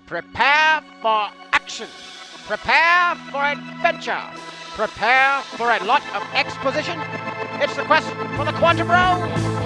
Prepare for action. Prepare for adventure. Prepare for a lot of exposition. It's the quest for the Quantum Rose.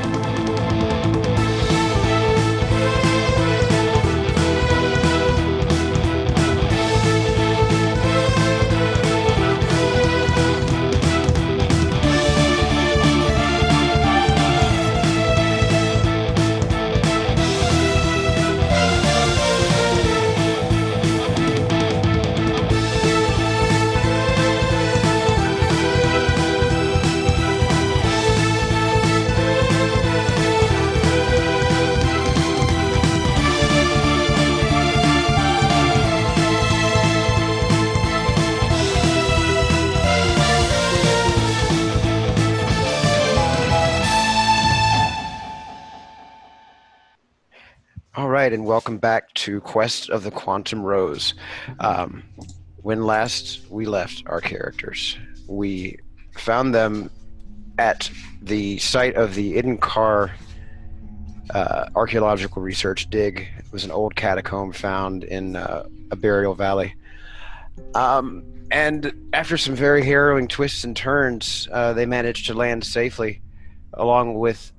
All right, and welcome back to Quest of the Quantum Rose. When last we left our characters, we found them at the site of the Idn Kar archaeological research dig. It was an old catacomb found in a burial valley. And after some very harrowing twists and turns, they managed to land safely, along with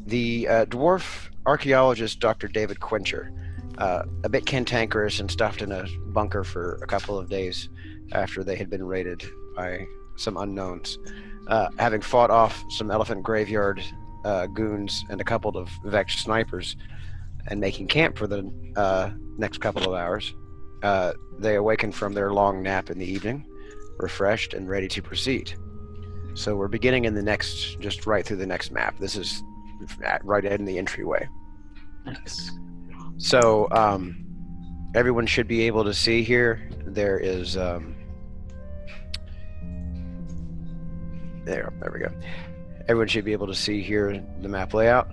the dwarf archaeologist Dr. David Quencher, a bit cantankerous and stuffed in a bunker for a couple of days after they had been raided by some unknowns, having fought off some elephant graveyard goons and a couple of vexed snipers and making camp for the next couple of hours. They awakened from their long nap in the evening, refreshed and ready to proceed. So we're beginning in the next, just right through the next map. This is right in the entryway. Nice. So everyone should be able to see here. There is there we go. Everyone should be able to see here the map layout.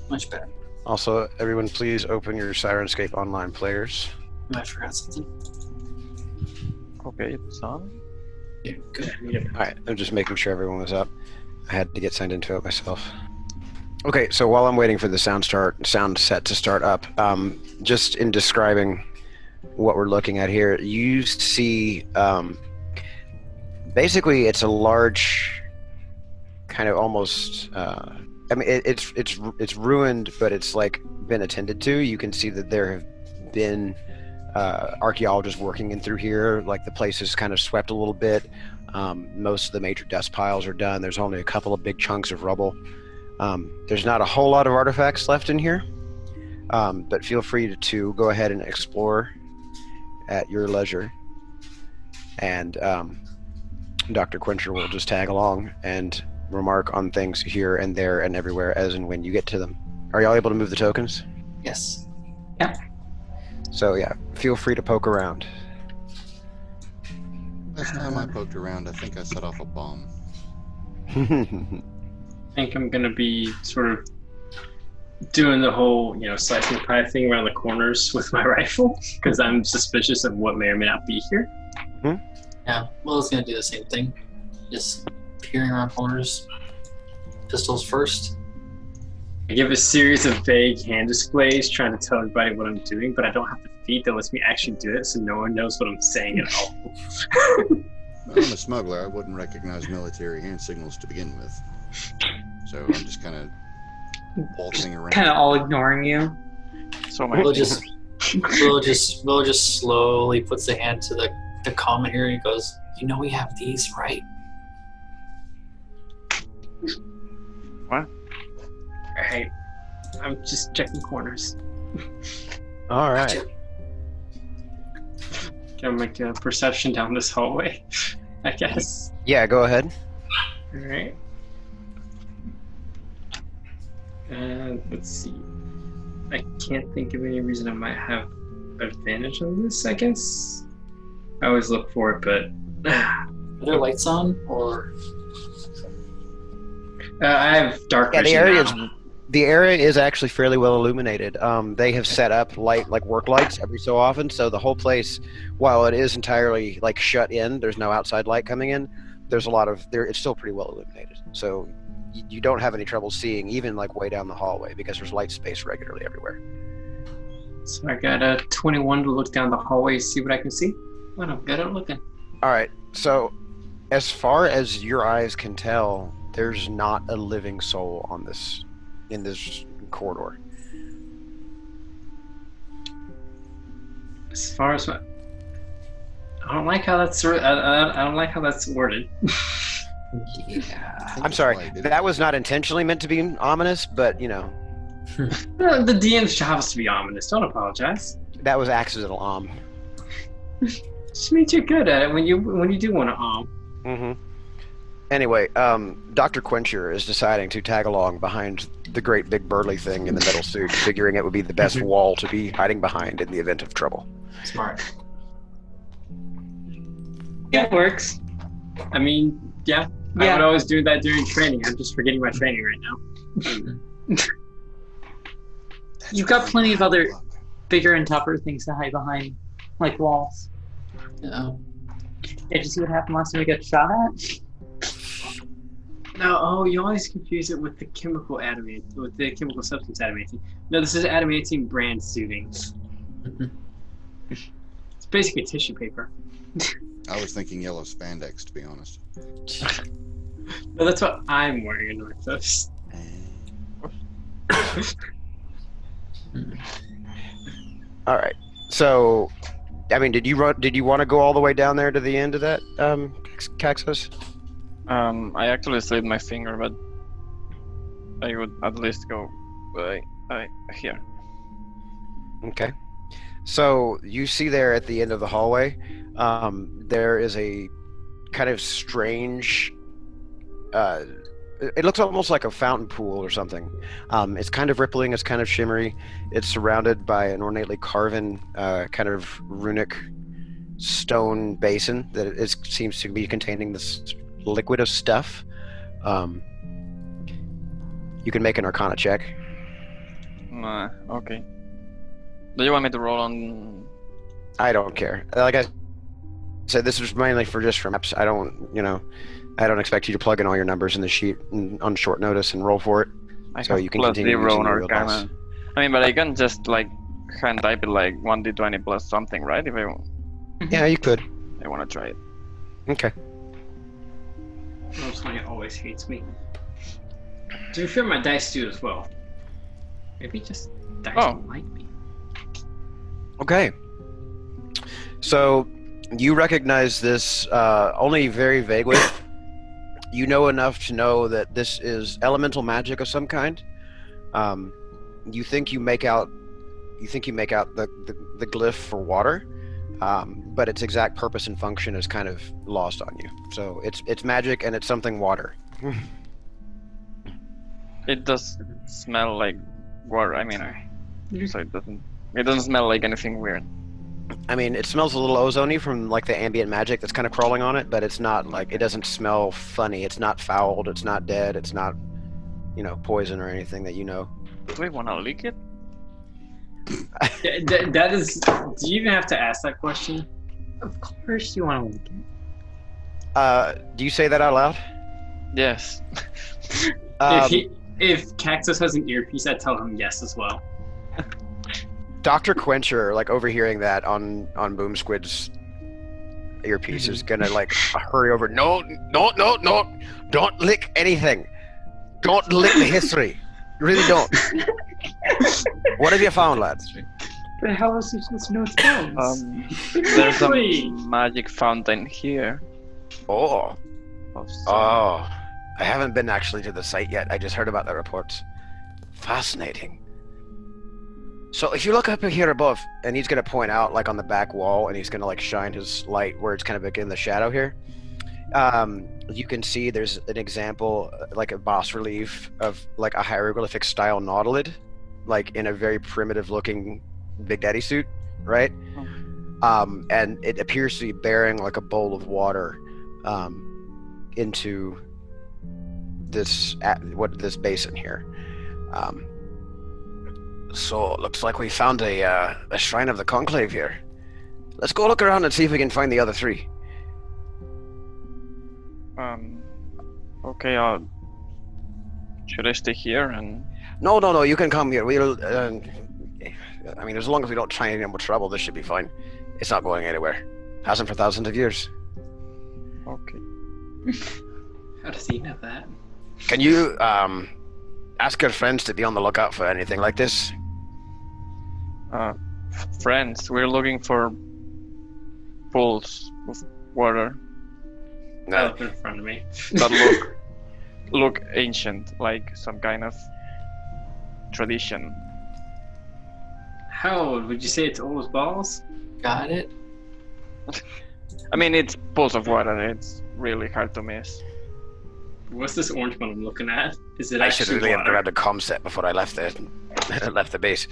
Much better. Also, everyone please open your Sirenscape Online players. I forgot something. Okay, it's on. Yeah, good. Alright, I'm just making sure everyone was up. I had to get signed into it myself. Okay, so while I'm waiting for the sound set to start up, just in describing what we're looking at here, you see basically it's a large kind of almost I mean it's ruined, but it's like been attended to. You can see that there have been archaeologists working in through here. Like the place is kind of swept a little bit. Most of the major dust piles are done. There's only a couple of big chunks of rubble. There's not a whole lot of artifacts left in here, but feel free to go ahead and explore at your leisure. And Dr. Quencher will just tag along and remark on things here and there and everywhere as and when you get to them. Are y'all able to move the tokens? Yes. Yeah. So yeah, feel free to poke around. Last time I poked around, I think I set off a bomb. I think I'm gonna be sort of doing the whole, slicing pie thing around the corners with my rifle because I'm suspicious of what may or may not be here. Yeah. Well, it's gonna do the same thing. Just peering around corners. Pistols first. I give a series of vague hand displays trying to tell everybody what I'm doing, but I don't have the feed that lets me actually do it, so no one knows what I'm saying at all. I'm a smuggler. I wouldn't recognize military hand signals to begin with. So I'm just kind of waltzing around. Kind of all ignoring you. So my Will just slowly puts the hand to the comment here and he goes, we have these, right? Alright. I'm just checking corners. All right. Gonna make a perception down this hallway, I guess. Yeah, go ahead. Alright. Let's see. I can't think of any reason I might have advantage on this, I guess. I always look for it, but... Are there lights on, or...? I have dark Yeah, vision the area is actually fairly well illuminated. They have set up work lights every so often, so the whole place, while it is entirely shut in, there's no outside light coming in. There's a lot of it's still pretty well illuminated, so you don't have any trouble seeing even way down the hallway because there's light space regularly everywhere. So I got a 21 to look down the hallway, see what I can see. Well, I'm good at looking. All right. So, as far as your eyes can tell, there's not a living soul in this corridor. As far as what, I don't like how that's I don't like how that's worded. Yeah. I'm sorry. That was not intentionally meant to be ominous, but you know, The DM's job is to be ominous. Don't apologize. that was accidental. Just means you're good at it when you do want to Mm-hmm. Anyway, Dr. Quencher is deciding to tag along behind the great big burly thing in the metal suit, figuring it would be the best wall to be hiding behind in the event of trouble. Smart. It works. I mean, yeah. I would always do that during training. I'm just forgetting my training right now. You've got plenty of other bigger and tougher things to hide behind, like walls. No. Did you see what happened last time we got shot at? No, oh, you always confuse it with the chemical substance adamantium. No, this is adamantium brand suiting. It's basically tissue paper. I was thinking yellow spandex, to be honest. No, that's what I'm wearing in Northos. All right. So, I mean, did you want to go all the way down there to the end of that, Caxos? I actually slipped my finger, but I would at least go here. Okay. So you see there at the end of the hallway, there is a kind of strange. It looks almost like a fountain pool or something. It's kind of rippling. It's kind of shimmery. It's surrounded by an ornately carven, kind of runic stone basin that seems to be containing this liquid of stuff. You can make an Arcana check. Okay. Do you want me to roll on? I don't care. Like I said, this is mainly for maps. I don't expect you to plug in all your numbers in the sheet on short notice and roll for it. So you can plus continue 0 using on your real dice. Arcana. I mean, but I can just like hand type it like 1d20 plus something, right? If Yeah, you could. I want to try it. Okay. Roll20 always hates me. To be fair, my dice do as well. Maybe just dice don't like me. Okay. So you recognize this only very vaguely. You know enough to know that this is elemental magic of some kind. You think you make out the glyph for water, but its exact purpose and function is kind of lost on you. So it's magic and it's something water. It does smell like water. I mean, so it doesn't smell like anything weird. I mean, it smells a little ozony from like the ambient magic that's kind of crawling on it, but it's not like, it doesn't smell funny. It's not fouled. It's not dead. It's not, poison or anything that you know. Do we want to lick it? That is. Do you even have to ask that question? Of course you want to look at. Do you say that out loud? Yes. If Cactus has an earpiece, I tell him yes as well. Dr. Quencher, like overhearing that on Boom Squid's earpiece, is gonna like hurry over. No, don't lick anything. Don't lick the history. You really don't. What have you found, lads? But how else are you supposed to know it's bones? There's a magic fountain here. Oh, I haven't been actually to the site yet. I just heard about the reports. Fascinating. So if you look up here above, and he's going to point out like on the back wall, and he's going to like shine his light where it's kind of like in the shadow here. You can see there's an example, like a bas relief of like a hieroglyphic style nautilid, like in a very primitive looking Big Daddy suit, right? And it appears to be bearing like a bowl of water into this basin here. So it looks like we found a shrine of the conclave here. Let's go look around and see if we can find the other three. Okay, should I stay here and... No, you can come here. We'll, I mean, as long as we don't try any more trouble, this should be fine. It's not going anywhere. Hasn't for thousands of years. Okay. How does he know that? Can you ask your friends to be on the lookout for anything like this? Friends, we're looking for pools of water No. Up in front of me. that look ancient, like some kind of tradition. How old? Would you say it's old as balls? Got it. I mean, it's pools of water. It's really hard to miss. What's this orange one I'm looking at? Is it I should actually really have water? grabbed a comm set before I left the base.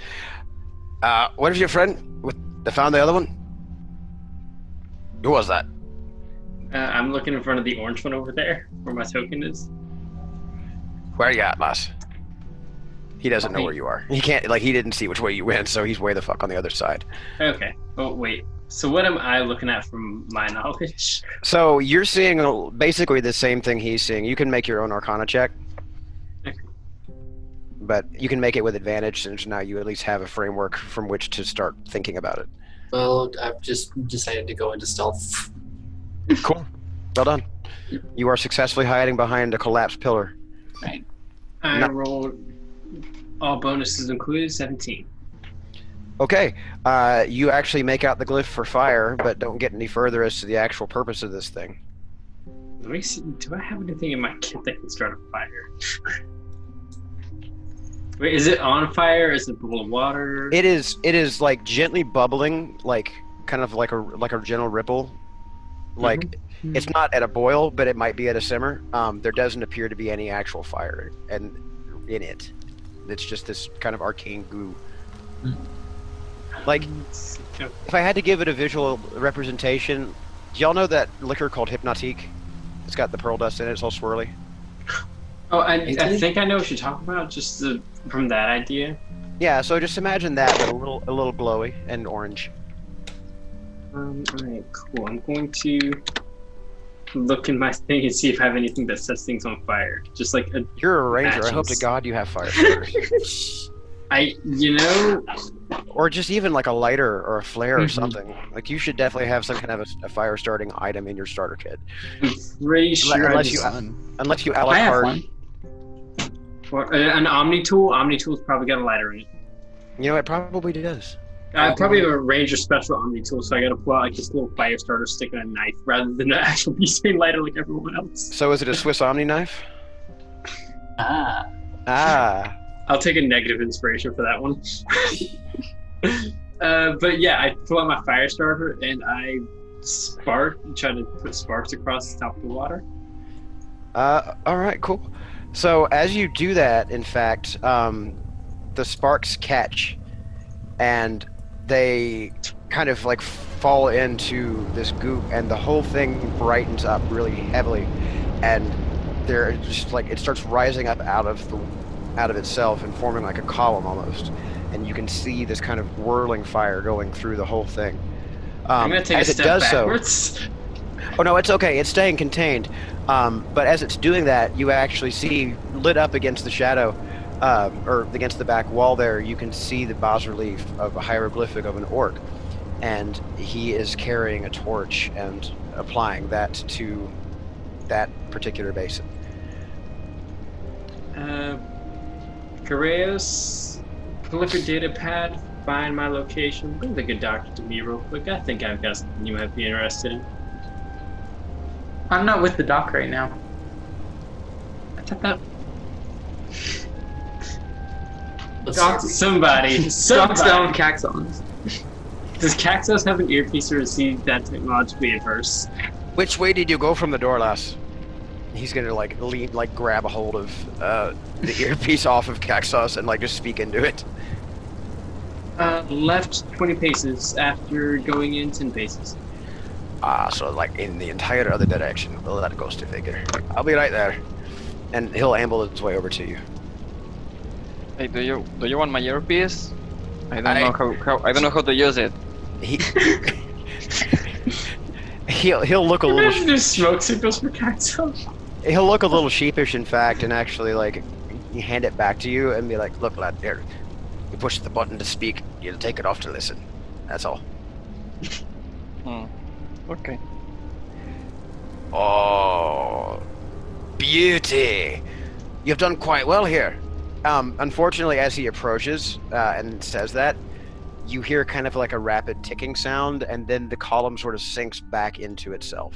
What is your friend? They found the other one? Who was that? I'm looking in front of the orange one over there, where my token is. Where are you at, lass? He doesn't know where you are. He can't, he didn't see which way you went, so he's way the fuck on the other side. Okay. Oh, wait. So what am I looking at from my knowledge? So you're seeing basically the same thing he's seeing. You can make your own Arcana check. Okay. But you can make it with advantage, since now you at least have a framework from which to start thinking about it. Well, I've just decided to go into stealth. Cool. Well done. You are successfully hiding behind a collapsed pillar. Right. I No. rolled all bonuses included 17. Okay. You actually make out the glyph for fire, but don't get any further as to the actual purpose of this thing. Let me see. Do I have anything in my kit that can start a fire? Wait, is it on fire? Is it a bowl of water? It is like gently bubbling, like kind of like a gentle ripple. Like it's not at a boil, but it might be at a simmer. There doesn't appear to be any actual fire in it. It's just this kind of arcane goo. Like, if I had to give it a visual representation, do y'all know that liquor called Hypnotique? It's got the pearl dust in it. It's all swirly. Oh, I think I know what you're talking about. Just from that idea. Yeah. So just imagine that, but a little glowy and orange. Alright, cool. I'm going to look in my thing and see if I have anything that sets things on fire. Just like a You're a ranger. I hope to matches. God you have fire starters. Or just even like a lighter or a flare or something. Like you should definitely have some kind of a fire starting item in your starter kit. I'm pretty sure Unless I you- just, Unless you a la I have carte. one. or, an Omni tool. Omni tool's probably got a lighter in it. You know, it probably does. I probably have a ranger special Omni tool, so I gotta pull out like this little fire starter stick and a knife rather than an actual butane lighter like everyone else. So is it a Swiss Omni knife? Ah. Ah. I'll take a negative inspiration for that one. But yeah, I pull out my fire starter and I try to put sparks across the top of the water. All right, cool. So as you do that, in fact, the sparks catch, and they kind of like fall into this goop, and the whole thing brightens up really heavily, and they're just like it starts rising up out of itself and forming like a column almost, and you can see this kind of whirling fire going through the whole thing. I'm gonna take a as it step does backwards. Oh no, it's okay. It's staying contained. But as it's doing that, you actually see lit up against the shadow, or against the back wall there, you can see the bas-relief of a hieroglyphic of an orc, and he is carrying a torch and applying that to that particular basin. Correos, pull up your data pad, find my location, bring the good doctor to me real quick. I think I've got something you might be interested in. I'm not with the doc right now. I thought that Let's Doc, see. somebody. Doc's down Caxons. Does Caxos have an earpiece or is he that technologically adverse? Which way did you go from the door, lass? He's gonna like lean, like grab a hold of the earpiece off of Caxos and like just speak into it. Left 20 paces after going in 10 paces. So like in the entire other direction. Well, that goes to figure. I'll be right there, and he'll amble his way over to you. Hey, do you want my earpiece? I don't know how to use it. He he'll look a little Imagine there's smoke signals for Caxos. he'll look a little sheepish, in fact, and actually like hand it back to you and be like, "Look, lad, here, You push the button to speak, you'll take it off to listen. That's all. Okay. Oh, beauty! You've done quite well here. Unfortunately, as he approaches and says that, you hear kind of like a rapid ticking sound, and then the column sort of sinks back into itself.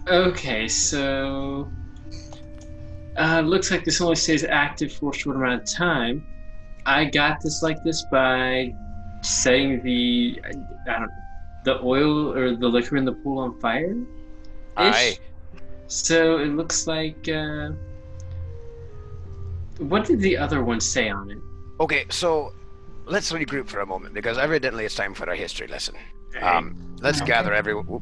Okay, so looks like this only stays active for a short amount of time. I got this like this by setting the oil or the liquor in the pool on fire. Aye. So it looks like. What did the other one say on it? Okay, so let's regroup for a moment, because evidently it's time for a history lesson. Let's gather everyone.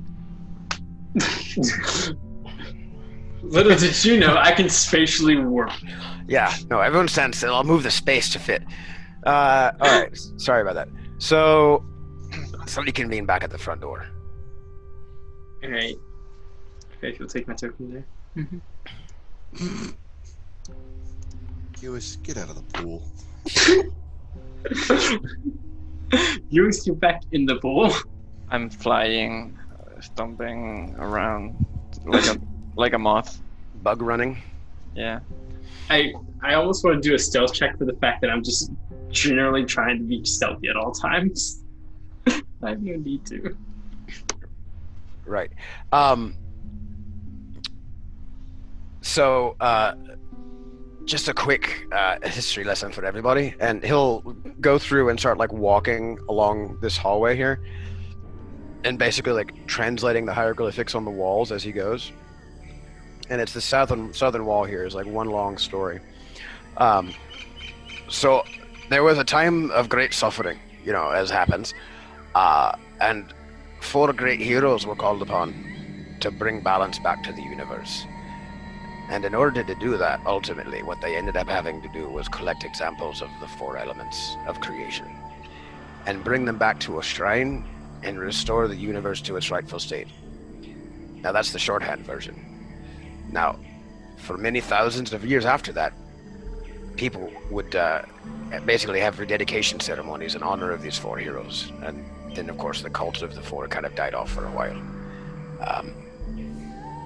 Little did you know, I can spatially warp. Yeah, no, everyone stand still. I'll move the space to fit. Alright, sorry about that. So, somebody can lean back at the front door. Alright. Okay, you'll take my token there. Hewis, get out of the pool. You still back in the pool. I'm flying, stomping around like a moth. Bug running. Yeah. I almost want to do a stealth check for the fact that I'm just generally trying to be stealthy at all times. I have no need to. Right. So, just a quick history lesson for everybody, and he'll go through and start like walking along this hallway here, and basically like translating the hieroglyphics on the walls as he goes. And it's the southern wall here is like one long story. So there was a time of great suffering, you know, as happens, and 4 great heroes were called upon to bring balance back to the universe. And in order to do that, ultimately, what they ended up having to do was collect examples of the 4 elements of creation and bring them back to a shrine and restore the universe to its rightful state. Now, that's the shorthand version. Now, for many thousands of years after that, people would basically have rededication ceremonies in honor of these 4 heroes. And then, of course, the cult of the 4 kind of died off for a while.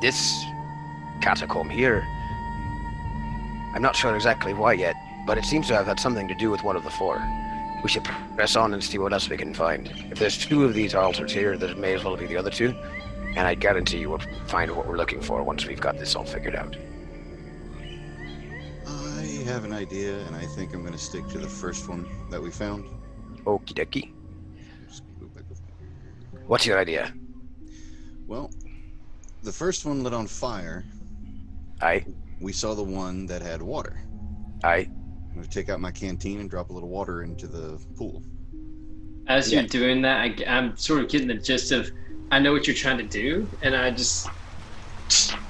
This catacomb here, I'm not sure exactly why yet, but it seems to have had something to do with one of the 4. We should press on and see what else we can find. If there's 2 of these altars here, there may as well be the other 2, and I guarantee you we'll find what we're looking for once we've got this all figured out. I have an idea, and I think I'm going to stick to the first one that we found. Okie dokie. Just go back with me. What's your idea? Well, the first one lit on fire. Aye. We saw the one that had water. Aye. I'm going to take out my canteen and drop a little water into the pool. As you're doing that, I'm sort of getting the gist of, I know what you're trying to do, and I just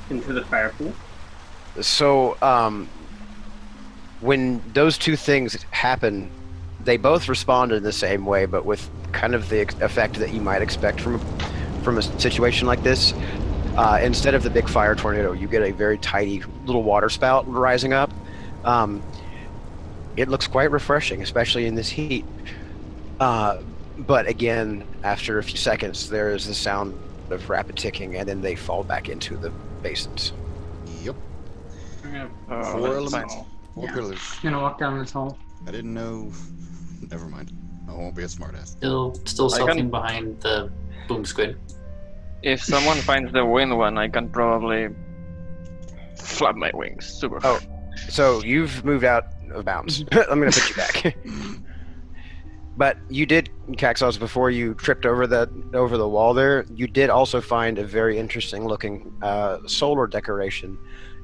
into the fire pool. So, when those 2 things happen, they both respond in the same way, but with kind of the effect that you might expect from a situation like this. Instead of the big fire tornado, you get a very tidy little water spout rising up. It looks quite refreshing, especially in this heat. But again, after a few seconds, there is the sound of rapid ticking, and then they fall back into the basins. Yep. Oh, 4 that's elements, fine. 4 pillars. I'm gonna walk down this hall. I didn't know. Never mind. I won't be a smartass. Still I stealthing can- behind the boom squid. If someone finds the wind one, I can probably flap my wings super Oh. fast. So you've moved out of bounds. I'm going to put you back. But you did, Caxos, before you tripped over the wall there, you did also find a very interesting looking solar decoration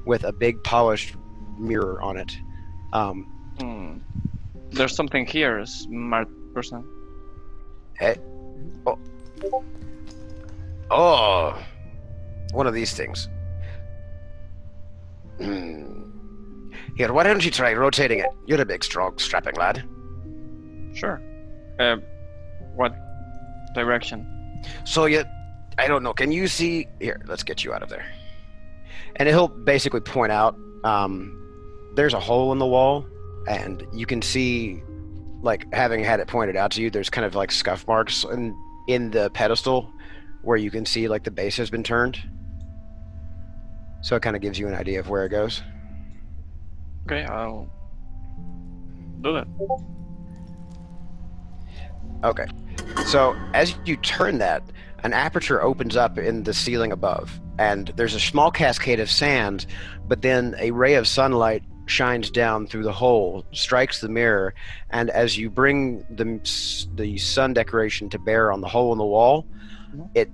with a big polished mirror on it. There's something here, smart person. Hey. Oh, one of these things. Here, why don't you try rotating it? You're a big, strong, strapping lad. Sure. What direction? So I don't know, can you see? Here, let's get you out of there. And he'll basically point out, there's a hole in the wall and you can see, like, having had it pointed out to you, there's kind of like scuff marks in the pedestal where you can see like the base has been turned. So it kind of gives you an idea of where it goes. Okay, I'll do that. Okay. So as you turn that, an aperture opens up in the ceiling above, and there's a small cascade of sand, but then a ray of sunlight shines down through the hole, strikes the mirror, and as you bring the sun decoration to bear on the hole in the wall, it,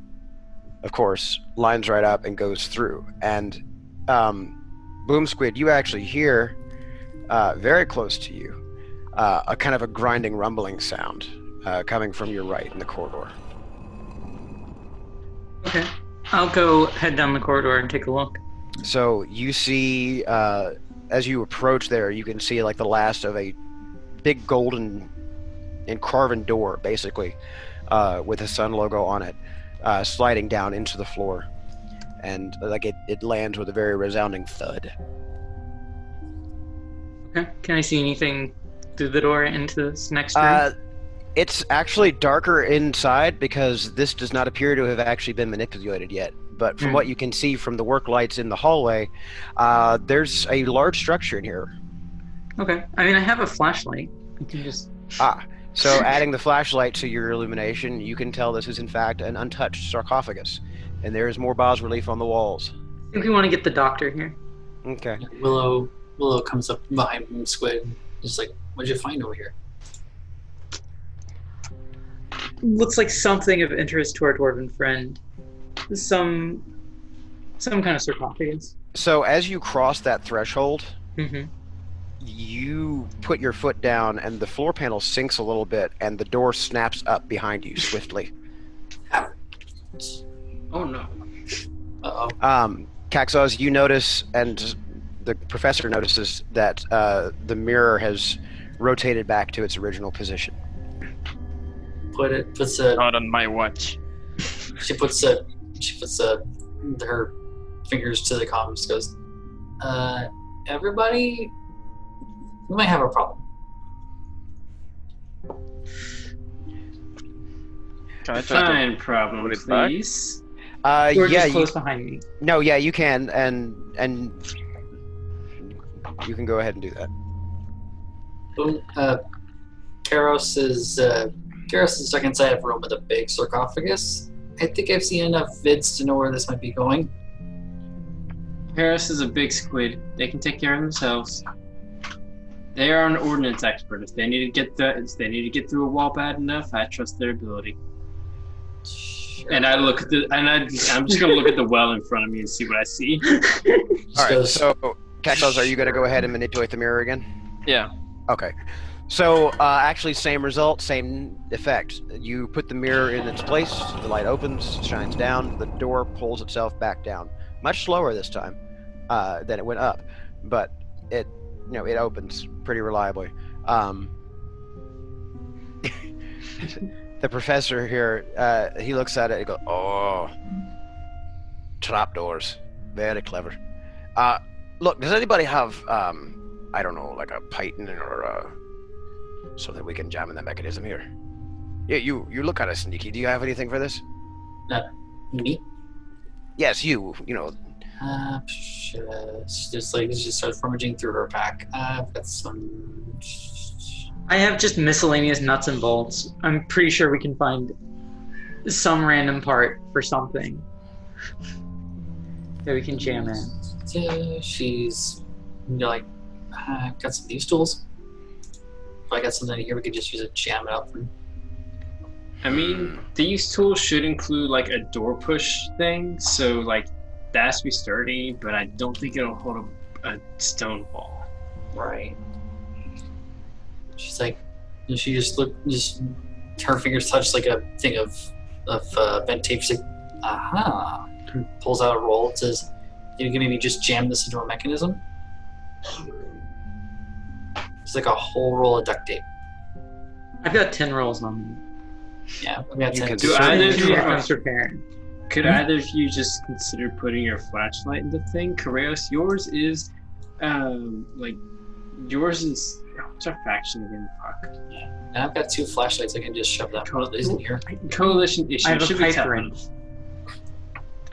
of course, lines right up and goes through. And Boom Squid, you actually hear, very close to you, a kind of a grinding, rumbling sound coming from your right in the corridor. Okay. I'll go head down the corridor and take a look. So you see, as you approach there, you can see like the last of a big golden and carven door, basically, with a sun logo on it, sliding down into the floor. And like it lands with a very resounding thud. Okay. Can I see anything through the door into this next room? It's actually darker inside because this does not appear to have actually been manipulated yet. But from what you can see from the work lights in the hallway, there's a large structure in here. Okay. I mean, I have a flashlight. I can just... So adding the flashlight to your illumination, you can tell this is in fact an untouched sarcophagus. And there is more bas-relief on the walls. I think we want to get the doctor here. Okay. Willow comes up behind Boom Squid and is like, what'd you find over here? Looks like something of interest to our dwarven friend. Some kind of sarcophagus. So as you cross that threshold, Mm-hmm. you put your foot down and the floor panel sinks a little bit and the door snaps up behind you swiftly. Oh no. Uh-oh. Caxos, you notice, and the professor notices, that the mirror has rotated back to its original position. Puts a Not on my watch. She puts her fingers to the comms, goes, everybody, we might have a problem. Can I try to Fine problem, put it back? please. You're Yeah, just close behind me. no, yeah, you can, and you can go ahead and do that. Boom. Karos is stuck inside of a room with a big sarcophagus. I think I've seen enough vids to know where this might be going. Paris is a big squid. They can take care of themselves. They are an ordnance expert. If they need to get through a wall bad enough, I trust their ability. Sure. And I look at I'm just gonna look at the well in front of me and see what I see. All right, goes, so Caxos, are you going to go ahead and manipulate the mirror again? Yeah. Okay. So, actually, same result, same effect. You put the mirror in its place, the light opens, shines down, the door pulls itself back down. Much slower this time than it went up, but it opens pretty reliably. The professor here, he looks at it and goes, "Oh, trapdoors. Very clever. Look, does anybody have, I don't know, like a python or something we can jam in that mechanism here? Yeah, you look kind of sneaky. Do you have anything for this?" Me? Yes, you know. She just starts rummaging through her pack. I've got some. I have just miscellaneous nuts and bolts. I'm pretty sure we can find some random part for something that we can jam in. She's like, got some of these tools. If I got something here, we could just use it, jam it up. I mean, these tools should include like a door push thing, so like that has to be sturdy, but I don't think it'll hold a stone wall. Right. She's like, she just her fingers touch like a thing of bent tape. She's like, aha. Pulls out a roll. It says, you can maybe just jam this into a mechanism. It's like a whole roll of duct tape. I've got 10 rolls on me. Yeah, we got You 10. can Do either of you Here comes prepared. could either of you just consider putting your flashlight in the thing? Kareos, yours is What's our faction again? Fuck. And I've got 2 flashlights. I can just shove that one of these in here. Coalition issue. I have a Should be pipe tough. ring.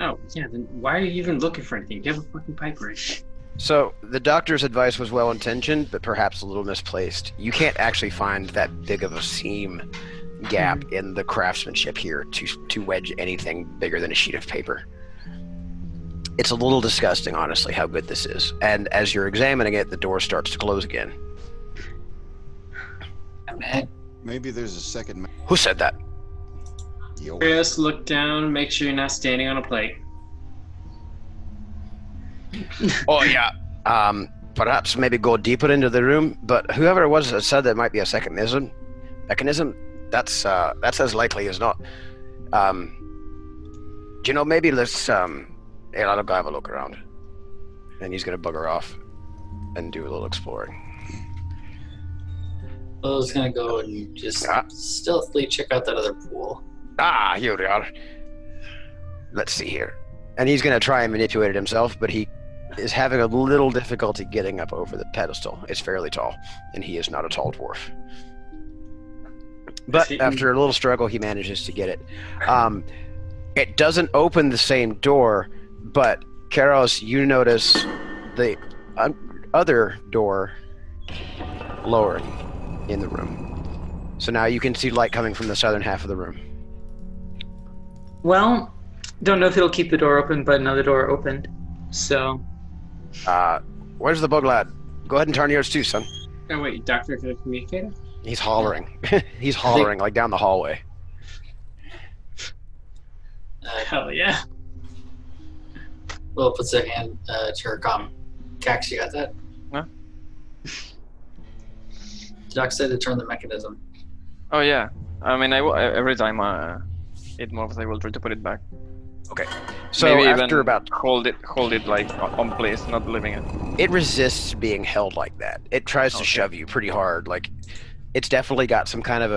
Oh, yeah, then why are you even looking for anything? You have a fucking pipe ring. So the doctor's advice was well intentioned, but perhaps a little misplaced. You can't actually find that big of a seam gap in the craftsmanship here to wedge anything bigger than a sheet of paper. It's a little disgusting, honestly, how good this is. And as you're examining it, the door starts to close again. Man, Maybe there's a second. Who said that? Yo. Chris, look down. Make sure you're not standing on a plate. Oh yeah. Perhaps maybe go deeper into the room. But whoever it was that said there might be a second mechanism, that's as likely as not. Do you know, maybe let's hey, I'll go have a look around. And he's gonna bugger off and do a little exploring. Willow's gonna go and just stealthily check out that other pool. Ah, here we are. Let's see here. And he's gonna try and manipulate it himself, but he is having a little difficulty getting up over the pedestal. It's fairly tall, and he is not a tall dwarf. But after a little struggle, he manages to get it. It doesn't open the same door, but Karos, you notice the other door lowering in the room. So now you can see light coming from the southern half of the room. Well, don't know if it'll keep the door open, but another door opened. So, Where's the bug lad? Go ahead and turn yours too, son. Oh wait, Doctor, can I communicate? He's hollering. He's hollering like down the hallway. Hell yeah. Willow puts her hand to her comm. Cax, you got that? Huh? The doc said to turn the mechanism. Oh yeah. I mean, every time it moves, I will try to put it back. Okay. So Maybe after even about hold it like on place, not leaving it. it resists being held like that. It tries to Okay. shove you pretty hard. Like it's definitely got some kind of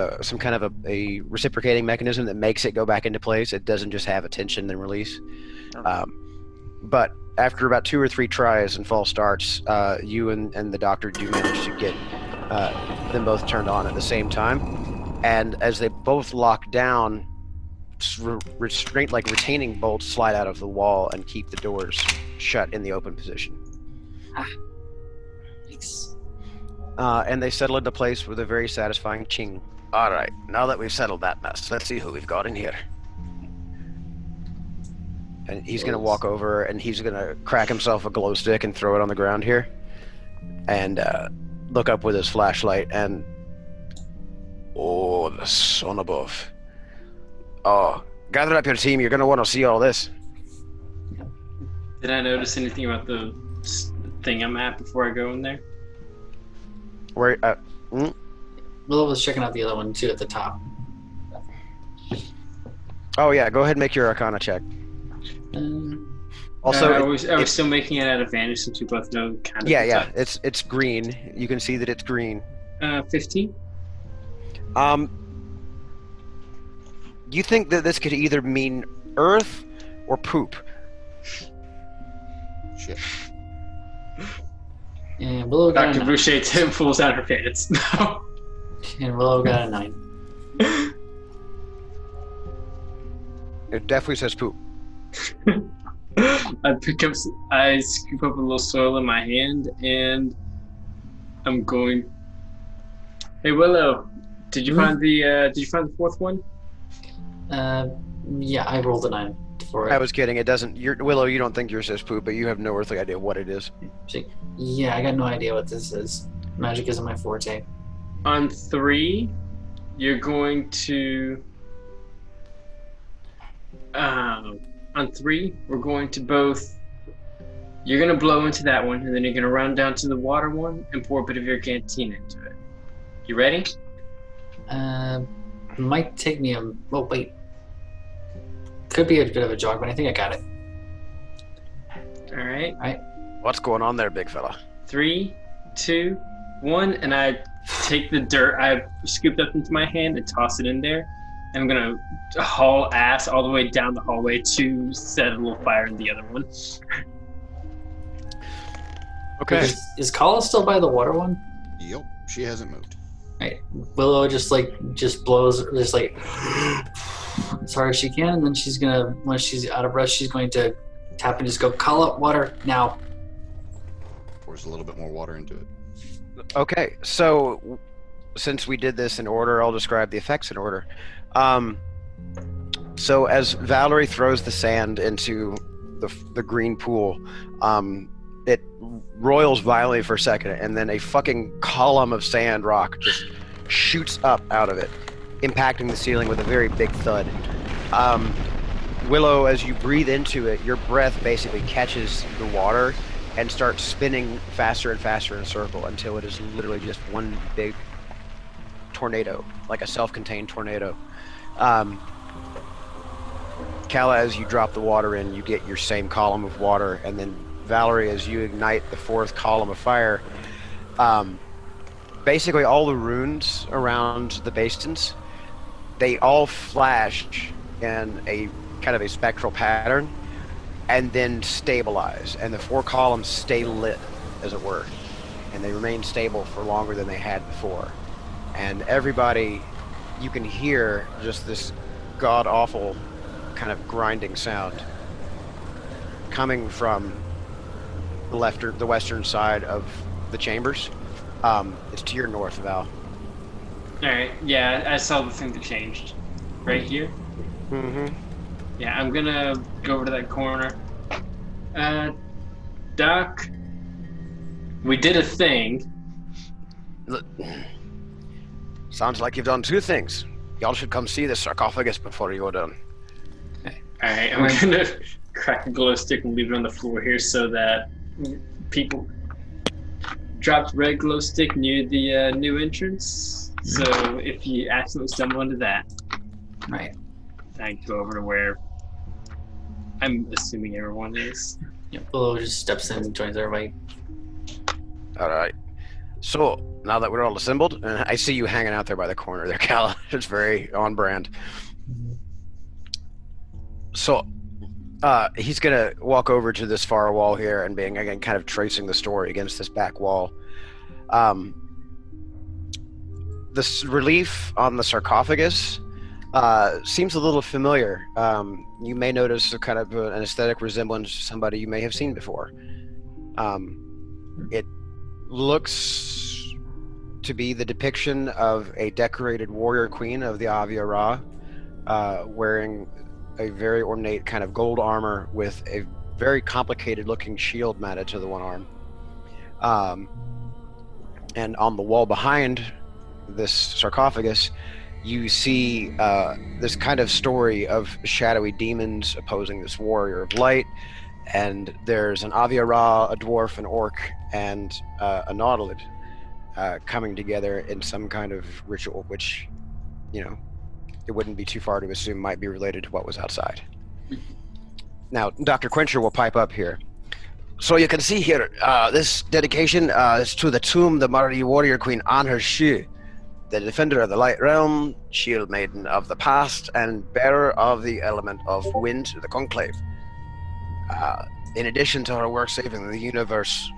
a reciprocating mechanism that makes it go back into place. It doesn't just have a tension and release. Okay. But after about 2 or 3 tries and false starts, you and the doctor do manage to get them both turned on at the same time. And as they both lock down, restraint like retaining bolts slide out of the wall and keep the doors shut in the open position. Thanks. And they settle into place with a very satisfying ching. All right, now that we've settled that mess, let's see who we've got in here. And he's gonna walk over and he's gonna crack himself a glow stick and throw it on the ground here, and look up with his flashlight and oh, the sun above. Oh, gather up your team. You're gonna want to see all this. Did I notice anything about the thing I'm at before I go in there? Where? Willow was checking out the other one too at the top. Oh yeah, go ahead and make your Arcana check. Also, I was still making it at advantage since we both know kind of. yeah, it's green. You can see that it's green. 15. You think that this could either mean Earth or poop? Shit. And Willow got Dr. a 9. Boucher pulls out her pants. No. And Willow got a 9. It definitely says poop. I scoop up a little soil in my hand, and I'm going. Hey Willow, did you find the fourth one? Yeah, I rolled a 9 for it. I was kidding. It doesn't. Willow, you don't think yours says poop, but you have no earthly idea what it is. Yeah, I got no idea what this is. Magic isn't my forte. On 3, you're going to. On 3, we're going to both. You're gonna blow into that one, and then you're gonna run down to the water one and pour a bit of your canteen into it. You ready? Might take me a. Oh wait. Could be a bit of a jog, but I think I got it. All right. What's going on there, big fella? 3, 2, 1, and I take the dirt I scooped up into my hand and toss it in there. And I'm gonna haul ass all the way down the hallway to set a little fire in the other one. Okay. Is Kala still by the water one? Yep. she hasn't moved. Right. Willow just blows, just like as hard as she can, and then she's gonna, when she's out of breath, she's going to tap and just go, call up water now. Pours a little bit more water into it. Okay, so since we did this in order, I'll describe the effects in order. So as Valerie throws the sand into the green pool, it roils violently for a second, and then a fucking column of sand rock just shoots up out of it, impacting the ceiling with a very big thud. Willow, as you breathe into it, your breath basically catches the water and starts spinning faster and faster in a circle until it is literally just one big tornado, like a self-contained tornado. Kala, as you drop the water in, you get your same column of water, and then Valerie, as you ignite the fourth column of fire, basically all the runes around the basins, they all flash in a kind of a spectral pattern and then stabilize, and the four columns stay lit, as it were, and they remain stable for longer than they had before. And everybody, you can hear just this god-awful kind of grinding sound coming from the western side of the chambers. It's to your north, Val. Alright, yeah, I saw the thing that changed. Right here? Mm-hmm. Yeah, I'm gonna go over to that corner. Doc, we did a thing. Look, sounds like you've done two things. Y'all should come see the sarcophagus before you go down. Alright, I'm gonna crack a glow stick and leave it on the floor here so that people dropped red glow stick near the new entrance. So if you accidentally stumble into that, Right. I go over to where I'm assuming everyone is. Yeah, Willow just steps in and joins everybody. All right. So now that we're all assembled, and I see you hanging out there by the corner there, Kala. It's very on brand. So he's gonna walk over to this far wall here and being again kind of tracing the story against this back wall. This relief on the sarcophagus seems a little familiar. You may notice a kind of an aesthetic resemblance to somebody you may have seen before. It looks to be the depiction of a decorated warrior queen of the Avia Ra, wearing a very ornate kind of gold armor with a very complicated looking shield mounted to the one arm. And on the wall behind this sarcophagus, you see this kind of story of shadowy demons opposing this warrior of light, and there's an Avia Ra, a dwarf, an orc, and a nautilid coming together in some kind of ritual, which, you know, it wouldn't be too far to assume might be related to what was outside. Now, Dr. Quencher will pipe up here. So you can see here, this dedication is to the tomb the Mardi warrior queen Anher Shi, the defender of the light realm, Shieldmaiden of the past, and bearer of the element of wind to the conclave. In addition to her work saving the universe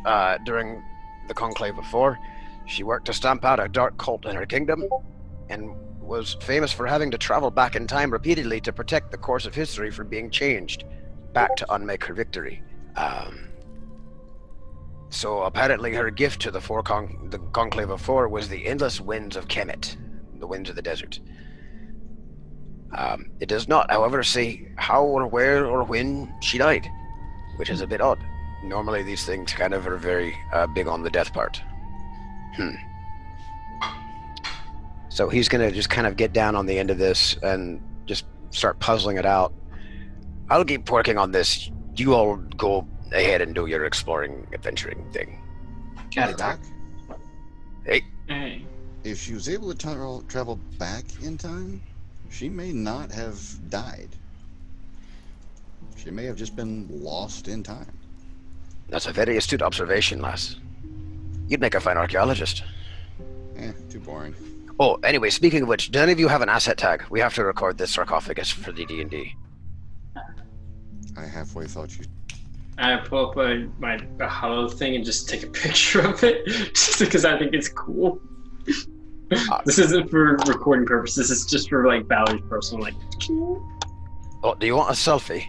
during the conclave before, she worked to stamp out a dark cult in her kingdom, and was famous for having to travel back in time repeatedly to protect the course of history from being changed back to unmake her victory. So apparently her gift to the conclave of four was the endless winds of Kemet, the winds of the desert. It does not, however, say how or where or when she died, which is a bit odd. Normally these things kind of are very big on the death part. So he's gonna just kind of get down on the end of this and just start puzzling it out. I'll keep working on this. You all go ahead and do your exploring, adventuring thing. Got it, Doc. Hey. Hey. If she was able to travel back in time, she may not have died. She may have just been lost in time. That's a very astute observation, lass. You'd make a fine archaeologist. Too boring. Oh, anyway, speaking of which, do any of you have an asset tag? We have to record this sarcophagus for the D&D. I halfway thought you... I pull up my hollow thing and just take a picture of it, just because I think it's cool. This isn't for recording purposes. This is just for like Valerie's personal. Like, Oh, do you want a selfie?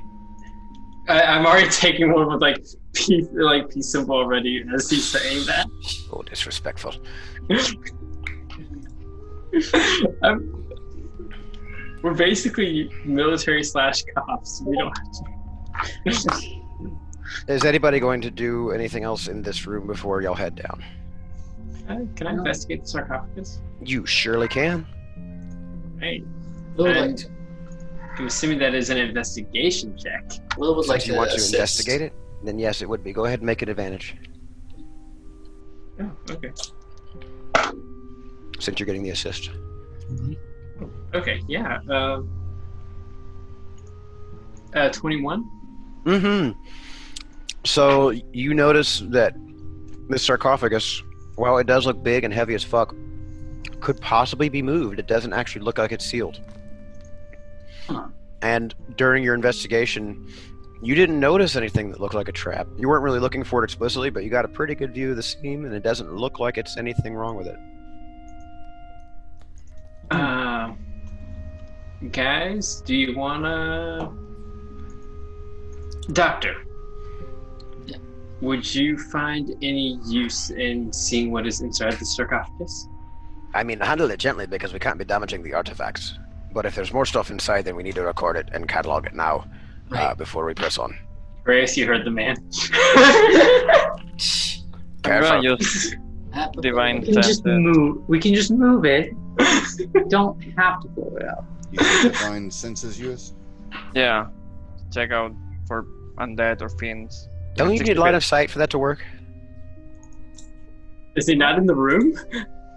I'm already taking one with like peace symbol already as he's saying that. Oh, disrespectful. We're basically military / cops. We don't have to. Is anybody going to do anything else in this room before y'all head down? Can I investigate the sarcophagus? You surely can. Right. Will would And- like to, I'm assuming that is an investigation check. Will would like Since you to want to assist. investigate it, then yes, it would be. Go ahead and make an advantage, Oh, okay. since you're getting the assist. Okay, yeah. 21? Mm-hmm. So you notice that this sarcophagus, while it does look big and heavy as fuck, could possibly be moved. It doesn't actually look like it's sealed. Huh. And during your investigation, you didn't notice anything that looked like a trap. You weren't really looking for it explicitly, but you got a pretty good view of the seam, and it doesn't look like it's anything wrong with it. Guys, do you wanna... Doctor. Yeah. Would you find any use in seeing what is inside the sarcophagus? I mean, handle it gently because we can't be damaging the artifacts. But if there's more stuff inside, then we need to record it and catalog it now, Right. before we press on. Reyes, you heard the man. I'm Careful. gonna use divine We can just senses. move. We can just move it. We don't have to blow it up. You can define senses, US? Yeah. Check out for undead or fiends. Don't you need line of sight for that to work? Is he not in the room?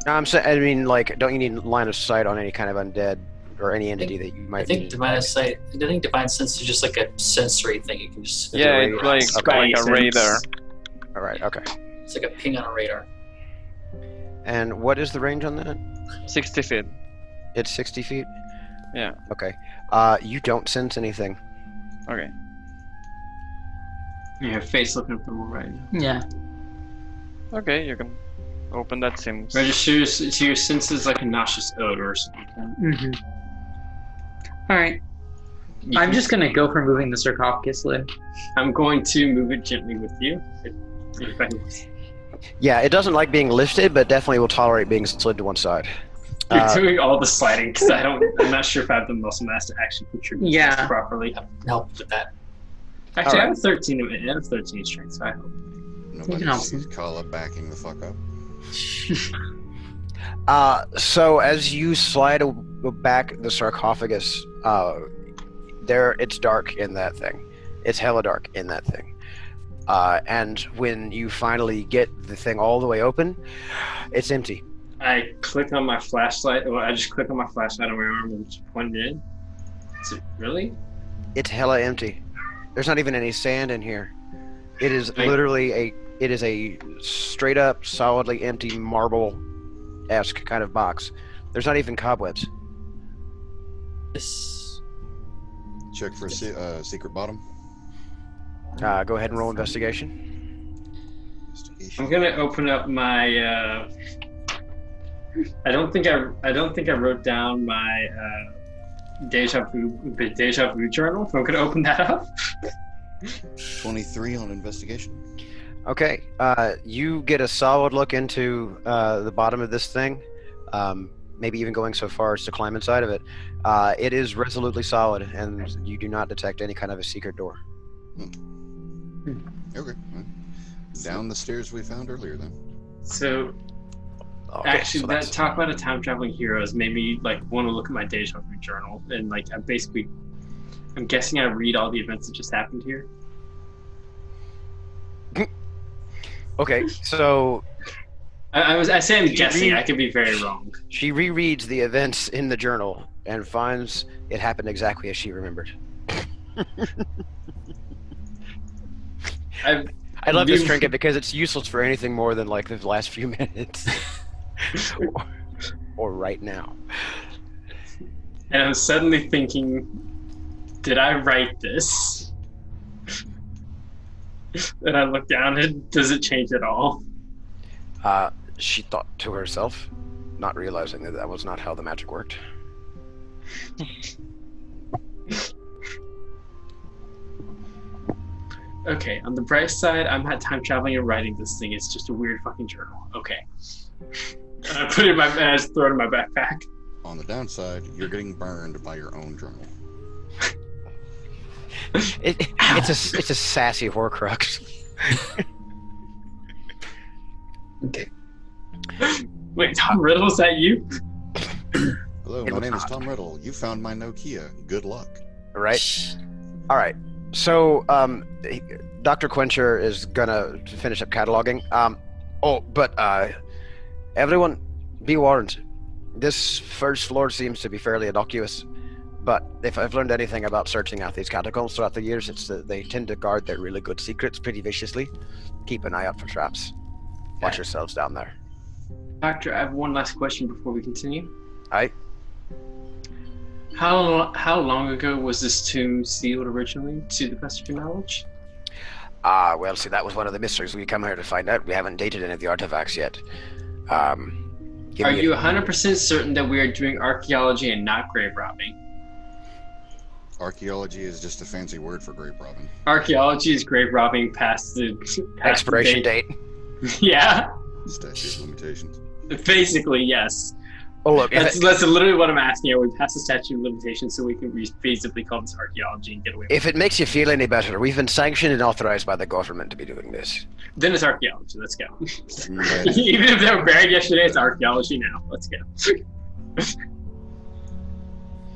No, I'm saying, I mean, like, don't you need line of sight on any kind of undead or any entity that you I might think need? divine sight. I think divine sense is just like a sensory thing. You can just. Yeah, It's it's like, Spidey like a sense. radar. All right, okay. It's like a ping on a radar. And what is the range on that? 60 feet. It's 60 feet? Yeah. Okay. You don't sense anything. Okay. Yeah, face looking up the wall right now. Yeah. Okay, you can open that seems. Registers to your senses like a nauseous odor or something. Mm-hmm. All right. You I'm can- just gonna go for moving the sarcophagus lid. I'm going to move it gently with you. If I can- Yeah, it doesn't like being lifted, but definitely will tolerate being slid to one side. You're doing all the sliding because I'm not sure if I have the muscle mass to actually contribute Yeah. properly. Help with that. Actually, I Alright. have 13 of it. I have 13 strength, so I hope. Nobody help sees Kala backing the fuck up. So as you slide back the sarcophagus, it's dark in that thing. It's hella dark in that thing. And when you finally get the thing all the way open, it's empty. I click on my flashlight. Well, I just click on my flashlight on my arm and just point it in. Is it really? It's hella empty. There's not even any sand in here. It is Right. literally a straight up, solidly empty marble-esque kind of box. There's not even cobwebs. This. Check for secret bottom. Go ahead and roll investigation. Investigation. I'm gonna open up my. I don't think I wrote down my deja vu journal. So I'm gonna open that up. 23 on investigation. Okay, you get a solid look into the bottom of this thing, maybe even going so far as to climb inside of it. It is resolutely solid, and you do not detect any kind of a secret door. Okay. Well, down the stairs we found earlier then. So Okay, actually, so that that's- talk about a time traveling heroes made me like want to look at my deja vu journal and like I'm guessing I read all the events that just happened here. Okay, so I say I'm You guessing. read- I could be very wrong. she rereads the events in the journal and finds it happened exactly as she remembered. I love this trinket because it's useless for anything more than like the last few minutes. or right now. And I'm suddenly thinking, did I write this? And I look down and does it change at all? She thought to herself, not realizing that that was not how the magic worked. Okay, on the bright side, I'm not time traveling and writing this thing. It's just a weird fucking journal. Okay. And I put it in my and I just throw it in my backpack. On the downside, you're getting burned by your own journal. It's a sassy Horcrux. Okay. Wait, Tom Riddle, is that you? Hello, It my was name is not. Tom Riddle. You found my Nokia. Good luck. Right? All right. So, Dr. Quencher is gonna finish up cataloging. Everyone, be warned. This first floor seems to be fairly innocuous, but if I've learned anything about searching out these catacombs throughout the years, it's that they tend to guard their really good secrets pretty viciously. Keep an eye out for traps. Watch yourselves down there. Doctor, I have one last question before we continue. Aye. How long ago was this tomb sealed originally, to the best of your knowledge? Well, see, that was one of the mysteries we come here to find out. We haven't dated any of the artifacts yet. Are you 100% certain that we are doing archaeology and not grave robbing? Archaeology is just a fancy word for grave robbing. Archaeology is grave robbing past the expiration date? Yeah, Statute of limitations. basically, yes. Oh, look, That's literally what I'm asking. Are we past the statute of limitations so we can feasibly call this archaeology and get away with it? if it makes you feel any better, we've been sanctioned and authorized by the government to be doing this. Then it's archaeology. Let's go. Right. Even if they were buried yesterday, it's archaeology now. Let's go.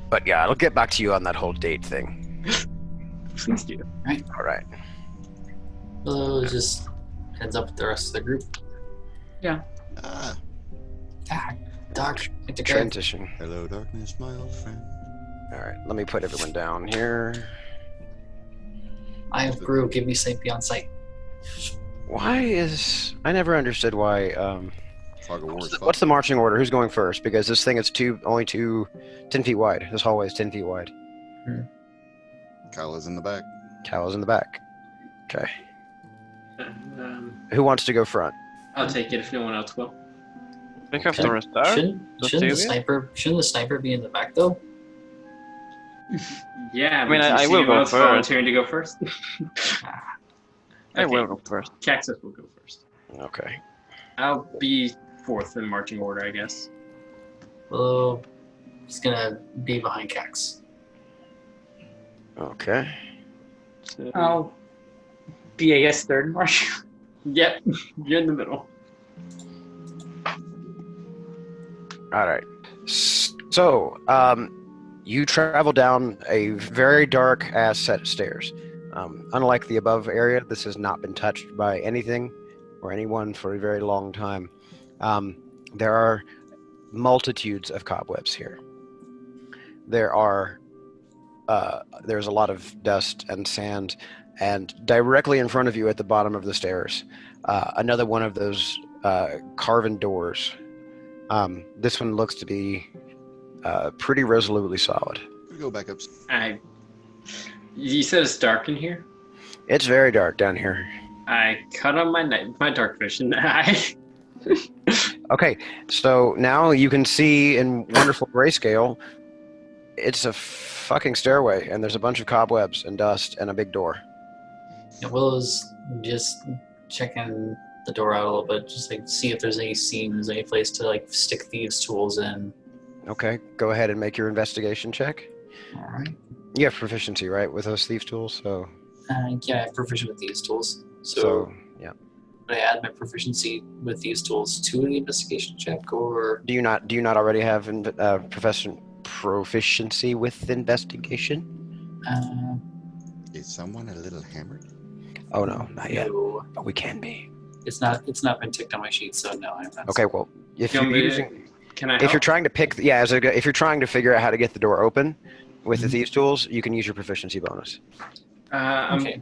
But yeah, I'll get back to you on that whole date thing. Please do. All right. Willow just heads up with the rest of the group. Ah, Doc, Idn Kar. Transition. hello, darkness, my old friend. All right, let me put everyone down here. I have Gru, give me safety on sight. I never understood why, Fog of War is what's the marching order? Who's going first? Because this thing is only 10 feet wide. This hallway is 10 feet wide. Kyle is in the back. Cal is in the back. Okay. Um, Who wants to go front? I'll take it if no one else will. We have to restart. Shouldn't the sniper be in the back though? Yeah, I mean, but you I see will who go else first. volunteering to go first? I Okay. will go first. Cactus will go first. Okay. I'll be fourth in marching order, I guess. Willow is gonna be behind Cax. Okay. So, I'll be, I guess, third march. yep, you're in the middle. All right. So, you travel down a very dark ass set of stairs. Unlike the above area, this has not been touched by anything or anyone for a very long time. There are multitudes of cobwebs here. There's a lot of dust and sand, and directly in front of you at the bottom of the stairs, another one of those carven doors. This one looks to be pretty resolutely solid. We go back up. You said it's dark in here? It's very dark down here. I cut on my dark vision. Okay, so now you can see in wonderful grayscale, it's a fucking stairway, and there's a bunch of cobwebs and dust and a big door. And Willow's just checking the door out a little bit, just like see if there's any seams, any place to like stick thieves' tools in. Okay, go ahead and make your investigation check. All right. You have proficiency, right, with those thief tools? So, Yeah, I'm proficient with these tools. so yeah. Would I add my proficiency with these tools to the investigation check, or Do you not already have proficiency with investigation? Is someone a little hammered? Oh no, not yet. no? But we can be. It's not been ticked on my sheet, so no, I'm not. Okay, well, if You you're want me to- using, Can I if you're help? trying to pick, if you're trying to figure out how to get the door open with the thieves tools, you can use your proficiency bonus. Okay.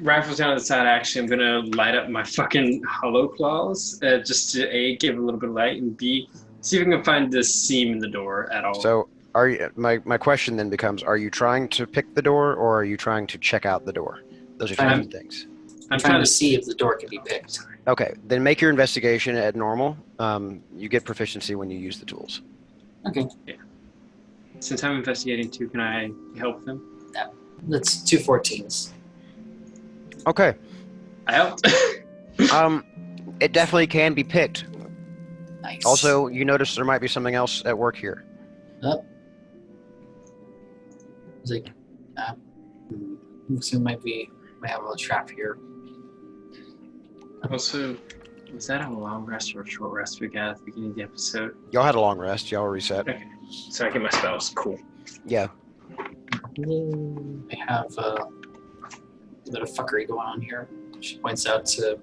Rifles down to the side. Actually, I'm gonna light up my fucking hollow claws, just to A, give a little bit of light, and B, see if I can find this seam in the door at all. So, my question then becomes: are you trying to pick the door, or are you trying to check out the door? Those are two I'm- different things. I'm trying to see if the door can be picked. Okay, then make your investigation at normal. You get proficiency when you use the tools. Okay. Since I'm investigating too, can I help them? That's 2 14s. Okay. I helped. It definitely can be picked. Nice. Also, you notice there might be something else at work here. It's like, looks like might have a trap here. Also, was that a long rest or a short rest we got at the beginning of the episode? Y'all had a long rest. Y'all reset. Okay. So I get my spells. Cool. Yeah. We have a bit of fuckery going on here. She points out to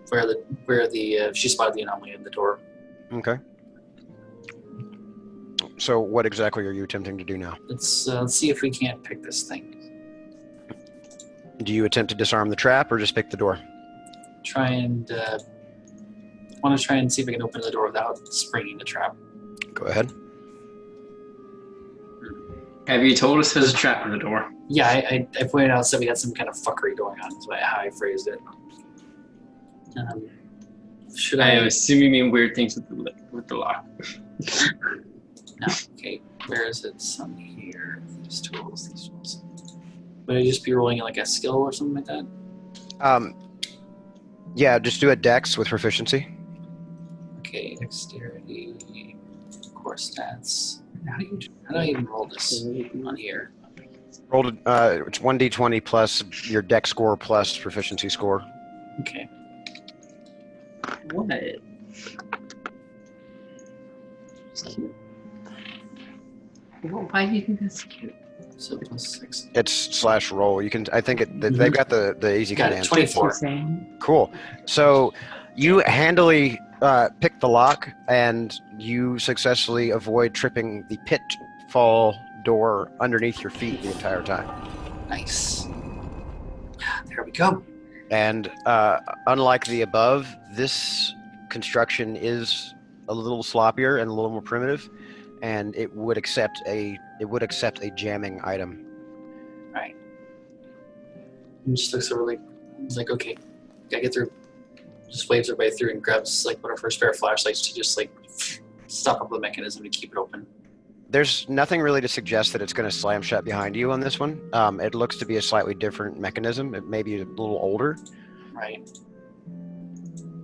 where the she spotted the anomaly in the door. Okay. So what exactly are you attempting to do now? Let's see if we can't pick this thing. Do you attempt to disarm the trap or just pick the door? Want to try and see if I can open the door without springing the trap. Go ahead. Have you told us there's a trap in the door? Yeah, I pointed out that we had some kind of fuckery going on. Is how I phrased it. Should I I? am assuming you mean weird things with the lock. No. Okay. Where is it? Some here. These tools. Would I just be rolling like a skill or something like that? Yeah, just do a dex with proficiency. Okay. Dexterity. Core stats. How do I even roll this on here? Roll it's 1d20 plus your dex score plus proficiency score. Okay. What? It's cute. Well, why do you think that's cute? So +6. It's /roll. You can. I think they've got the easy Got command. it. 24. Cool. So you handily pick the lock, and you successfully avoid tripping the pitfall door underneath your feet the entire time. Nice. There we go. And unlike the above, this construction is a little sloppier and a little more primitive, and it would accept a jamming item. Right. He just looks over like, he's like, okay, gotta get through. Just waves everybody through and grabs like one of her spare flashlights to just like stop up the mechanism to keep it open. There's nothing really to suggest that it's going to slam shut behind you on this one. It looks to be a slightly different mechanism. It may be a little older. Right.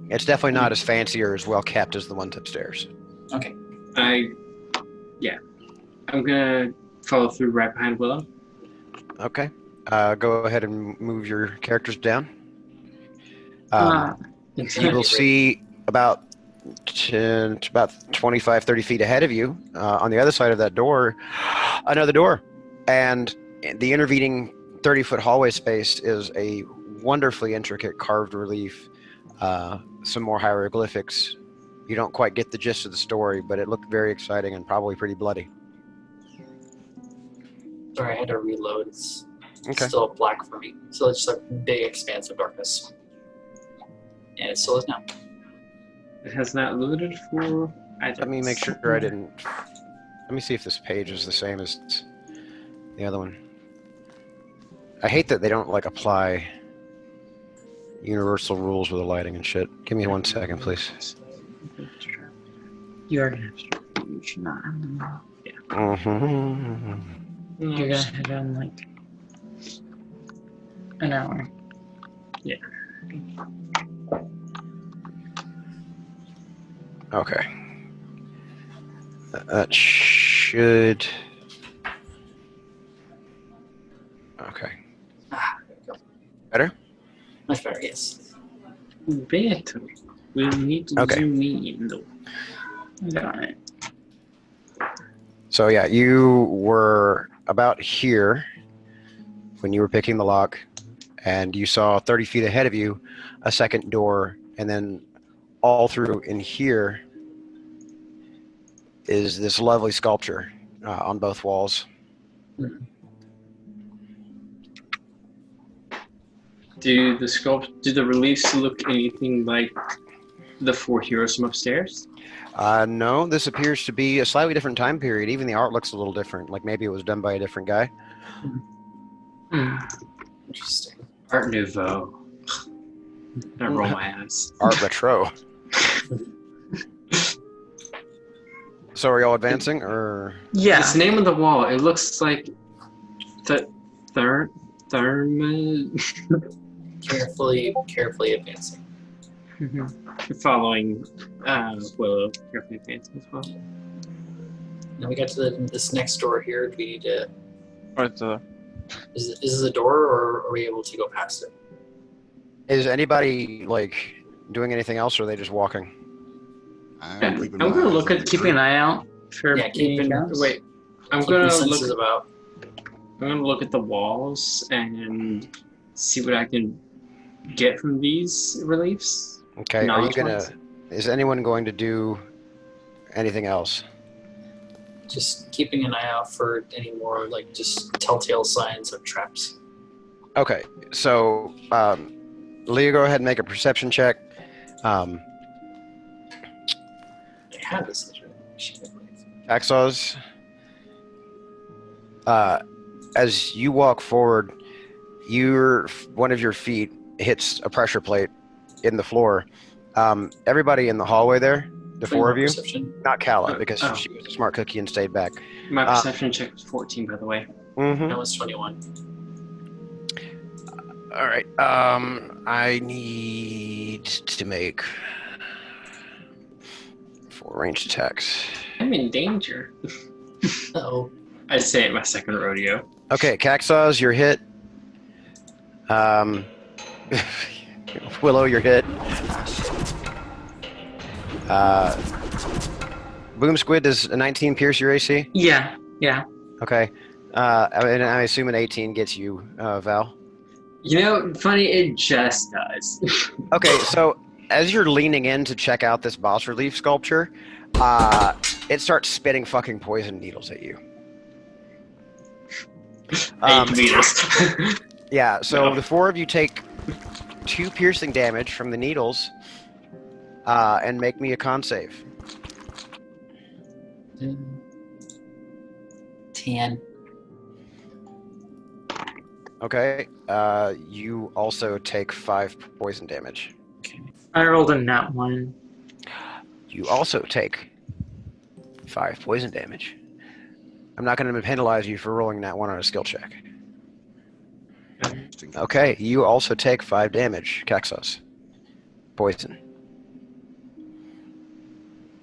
It's definitely not as fancy or as well kept as the ones upstairs. Okay. I'm gonna follow through right behind Willow. Okay. Go ahead and move your characters down. You will see about 25, 30 feet ahead of you, on the other side of that door, another door. And the intervening 30-foot hallway space is a wonderfully intricate carved relief, some more hieroglyphics. You don't quite get the gist of the story, but it looked very exciting and probably pretty bloody. Sorry, I had to reload. It's Okay. still black for me. So it's just a big expanse of darkness. And it still is now. It has not loaded for items. Let me make sure I didn't... Let me see if this page is the same as the other one. I hate that they don't, like, apply universal rules with the lighting and shit. Give me 1 second, please. You are gonna have to. You should not have them. Mm-hmm. You're gonna have them like an hour. Okay. That should... Okay. There we go. Better? Much better, yes. Better. We'll need to Okay. zoom in though. Got it. So yeah, you were about here when you were picking the lock, and you saw 30 feet ahead of you a second door, and then all through in here is this lovely sculpture on both walls. Do the reliefs look anything like the 4 heroes from upstairs? No, this appears to be a slightly different time period. Even the art looks a little different, like maybe it was done by a different guy. Hmm. Interesting. Art Nouveau. I roll my eyes. Art retro. So are y'all advancing, or? Yeah. It's the name of the wall. It looks like the thermid. Carefully advancing. Following Willow, carefully advancing as well. Now we got to this next door here. Do we need to? Right, Is this a door, or are we able to go past it? Is anybody like doing anything else, or are they just walking? I'm keeping gonna my eyes look on at the Keeping an group. eye out for Yeah, keeping. Wait, I'm keeping gonna senses look. about. I'm gonna look at the walls and see what I can get from these reliefs. Okay. Are you Knowledge-wise. gonna? Is anyone going to do anything else? Just keeping an eye out for any more like just telltale signs of traps. Okay. So, Leah, go ahead and make a perception check. I have this. Axos. As you walk forward, one of your feet hits a pressure plate in the floor. Everybody in the hallway there, the four of you, Perception. not Calla, because Oh. she was a smart cookie and stayed back. My perception check was 14, by the way. Mm-hmm. That was 21. All right. I need to make 4 ranged attacks. I'm in danger. Uh-oh. I'd say it my second rodeo. Okay, Caxaws, you're hit. Willow, you're hit. Boom Squid, does a 19 pierce your AC? Yeah. Okay. I assume an 18 gets you, Val. You know, funny, it just does. Okay, so as you're leaning in to check out this boss relief sculpture, it starts spitting fucking poison needles at you. 8 meters. Yeah, so No. the 4 of you take 2 piercing damage from the needles, and make me a con save. 10. Okay. You also take 5 poison damage. I rolled a nat 1. You also take 5 poison damage. I'm not going to penalize you for rolling that one on a skill check. Okay, you also take 5 damage, Caxos. Poison.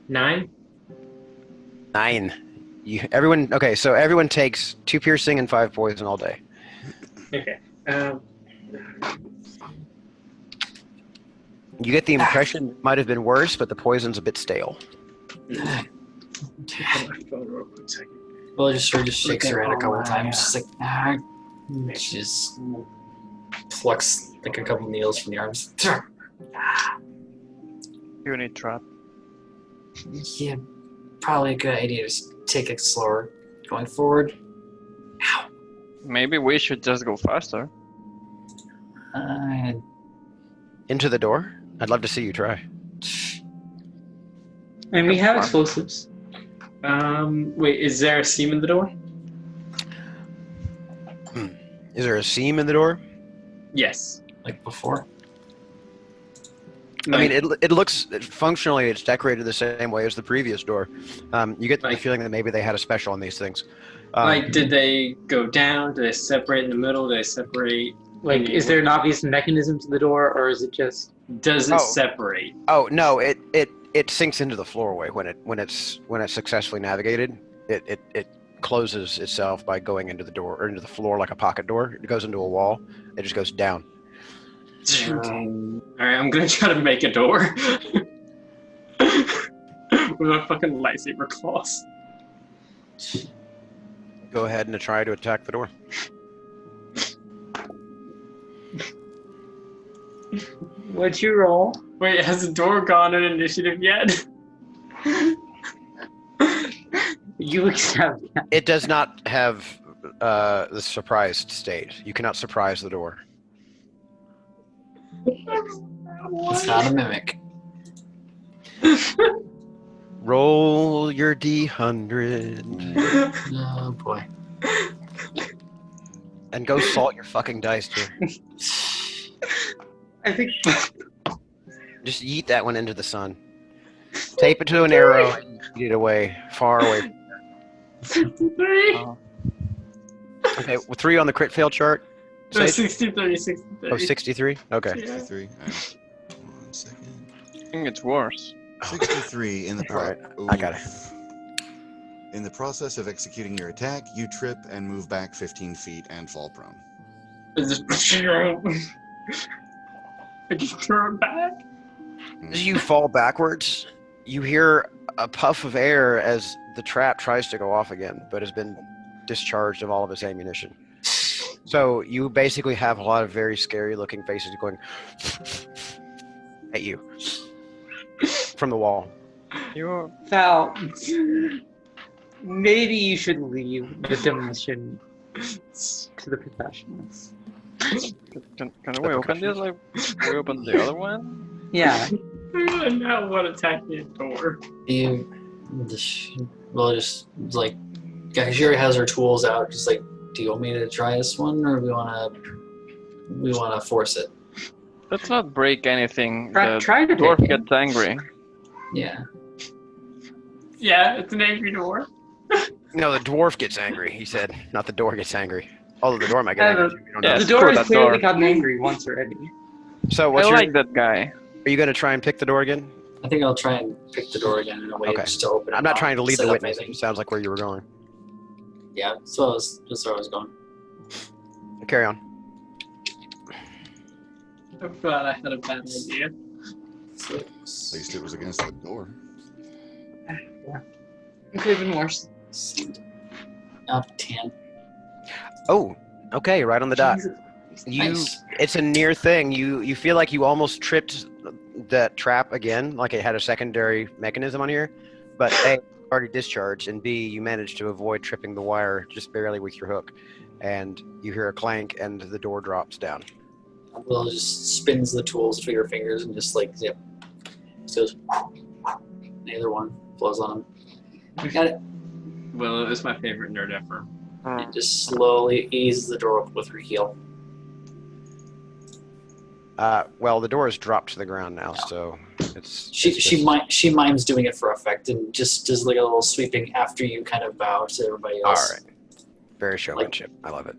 9? 9. Okay, so everyone takes 2 piercing and 5 poison all day. Okay. You get the impression it might have been worse, but the poison's a bit stale. Well, just sort of just shakes her head a couple Oh, times. She's like, ah. She just plucks like a couple needles from the arms. You need trap. Yeah, probably a good idea to just take it slower going forward. Ow. Maybe we should just go faster. Into the door? I'd love to see you try. And we have explosives. Wait, is there a seam in the door? Is there a seam in the door? Yes. Like before. I mean, it looks functionally, it's decorated the same way as the previous door. You get the Like- feeling that maybe they had a special on these things. Like, did they go down? Did they separate in the middle? Did they separate? Like, is there an obvious mechanism to the door, or is it just... Does it Oh. separate? Oh no! It sinks into the floorway when it's successfully navigated. It closes itself by going into the door or into the floor like a pocket door. It goes into a wall. It just goes down. All right, I'm gonna try to make a door with my fucking lightsaber claws. Go ahead and try to attack the door. What'd you roll? Wait, has the door gone in initiative yet? You accept that. It does not have the surprised state. You cannot surprise the door. It's not a mimic. Roll your D100 Oh boy. and go salt your fucking dice, dear. I think Just yeet that one into the sun. Tape it to an arrow and yeet it away, far away. 63. Oh. Okay, well, 3 on the crit fail chart. No, Sage? 63, 63. Oh, 63? Okay. Yeah. 63. One second. I think it's worse. 63 in the Alright, I got it. In the process of executing your attack, you trip and move back 15 feet and fall prone. I just throw it back. As you fall backwards, you hear a puff of air as the trap tries to go off again, but has been discharged of all of its ammunition. So you basically have a lot of very scary looking faces going at you from the wall. You're Val, maybe you should leave the demolition to the professionals. Can we open this like we opened the other one? Yeah. And now what attack the door? Well, just like, yeah, she already has her tools out. Just like, do you want me to try this one, or we wanna force it? Let's not break anything. Try to The dwarf break it. gets angry. Yeah. Yeah, it's an angry door. No, the dwarf gets angry, he said. Not the door gets angry. Although the door might get angry. too, we don't know. Yeah, The screw door has that clearly door. gotten angry once already. So I what's your, like that guy. are you going to try and pick the door again? I think I'll try and pick the door again in a way Okay. just to open it. I'm not trying to lead set the up witness. anything. It sounds like where you were going. Yeah, so that's where I was going. Carry on. I thought I had a bad idea. At least it was against the door. It could have been worse. 10. Oh, okay, right on the dot. Jesus. You, it's a near thing. You feel like you almost tripped that trap again, like it had a secondary mechanism on here, but A, already discharged, and B, you managed to avoid tripping the wire just barely with your hook, and you hear a clank, and the door drops down. Will just spins the tools through your fingers and just like zip. Just goes. Neither one blows on him. We got it. Willow is my favorite nerd ever. And just slowly eases the door up with her heel. Well, the door is dropped to the ground now, so it's. She mimes doing it for effect and just does like a little sweeping after you kind of bow to everybody All else. right. Very showmanship. I love it.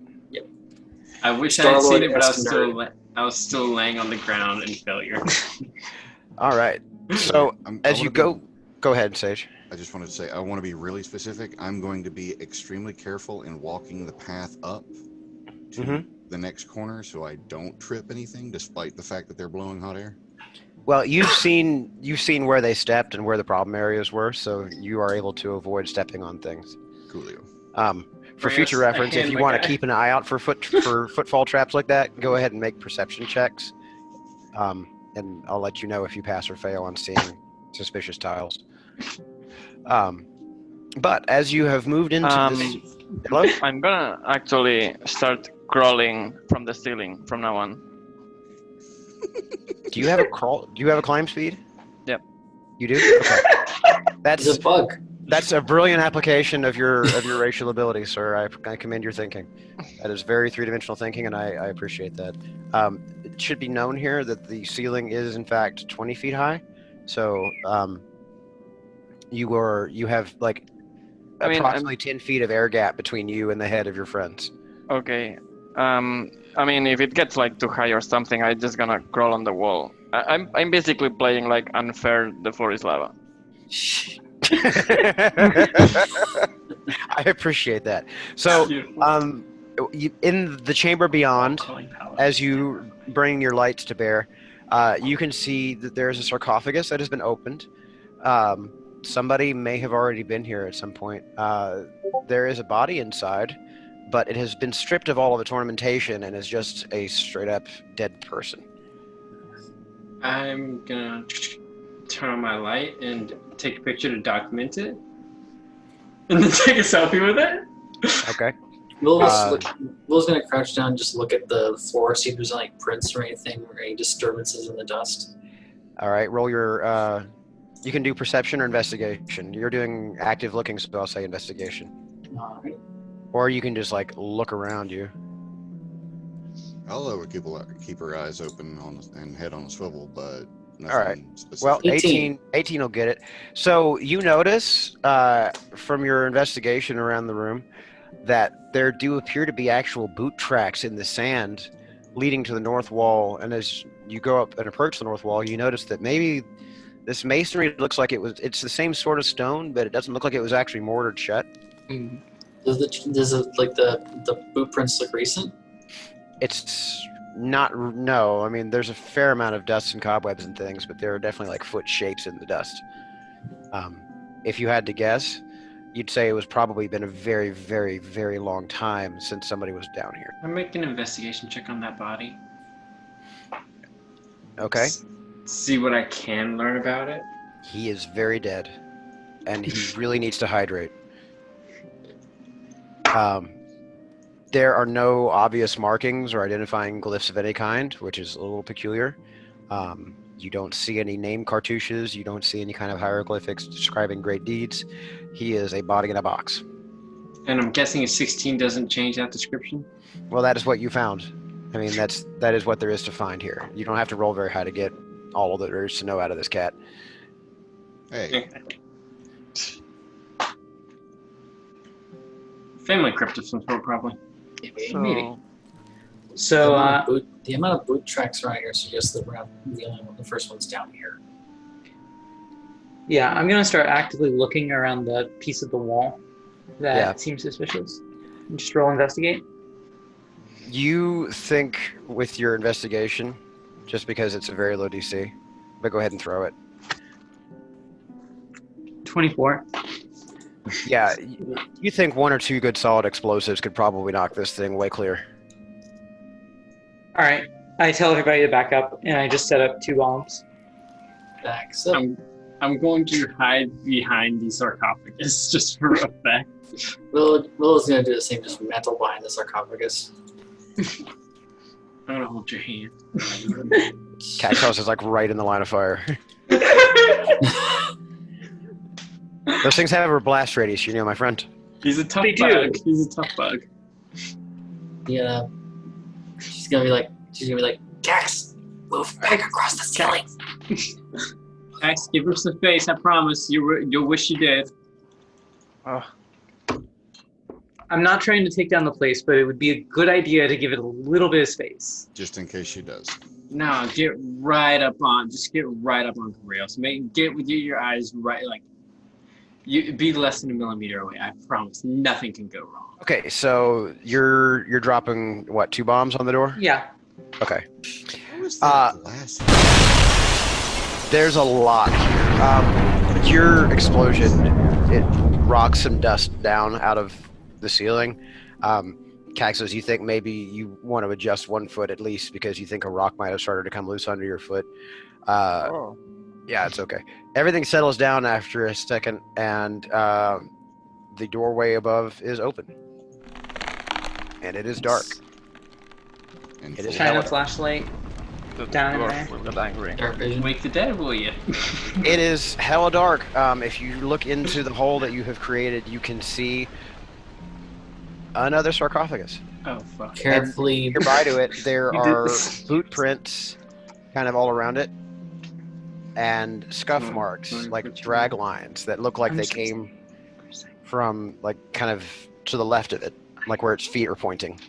I wish I had Star-Lord seen it, but esque I was still laying on the ground in failure. All right. So as I you wanna go ahead, Sage. I just wanted to say, I want to be really specific. I'm going to be extremely careful in walking the path up to Mhm. the next corner so I don't trip anything, despite the fact that they're blowing hot air. Well, you've seen where they stepped and where the problem areas were, so you are able to avoid stepping on things. Coolio. For Yes, future I reference, if hand you my want to guy. keep an eye out for footfall traps like that, go ahead and make perception checks, and I'll let you know if you pass or fail on seeing suspicious tiles. But as you have moved into this, hello? I'm gonna actually start crawling from the ceiling from now on. Do you have a crawl? Do you have a climb speed? Yep. You do? Okay. It's a bug. That's a brilliant application of your racial ability, sir. I commend your thinking. That is very three-dimensional thinking, and I appreciate that. It should be known here that the ceiling is in fact 20 feet high, so you have like I mean, approximately 10 feet of air gap between you and the head of your friends. Okay. I mean, if it gets like too high or something, I'm just gonna crawl on the wall. I'm basically playing like unfair. The floor is lava. I appreciate that. So, in the chamber beyond, as you bring your lights to bear, you can see that there's a sarcophagus that has been opened. Somebody may have already been here at some point. There is a body inside, but it has been stripped of all of its ornamentation and is just a straight-up dead person. I'm gonna turn on my light and take a picture to document it, and then take a selfie with it. Okay. Will's gonna crouch down, and just look at the floor, see if there's any like prints or anything, or any disturbances in the dust. All right. Roll your. You can do perception or investigation. You're doing active looking, so I'll say investigation. Alright. Or you can just like look around you. I'll keep her eyes open and head on a swivel, but nothing All right. specific. Well, 18. 18 will get it. So you notice from your investigation around the room that there do appear to be actual boot tracks in the sand leading to the north wall. And as you go up and approach the north wall, you notice that maybe this masonry looks like it's the same sort of stone, but it doesn't look like it was actually mortared shut. Does the boot prints look recent? It's not, no. I mean, there's a fair amount of dust and cobwebs and things, but there are definitely like foot shapes in the dust. If you had to guess, you'd say it was probably been a very, very, very long time since somebody was down here. I'm making an investigation check on that body. Okay? See what I can learn about it. He is very dead, and he really needs to hydrate. There are no obvious markings or identifying glyphs of any kind, which is a little peculiar. You don't see any name cartouches. You don't see any kind of hieroglyphics describing great deeds. He is a body in a box. And I'm guessing a 16 doesn't change that description? Well, that is what you found. I mean, that is what there is to find here. You don't have to roll very high to get all that there is to know out of this cat. Hey, Family crypt of some sort, probably. Maybe. So, the amount of boot tracks around here suggests that we're not the first one's down here. yeah, I'm gonna start actively looking around the piece of the wall that seems suspicious. And just roll investigate. You think with your investigation, just because it's a very low DC, but go ahead and throw it. 24. Yeah, you think one or two good solid explosives could probably knock this thing way clear. All right. I tell everybody to back up, and I just set up 2 bombs. Back. So I'm going to hide behind the sarcophagus just for effect. Willow's gonna do the same, just mantle behind the sarcophagus. I'm gonna hold your hand. Cat's is like right in the line of fire. Those things have a blast radius, you know, my friend. He's a tough They do. bug. He's a tough bug. Yeah. She's gonna be like, Cax, move back across the ceiling. Max, give her some face. I promise. You'll wish you did. I'm not trying to take down the place, but it would be a good idea to give it a little bit of space. just in case she does. No, just get right up on the rails. Get with your eyes right, like you be less than a millimeter away. I promise, nothing can go wrong. Okay, so you're dropping what, 2 bombs on the door? Yeah. Okay. What was that glass? There's a lot here. Your explosion, it rocks some dust down out of the ceiling. Caxos, you think maybe you want to adjust 1 foot at least because you think a rock might have started to come loose under your foot. Yeah, it's okay. Everything settles down after a second, and the doorway above is open. And it is dark. And It is Shine a hella- flashlight. The Down in dwarf there. will get angry. Dark vision. Wake the dead, will you? It is hella dark. If you look into the hole that you have created, you can see another sarcophagus. Oh fuck. Carefully. Nearby to it, there You did are this. boot prints kind of all around it, and scuff marks, like drag lines that look like they came from, like, kind of to the left of it, like where its feet are pointing.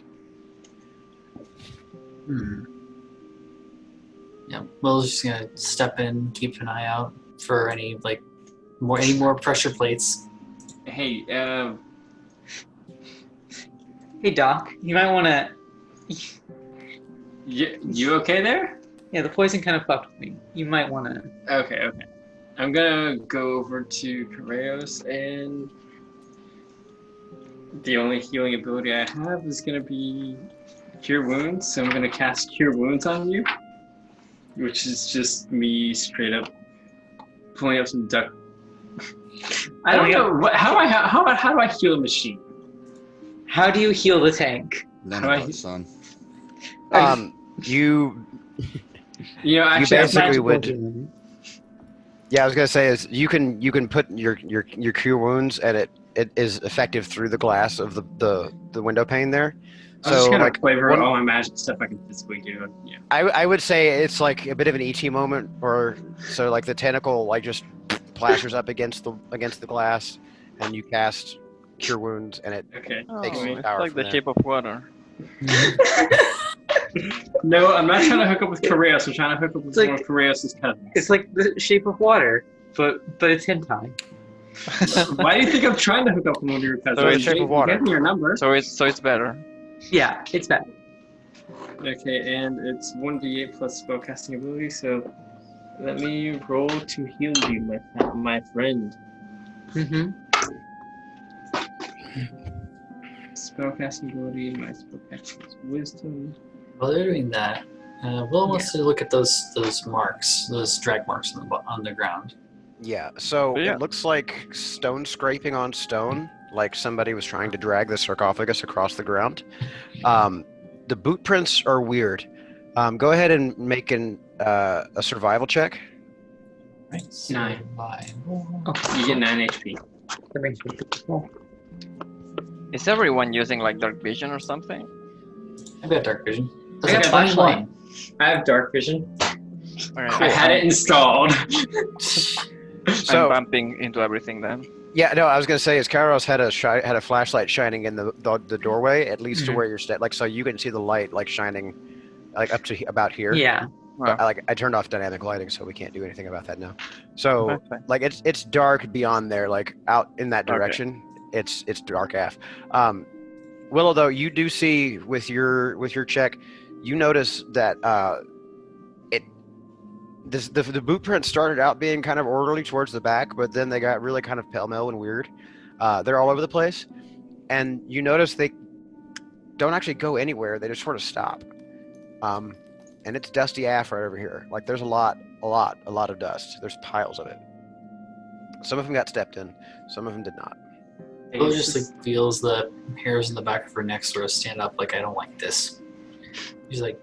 Yeah, Will's just gonna step in, keep an eye out for any more pressure plates. Hey, Hey, Doc. You might want to... you okay there? Yeah, the poison kind of fucked with me. You might want to... Okay. I'm gonna go over to Correos, and the only healing ability I have is gonna be Cure Wounds. So I'm gonna cast Cure Wounds on you, which is just me straight up pulling up some duck. I don't know how do I heal a machine? How do you heal the tank? none How of I- us, son. You You know, actually, basically Magical would- healing. Yeah, I was gonna say is you can put your cure wounds, and it it is effective through the glass of the window pane there. I was just gonna like flavor one- all my magic stuff I can physically do. Yeah. I would say it's like a bit of an ET moment, or so like the tentacle like just plasters up against the glass, and you cast Cure Wounds, and it Okay. takes Oh, it's power like from the there. shape of water. No, I'm not trying to hook up with Koreos. I'm trying to hook up with It's like- one of Koreos' cousins. It's like the shape of water, but it's hentai. Why do you think I'm trying to hook up with one of your cousins? So it's You shape of water. gave me your number. So it's better. Yeah, it's bad. Okay, and it's 1d8 plus spellcasting ability, so let me roll to heal you, my friend. Mm-hmm. Spellcasting ability, my spellcasting is wisdom. While they're doing that, Will wants to look at those marks, those drag marks on the ground. Yeah, so Yeah. it looks like stone scraping on stone, like somebody was trying to drag the sarcophagus across the ground. The boot prints are weird. Go ahead and make a survival check. Right? So 9. survival. You get 9 HP. That makes me feel Is everyone using like dark vision or something? I've got dark vision. I got flashlight. I have dark vision. Alright, I had it installed. So I'm bumping into everything then. yeah, no, I was gonna say is Kairos had a flashlight shining in the doorway, at least to Mhm. where you're like so you can see the light like shining like up to about here. Yeah. But I turned off dynamic lighting, so we can't do anything about that now. So That's fine. like it's dark beyond there, like out in that Okay. direction. It's dark AF. Willow, though, you do see with your check, you notice that the boot print started out being kind of orderly towards the back, but then they got really kind of pell-mell and weird. They're all over the place, and you notice they don't actually go anywhere. They just sort of stop. And it's dusty AF right over here. Like there's a lot of dust. There's piles of it. Some of them got stepped in. Some of them did not. Will just like feels the hairs in the back of her neck sort of stand up like I don't like this. He's like,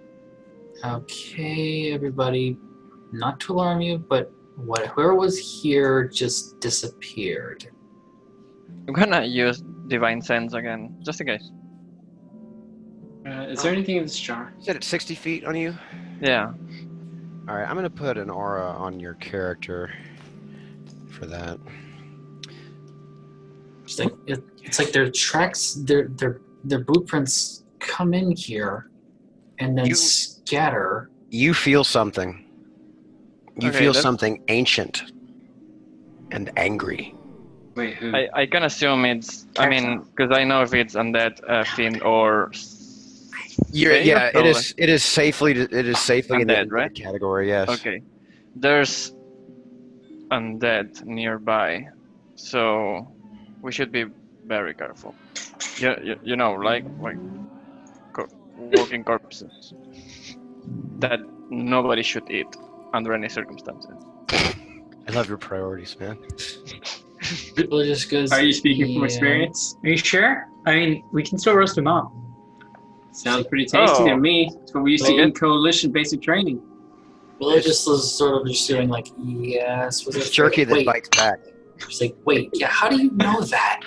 okay, everybody, not to alarm you, but whoever was here just disappeared. I'm gonna use divine sense again, just in case. Is there anything in this jar? You said it's 60 feet on you? Yeah. All right, I'm going to put an aura on your character for that. It's like it's like their tracks, their boot prints come in here, and then You- scatter. You feel something. You Okay, feel that's- something ancient and angry. Wait, who? I can assume it's. I mean, because I know if it's undead, fiend, or. Fey, Yeah, so it is safely in the Undead, undead right? category. Yes. Okay. There's undead nearby, so we should be very careful. You know, like walking corpses that nobody should eat under any circumstances. I love your priorities, man. Will just goes. Are you speaking from "Yeah." experience? Are you sure? I mean, we can still roast him up. Sounds pretty tasty to Oh. me. It's what we used to eat in coalition basic training. Will just was sort of just doing like, yes. Was It's it jerky that wait. bites back. She's like, wait, yeah. How do you know that?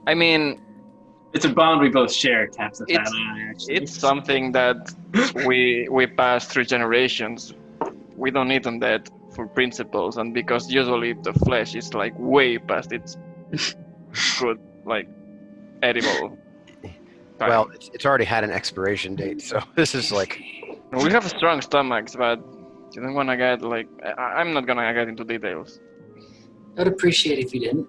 I mean, It's a bond we both share, Taps the Fat It's- Eye, actually. it's something that we pass through generations. We don't eat undead for principles, and because usually the flesh is like way past its good, like edible. time. Well, it's already had an expiration date, so this is like We have strong stomachs, but you don't want to get like. I'm not gonna get into details. I'd appreciate if you didn't.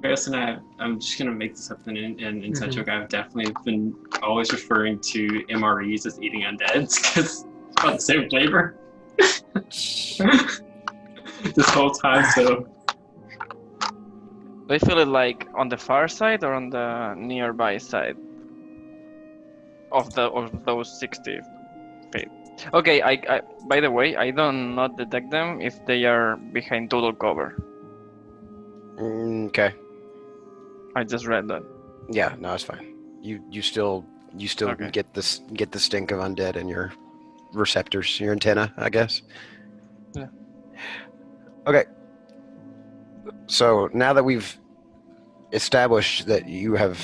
Chris and I'm just gonna make this up in such a way. I've definitely been always referring to MREs as eating undeads because it's about the same flavor. This whole time, so Do you feel it like on the far side or on the nearby side of those 60 feet? Okay, I by the way, I do not detect them if they are behind total cover. okay. I just read that. Yeah, no, it's fine. You still Okay. get the stink of undead in your receptors, your antenna, I guess. Yeah. Okay. So now that we've established that you have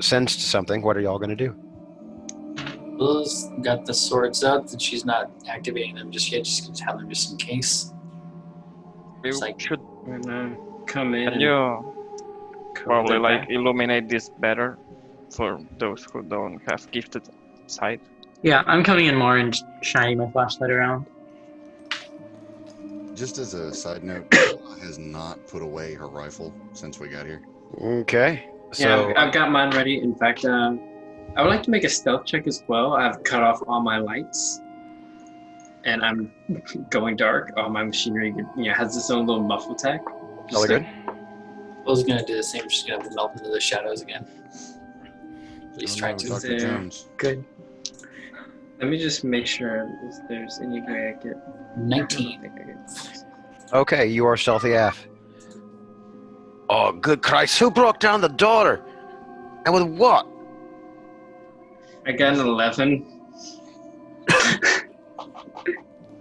sensed something, what are y'all going to do? Willow's got the swords out, and she's not activating them just yet. She's gonna have them just in case. We It's like- should I'm gonna come in. can you cover probably the like back. illuminate this better for those who don't have gifted sight? Yeah, I'm coming in more and shining my flashlight around. Just as a side note, Bella has not put away her rifle since we got here. Okay. Yeah, So I've got mine ready. In fact, I would like to make a stealth check as well. I've cut off all my lights, and I'm going dark. All my machinery, has its own little muffle tech. all good. Willow's gonna do the same. She's gonna melt into the shadows again. At least try to. Dr. there. Jones. Good. Let me just make sure if there's any way I get. 19. I think I get. Okay, you are stealthy AF. Oh, good Christ! Who broke down the door? And with what? I got an 11.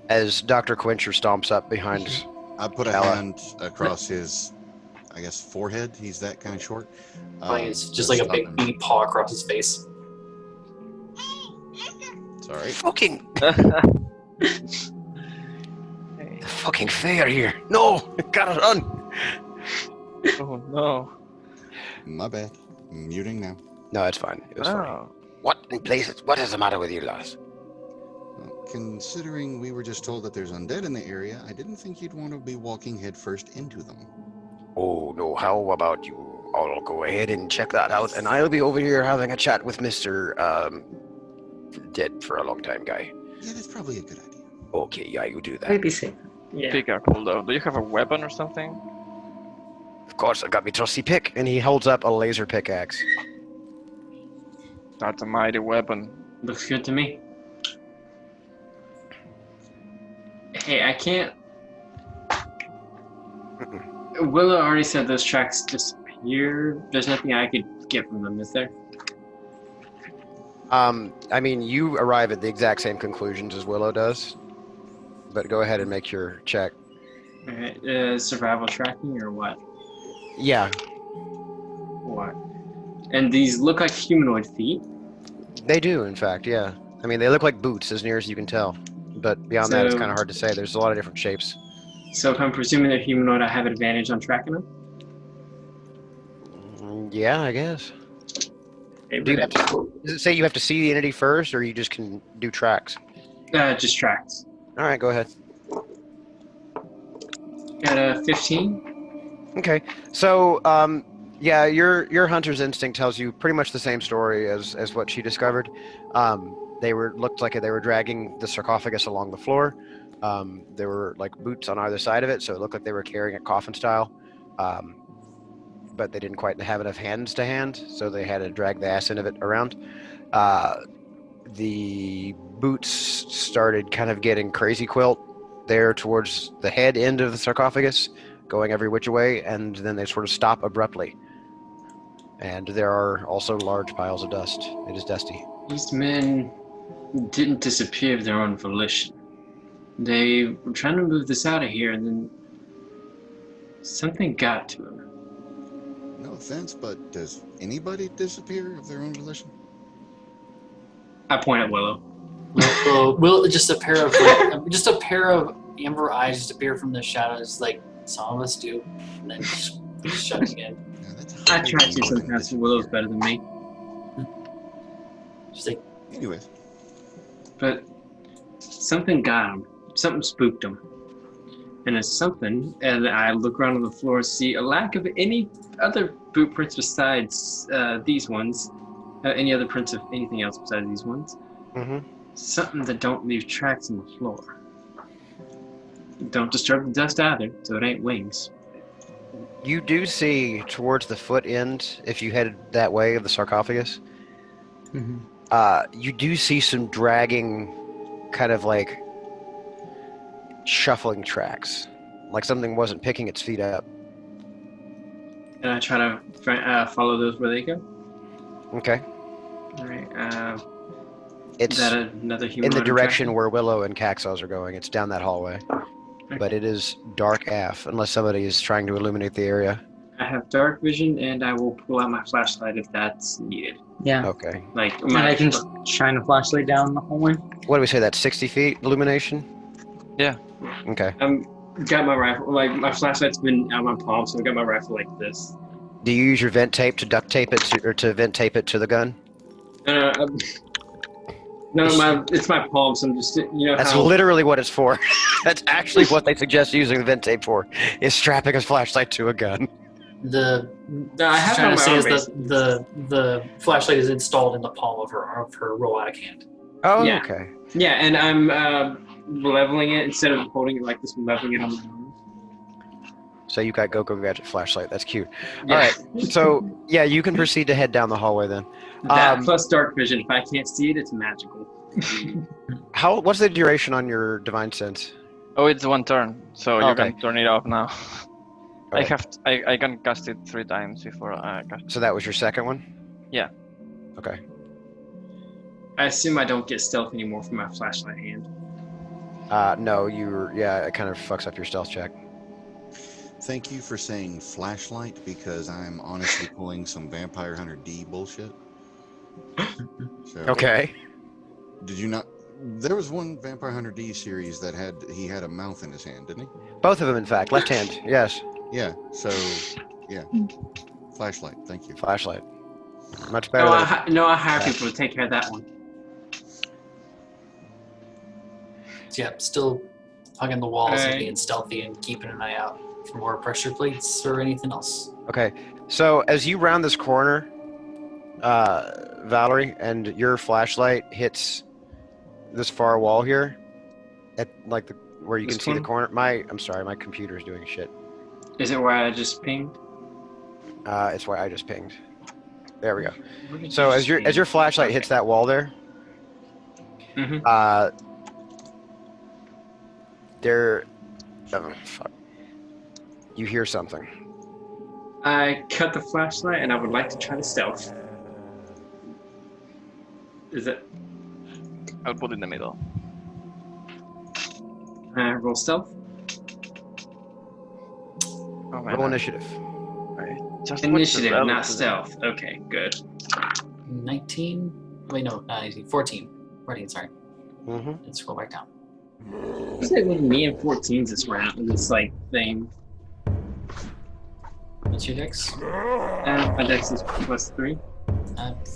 As Dr. Quencher stomps up behind. I put a Bella. hand across his, I guess, forehead. He's that kind of short. It's just to like a stop big him. beady paw across his face. Sorry. Fucking. Fucking fair here. No, gotta run. Oh no! My bad. Muting now. No, it's fine. It was funny. Oh. What in places? What is the matter with you, lads? Well, considering we were just told that there's undead in the area, I didn't think you'd want to be walking headfirst into them. Oh no, how about you all go ahead and check that out, and I'll be over here having a chat with Mr. Dead for a long time guy. Yeah, that's probably a good idea. Okay, yeah, you do that. Maybe safe. Yeah. Be careful though. Do you have a weapon or something? Of course, I got me trusty pick, and he holds up a laser pickaxe. That's a mighty weapon. Looks good to me. Hey, I can't. Willow already said those tracks disappear. There's nothing I could get from them, is there? I mean, you arrive at the exact same conclusions as Willow does, but go ahead and make your check. Alright, survival tracking or what? Yeah, What? And these look like humanoid feet. they do, in fact, yeah. I mean, they look like boots as near as you can tell, but beyond that, it's So- kind of hard to say. There's a lot of different shapes. So if I'm presuming they're humanoid, I have advantage on tracking them? Yeah, I guess. Okay, Do you have to, does it say you have to see the entity first, or you just can do tracks? just tracks. All right, go ahead. Got a 15. Okay, so yeah, your hunter's instinct tells you pretty much the same story as what she discovered. They looked like they were dragging the sarcophagus along the floor. There were like boots on either side of it, so it looked like they were carrying it coffin style. But they didn't quite have enough hands to hand, so they had to drag the ass end of it around. The boots started kind of getting crazy quilt there towards the head end of the sarcophagus, going every which way, and then they sort of stop abruptly. And there are also large piles of dust. It is dusty. These men didn't disappear of their own volition. They were trying to move this out of here, and then something got to them. No offense, but does anybody disappear of their own volition? I point at Willow. Will just a pair of amber eyes just appear from the shadows, like some of us do, and then just shut again. Yeah, that's I highly track you unlikely. sometimes. Willow's better than me. Just like Anyways, But something got him. Something spooked him. And it's something, and I look around on the floor, see a lack of any other boot prints besides these ones. Any other prints of anything else besides these ones. Mm-hmm. Something that don't leave tracks in the floor. Don't disturb the dust either, so it ain't wings. You do see towards the foot end, if you headed that way of the sarcophagus, you do see some dragging, kind of like shuffling tracks, like something wasn't picking its feet up. And I try to follow those where they go. Okay, Alright, it's is that another human in the I'm direction tracking? where Willow and Caxos are going. It's down that hallway. but it is dark AF unless somebody is trying to illuminate the area. I have dark vision, and I will pull out my flashlight if that's needed. Yeah. Okay. Like, And I can shine a flashlight down the hallway. What do we say? That's 60 feet illumination? Yeah. Okay. Got my rifle. Like, my flashlight's been out of my palm, so I got my rifle like this. Do you use your vent tape to duct tape it or to vent tape it to the gun? No, it's my palm, so I'm just, That's how... literally what it's for. That's actually what they suggest using the vent tape for, is strapping a flashlight to a gun. The No, I have it trying on to my say arm is base. the flashlight is installed in the palm of her robotic hand. Oh, Yeah. okay. Yeah, and I'm leveling it instead of holding it like this. I'm leveling it on my arm. So you got Go-Go Gadget flashlight. That's cute. Yeah. All right. So, yeah, you can proceed to head down the hallway then. That plus dark vision. If I can't see it, it's magical. What's the duration on your Divine Sense? Oh, it's 1 turn, so you Okay. can turn it off now. Alright. I can cast it 3 times before I cast. So that was your second one? Yeah. Okay. I assume I don't get stealth anymore from my flashlight hand. No, it kind of fucks up your stealth check. Thank you for saying flashlight, because I'm honestly pulling some Vampire Hunter D bullshit. So, Okay. Did you not? There was one Vampire Hunter D series that he had a mouth in his hand, didn't he? Both of them, in fact. Left hand, yes. Yeah. So, yeah. Flashlight. Thank you. Flashlight. Much better No, than... I hire people to take care of that one. So yeah, still hugging the walls and Alright. being stealthy and keeping an eye out for more pressure plates or anything else. Okay. So as you round this corner, Valerie, and your flashlight hits this far wall here, at like where you This can see the corner? corner. I'm sorry, my computer's doing shit. Is it where I just pinged? It's why I just pinged. There we go. Where did So you as your see- flashlight hits that wall there, Mm-hmm. fuck. You hear something. I cut the flashlight, and I would like to try to stealth. Is it I'll put it in the middle. roll stealth? Oh, man, Roll initiative. just Initiative, what's the not level? stealth. Okay, good. 19? Wait, no, 14. 14, sorry. Mm-hmm. Let's scroll back down. It's like with me and 14s this round, this like thing. What's your dex? My dex is +3.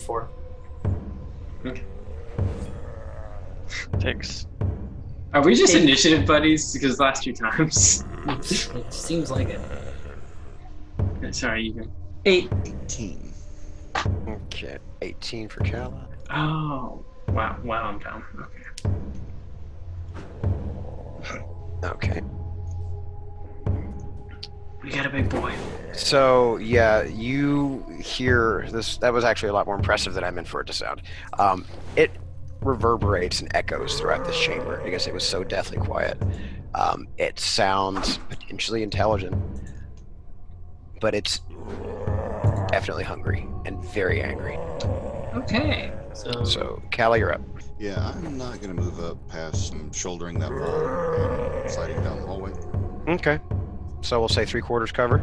4. Takes. Are we just initiative buddies? Because last 2 times. It seems like it. Sorry, you go. 8. 18. Okay. 18 for Calla. Oh, wow, I'm down. Okay. Okay. We got a big boy. So yeah, you hear this. That was actually a lot more impressive than I meant for it to sound. It reverberates and echoes throughout this chamber because it was so deathly quiet. It sounds potentially intelligent, but it's definitely hungry and very angry. Okay. So, Calla, you're up. Yeah, I'm not gonna move up past shouldering that wall and sliding down the hallway. Okay. So we'll say 3/4 cover.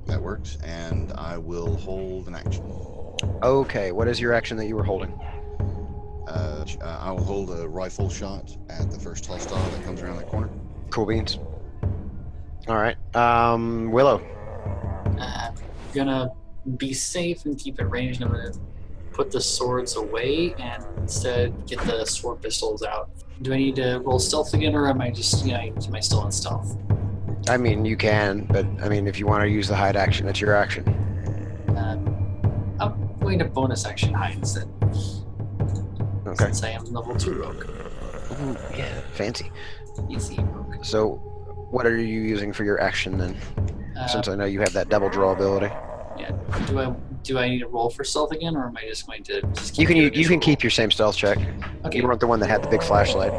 That works, and I will hold an action. Okay. What is your action that you were holding? I will hold a rifle shot at the first hostile that comes around that corner. Cool beans. All right. Willow. I'm gonna be safe and keep it ranged. I'm gonna put the swords away and instead get the sword pistols out. Do I need to roll stealth again, or am I just, am I still in stealth? I mean, you can, but I mean, if you want to use the hide action, that's your action. I'm going to bonus action hide instead. Okay. Since I am level 2 rogue. Ooh, yeah, fancy. Easy rogue. So, what are you using for your action then? Since I know you have that double draw ability. Yeah. Do I need to roll for stealth again, or am I just going to just You keep can the you can initial keep your same stealth check. roll? Okay. You weren't the one that had the big flashlight.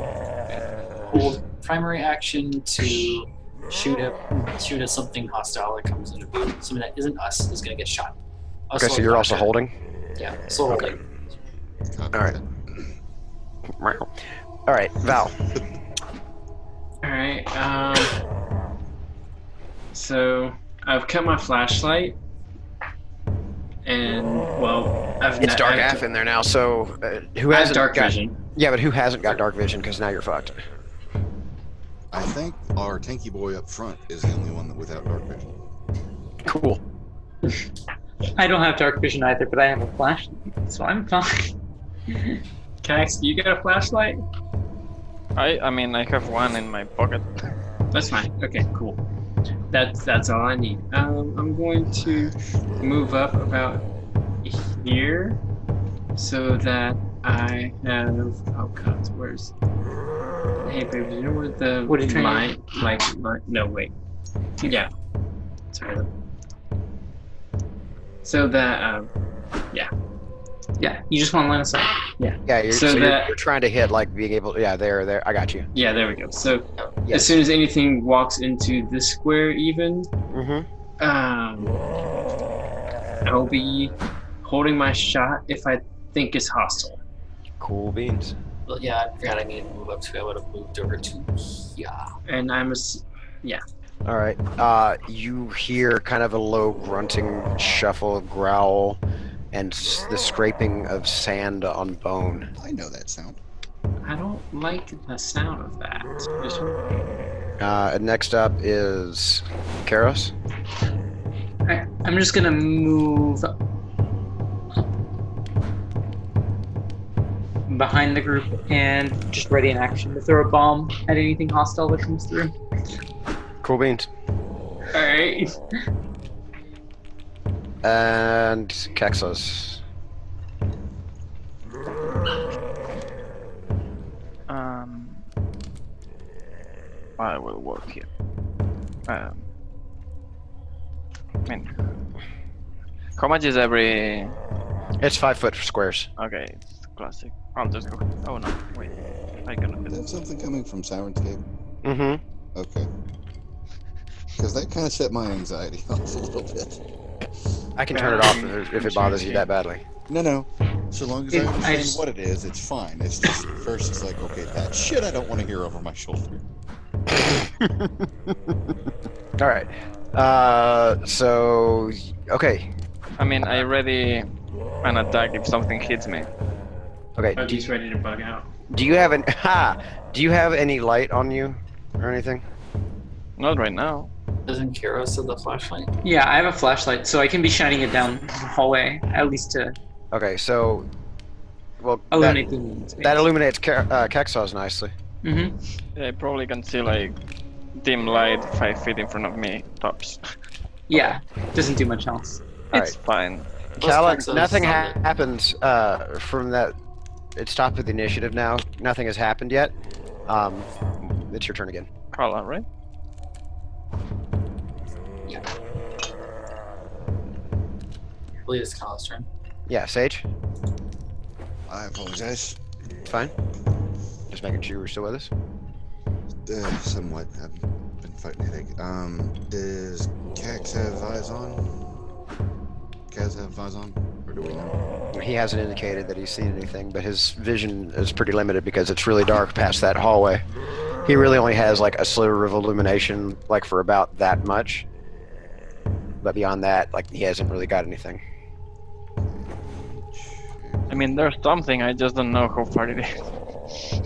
Hold primary action to shoot at something hostile that comes into view. Something that isn't us is going to get shot. Okay, so you're also holding. Yeah. So Okay. holding. Copy All right. that. All right, Val. Alright, so I've cut my flashlight, and, well, It's dark AF in there now, so who I have hasn't dark got, vision. Yeah, but who hasn't got dark vision? Because now you're fucked. I think our tanky boy up front is the only one that without dark vision. Cool. I don't have dark vision either, but I have a flashlight, so I'm fine. Cax, you got a flashlight? I mean, I have one in my pocket. That's fine. Okay, cool. That's all I need. I'm going to move up about here so that I have. Oh God, where's? Hey baby, do you know where the What are you trying line? Like, no, wait. Yeah. Sorry. So that Yeah, you just want to line of sight. Yeah, you're, So so that- you're trying to hit like being able. Yeah, there. I got you. yeah, there we go. So Yes. as soon as anything walks into this square, even Mm-hmm. I'll be holding my shot if I think it's hostile. Cool beans. Well, yeah, I forgot I needed to move up too. I would have moved over to yeah. And All right. You hear kind of a low grunting shuffle, growl, and the scraping of sand on bone. I know that sound. I don't like the sound of that. And next up is Karos. Alright, I'm just gonna move behind the group and just ready in action to throw a bomb at anything hostile that comes through. Cool beans. Alright. And Kexos. I will work here. I mean, how much is every? It's 5 foot squares. Okay, it's classic. I'll just go. Oh no, wait. I cannot. Is that something coming from Sirenscape? Mm-hmm. Okay. Because that kind of set my anxiety off a little bit. I can turn it off if it bothers you that badly. No. So long as I I understand just- what it is, it's fine. It's just first it's like, okay, that shit I don't want to hear over my shoulder. All right. So okay. I mean, I ready an attack if something hits me. Okay. Oh, he's ready to bug out. Do you have an Do you have any light on you or anything? Not right now. Doesn't Kiros have the flashlight? Yeah, I have a flashlight, so I can be shining it down the hallway, at least to Okay. So, well, illuminate the space. that illuminates Kexos nicely. Mm-hmm. Yeah, I probably can see like dim light 5 feet in front of me, tops. Yeah, doesn't do much else. All It's fine. Callan, Kexos nothing on the- happens from that. It's stopped with the initiative now. Nothing has happened yet. It's your turn again. Carla, right? Yeah. I believe it's Kyle's turn. Yeah, Sage. I apologize. It's fine. Just making sure you're still with us. Somewhat. I've been fighting a headache. Does Cax have eyes on? Kaz have eyes on? Or do we know? He hasn't indicated that he's seen anything, but his vision is pretty limited because it's really dark past that hallway. He really only has like a sliver of illumination, like for about that much. But beyond that, like he hasn't really got anything. I mean, there's something, I just don't know how far it is.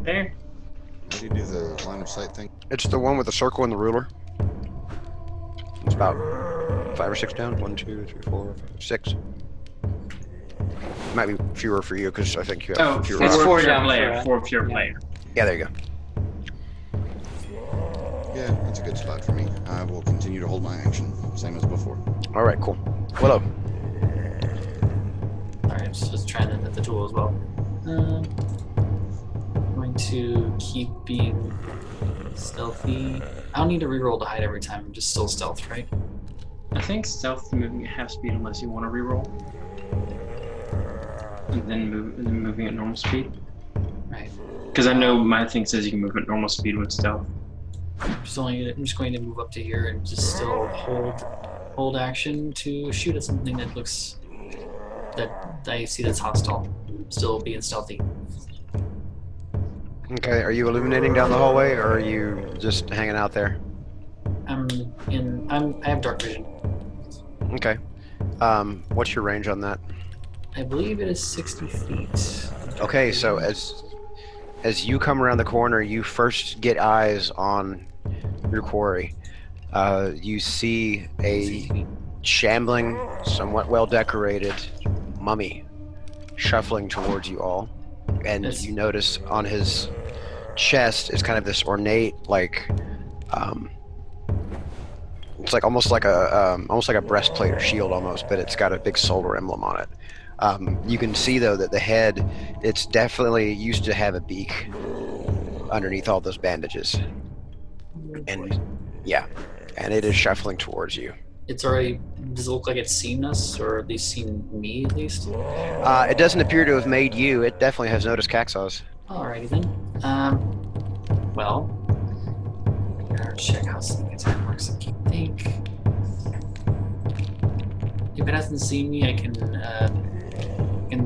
There. How do you do the line of sight thing? It's the one with the circle and the ruler. It's about 5 or 6 down. 1, 2, 3, 4, 5, 6. Might be fewer for you because I think you have Oh, fewer. It's four four pure down player. for, 4 pure yeah. player. Yeah, there you go. Yeah, that's a good spot for me. I will continue to hold my action, same as before. All right, cool. Willow. Alright, I'm just trying to hit the tool as well. I'm going to keep being stealthy. I don't need to reroll to hide every time. I'm just still stealth, right? I think stealth moving at half speed unless you want to reroll. And then moving at normal speed. Right. Because I know my thing says you can move at normal speed with stealth. I'm just going to move up to here and just still hold action to shoot at something that looks that I see that's hostile. Still being stealthy. Okay, are you illuminating down the hallway, or are you just hanging out there? I have dark vision. Okay. What's your range on that? I believe it is 60 feet. Okay, so as you come around the corner, you first get eyes on your quarry. You see a shambling, somewhat well-decorated mummy shuffling towards you all, and Yes. you notice on his chest is kind of this ornate, like, it's like almost like a breastplate or shield almost, but it's got a big solar emblem on it. You can see though that the head, it's definitely used to have a beak underneath all those bandages, and yeah, and it is shuffling towards you. It's already. Does it look like it's seen us, or at least seen me, at least? It doesn't appear to have made you. It definitely has noticed Caxos. Alrighty then. Well, I gotta check how sneak attack works. I think if it hasn't seen me, I can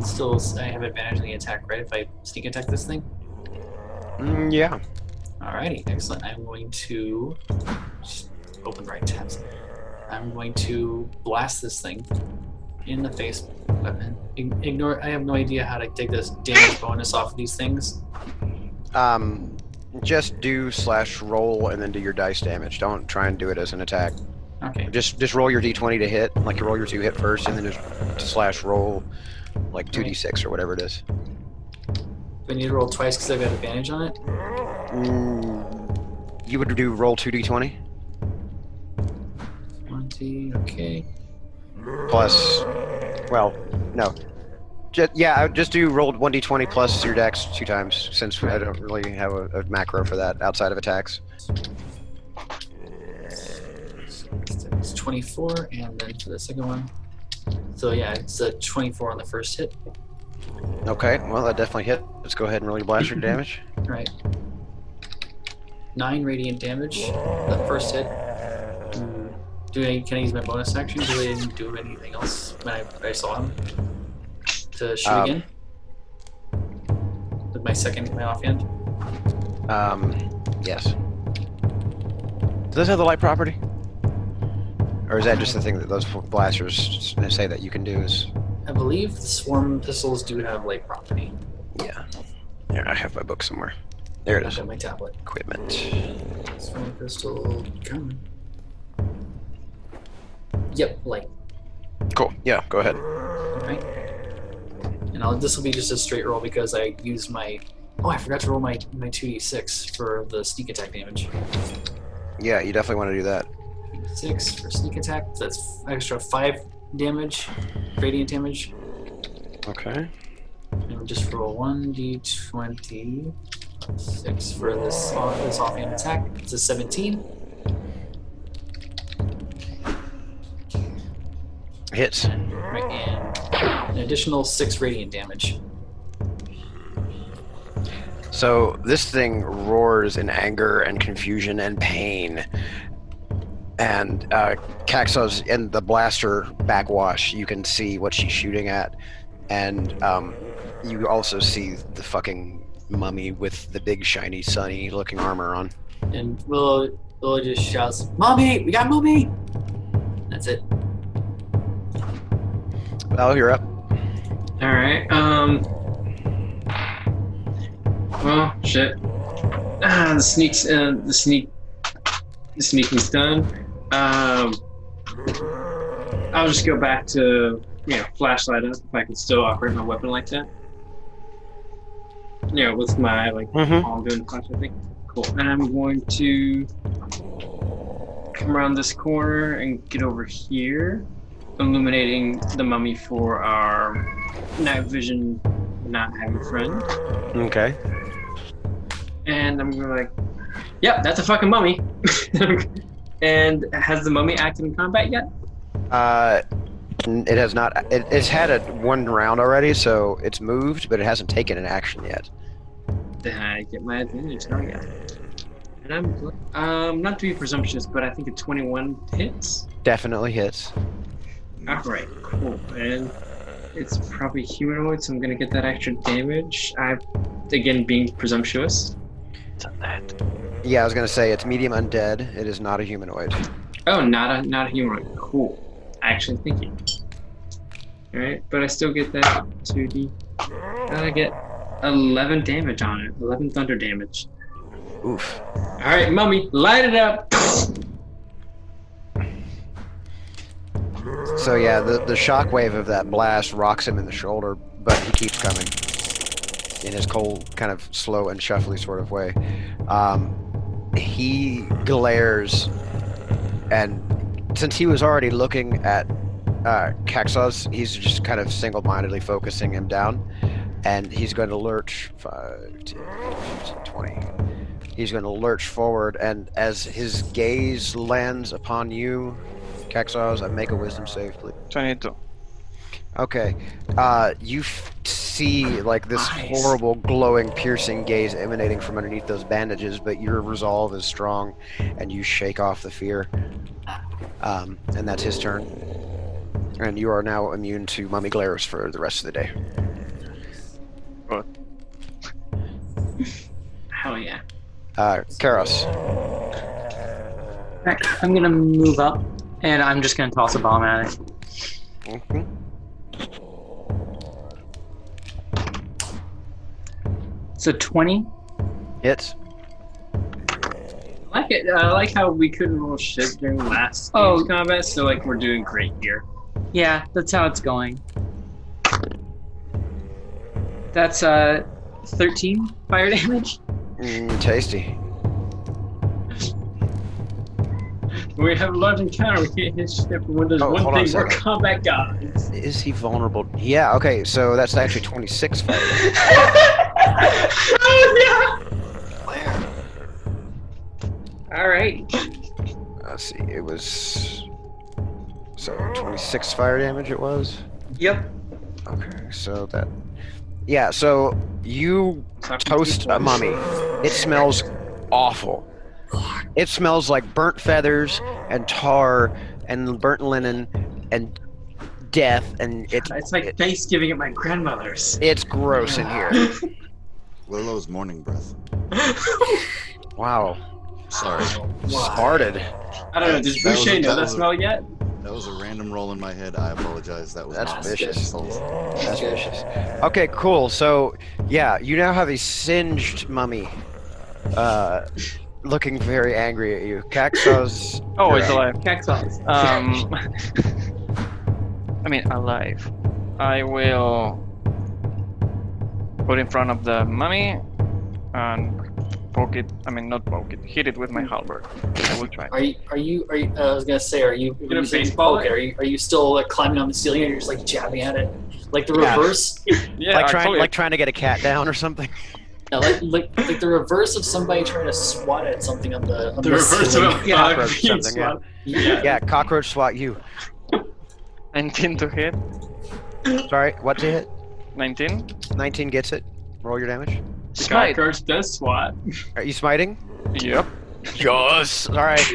still. I have advantage on the attack, right? If I sneak attack this thing. Yeah. Alrighty, excellent. I'm going to just open the right tabs. I'm going to blast this thing in the face. Weapon. Ignore. I have no idea how to take this damage bonus off of these things. Just do /roll and then do your dice damage. Don't try and do it as an attack. Okay. Just roll your d20 to hit, like you roll your 2 hit first, and then just /roll like 2d6 or whatever it is. Do I need to roll twice because I've got advantage on it? You would do roll 2d20 20. Okay. plus, well, no. Just do roll 1d20 plus your dex 2 times, since I don't really have a macro for that outside of attacks. It's 24, and then for the second one. So yeah, it's a 24 on the first hit. Okay, well that definitely hit. Let's go ahead and roll your blaster damage. Right. 9 radiant damage. The first hit. Can I use my bonus action? Do I didn't do anything else when I saw him? To shoot again? With my offhand? Yes. Does this have the light property? Or is that just the thing that those blasters say that you can do is... I believe the swarm pistols do have light property. Yeah. There, I have my book somewhere. There it I've is. got my tablet. Equipment. Swarm pistol, come. Yep, light. Cool. Yeah, go ahead. Alright. And this will be just a straight roll because I used my... Oh, I forgot to roll my 2d6 for the sneak attack damage. Yeah, you definitely want to do that. 6 for sneak attack. So that's extra 5 damage, radiant damage. Okay. And we'll just roll 1d20. 6 for this offhand attack. It's a 17. Hits. Right, and an additional 6 radiant damage. So this thing roars in anger and confusion and pain. And Caxos in the blaster backwash, you can see what she's shooting at. And you also see the fucking mummy with the big shiny sunny looking armor on. And Willow just shouts, "Mummy! We got Mummy!" That's it. Well, you're up. Alright, well, shit. The sneaking's done. I'll just go back to, flashlight up if I can still operate my weapon like that. With my, palm doing the flashlight thing. Cool. And I'm going to come around this corner and get over here, illuminating the mummy for our night vision not having friend. Okay. And I'm gonna like, yep, that's a fucking mummy. And has the mummy acted in combat yet? It has not. It's had one round already, so it's moved, but it hasn't taken an action yet. Then I get my advantage. Oh yeah. And I'm not to be presumptuous, but I think a 21 hits. Definitely hits. Alright, cool. And it's probably humanoid, so I'm gonna get that extra damage. again, being presumptuous. It's undead. Yeah, I was gonna say it's medium undead. It is not a humanoid. Oh, not a humanoid. Cool. Actually, thank you. All right, but I still get that 2d. I get 11 damage on it. 11 thunder damage. Oof. All right, mummy, light it up. So yeah, the shockwave of that blast rocks him in the shoulder, but he keeps coming in his cold, kind of slow and shuffly sort of way. He glares, and since he was already looking at Kaxos, he's just kind of single-mindedly focusing him down, and he's going to lurch 5, 10, 15, 20. He's going to lurch forward, and as his gaze lands upon you, Kaxos, make a wisdom save, please. 22. Okay. You see like this horrible, glowing, piercing gaze emanating from underneath those bandages, but your resolve is strong, and you shake off the fear. And that's his turn. And you are now immune to mummy glares for the rest of the day. Good. Hell yeah. Karos. Alright, I'm gonna move up, and I'm just gonna toss a bomb at it. Mhm. So 20. Hits. I like it. I like how we couldn't roll shit during last game's combat, so like we're doing great here. Yeah, that's how it's going. That's 13 fire damage. Tasty. We have a large encounter. We can't hit shit, but when there's Oh, one hold on a thing, we're second. combat gods. Is he vulnerable? Yeah, okay, so that's actually 26 fire damage. All right. Let's see, it was... So, 26 fire damage it was? Yep. Okay, so that... Yeah, so you toast a mummy. It smells awful. It smells like burnt feathers and tar and burnt linen and death, and It's like Thanksgiving at my grandmother's. it's gross in here. Willow's morning breath. Wow. Sorry. Started. I don't know. Does That was Boucher a- know that that was a- smell yet? That was a random roll in my head. I apologize. That was That's not vicious. Souls. That's vicious. Okay, cool. So, yeah, you now have a singed mummy, looking very angry at you. Kaxos. Oh, you're it's up. alive. Kaxos. I mean, alive. I will put in front of the mummy and poke it. I mean, not poke it. Hit it with my halberd. I will try. Are you? I was gonna say, are you gonna using baseball poke? it? Are you still like climbing on the ceiling, and you're just like jabbing at it, like the Yeah. reverse? Yeah, like actually, trying to get a cat down or something. Yeah, like the reverse of somebody trying to swat at something on the The reverse ceiling. of a Yeah, bug or being something, yeah. swat. Yeah, cockroach swat you. 19 to hit. Sorry, what to hit? 19. 19 gets it. Roll your damage. Smite. Cockroach does swat. Are you smiting? Yep. Yes. All right,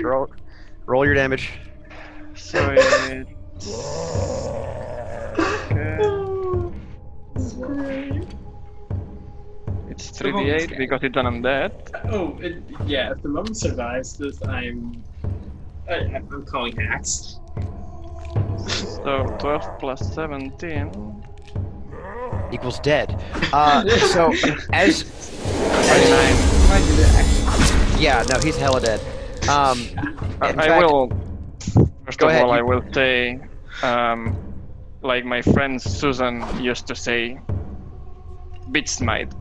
roll your damage. So it's okay. It's 3d8 because it's an undead. Oh, yeah. If the mummy survives this, I'm calling hacks. So 12 plus 17. Equals dead. So as 29. yeah, no, he's hella dead. In I fact- will. First Go of ahead, all, you- I will say, like my friend Susan used to say, "Bitch smite,"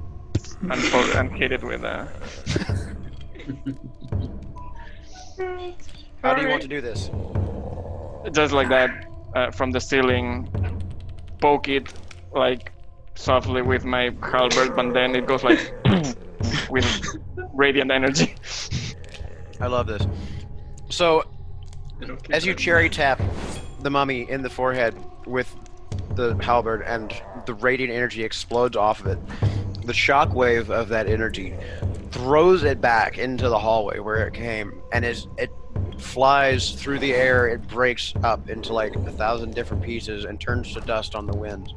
and hit it with a. How do you want to do this? Just like that, from the ceiling, poke it like softly with my halberd, but then it goes like with radiant energy. I love this. So as you cherry tap the mummy in the forehead with the halberd and the radiant energy explodes off of it, the shockwave of that energy throws it back into the hallway where it came, and as it flies through the air, it breaks up into like 1,000 different pieces and turns to dust on the wind.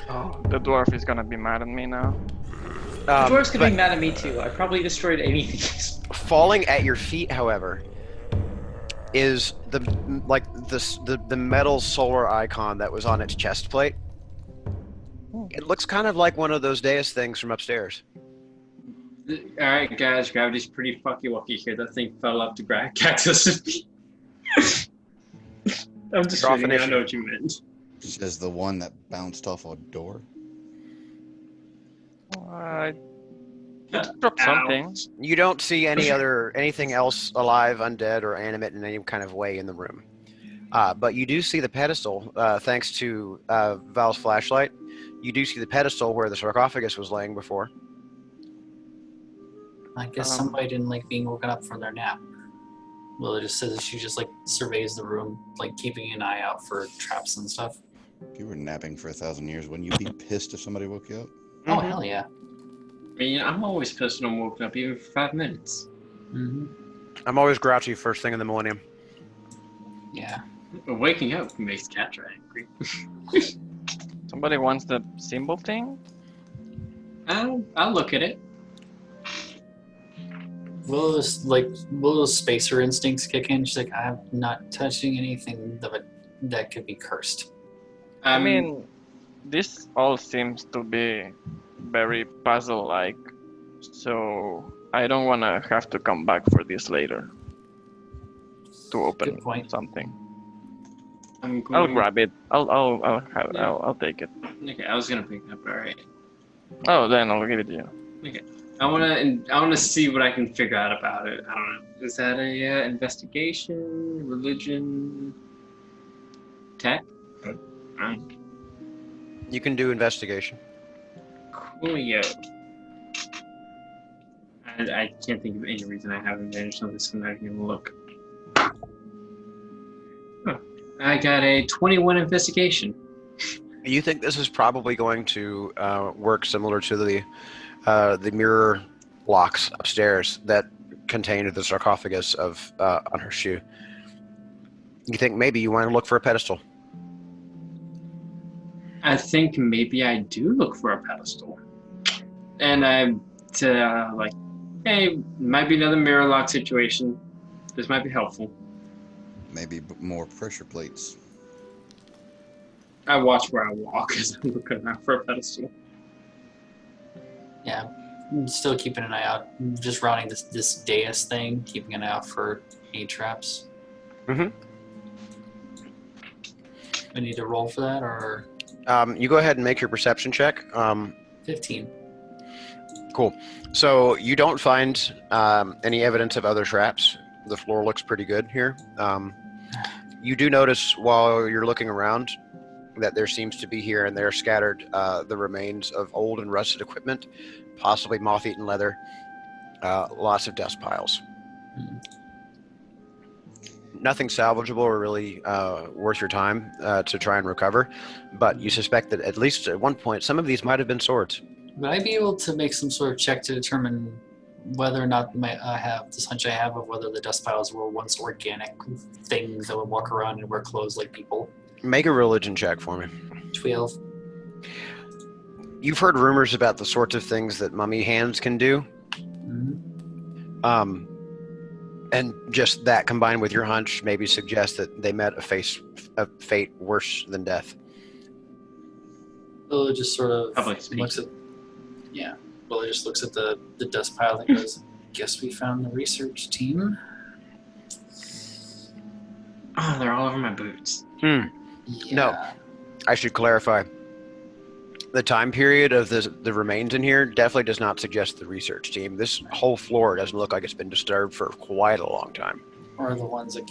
Oh, the dwarf is gonna be mad at me now. The dwarf's gonna be but mad at me too. I probably destroyed anything. falling at your feet, however, is the metal solar icon that was on its chest plate. It looks kind of like one of those dais things from upstairs. Alright, guys, gravity's pretty fucky wucky here. That thing fell up to catch us. I'm just You're off kidding. I know initiative. what you meant. Says the one that bounced off a door. Drop something. You don't see anything else alive, undead, or animate in any kind of way in the room. But you do see the pedestal, thanks to Val's flashlight. You do see the pedestal where the sarcophagus was laying before. I guess somebody didn't like being woken up from their nap. Well, it just says that she just like surveys the room, like keeping an eye out for traps and stuff. If you were napping for 1,000 years, wouldn't you be pissed if somebody woke you up? Oh hell yeah! I mean, I'm always pissed when I'm woken up, even for 5 minutes. Mm-hmm. I'm always grouchy first thing in the millennium. Yeah. But waking up makes Catra angry. Somebody wants the symbol thing? I'll look at it. Will those spacer instincts kick in? She's like, I'm not touching anything that could be cursed. I mean, this all seems to be very puzzle-like, so I don't want to have to come back for this later to open Good point. something. I'm I'll going. grab it. I'll take it. Okay, I was gonna pick it up. All right. Oh, then I'll give it to you. I wanna see what I can figure out about it. I don't know. Is that a investigation, religion, tech? You can do investigation. Coolio. I can't think of any reason I haven't managed on this, so I'm not even gonna look. Huh. I got a 21 investigation. You think this is probably going to work similar to the mirror locks upstairs that contained the sarcophagus of on her shoe. You think maybe you want to look for a pedestal. I think maybe I do look for a pedestal. And I'm like, hey, might be another mirror lock situation. This might be helpful. Maybe more pressure plates. I watch where I walk as I'm looking out for a pedestal. Yeah. I'm still keeping an eye out. Just rounding this dais thing, keeping an eye out for any traps. Mm-hmm. I need to roll for that, or You go ahead and make your perception check. 15. Cool. So you don't find any evidence of other traps. The floor looks pretty good here. You do notice while you're looking around that there seems to be here and there scattered the remains of old and rusted equipment, possibly moth-eaten leather, lots of dust piles. Nothing salvageable or really worth your time to try and recover, but you suspect that at least at one point some of these might have been swords. Would I be able to make some sort of check to determine whether or not I have this hunch I have of whether the dust piles were once organic things that would walk around and wear clothes like people? Make a religion check for me. 12. You've heard rumors about the sorts of things that mummy hands can do. Mm-hmm. And just that combined with your hunch maybe suggests that they met a fate worse than death. Will just sort of Public speaking. looks at, yeah. Will just looks at the dust pile and goes, "Guess we found the research team." Oh, they're all over my boots. Yeah. No. I should clarify. The time period of the remains in here definitely does not suggest the research team. This whole floor doesn't look like it's been disturbed for quite a long time. Or the ones that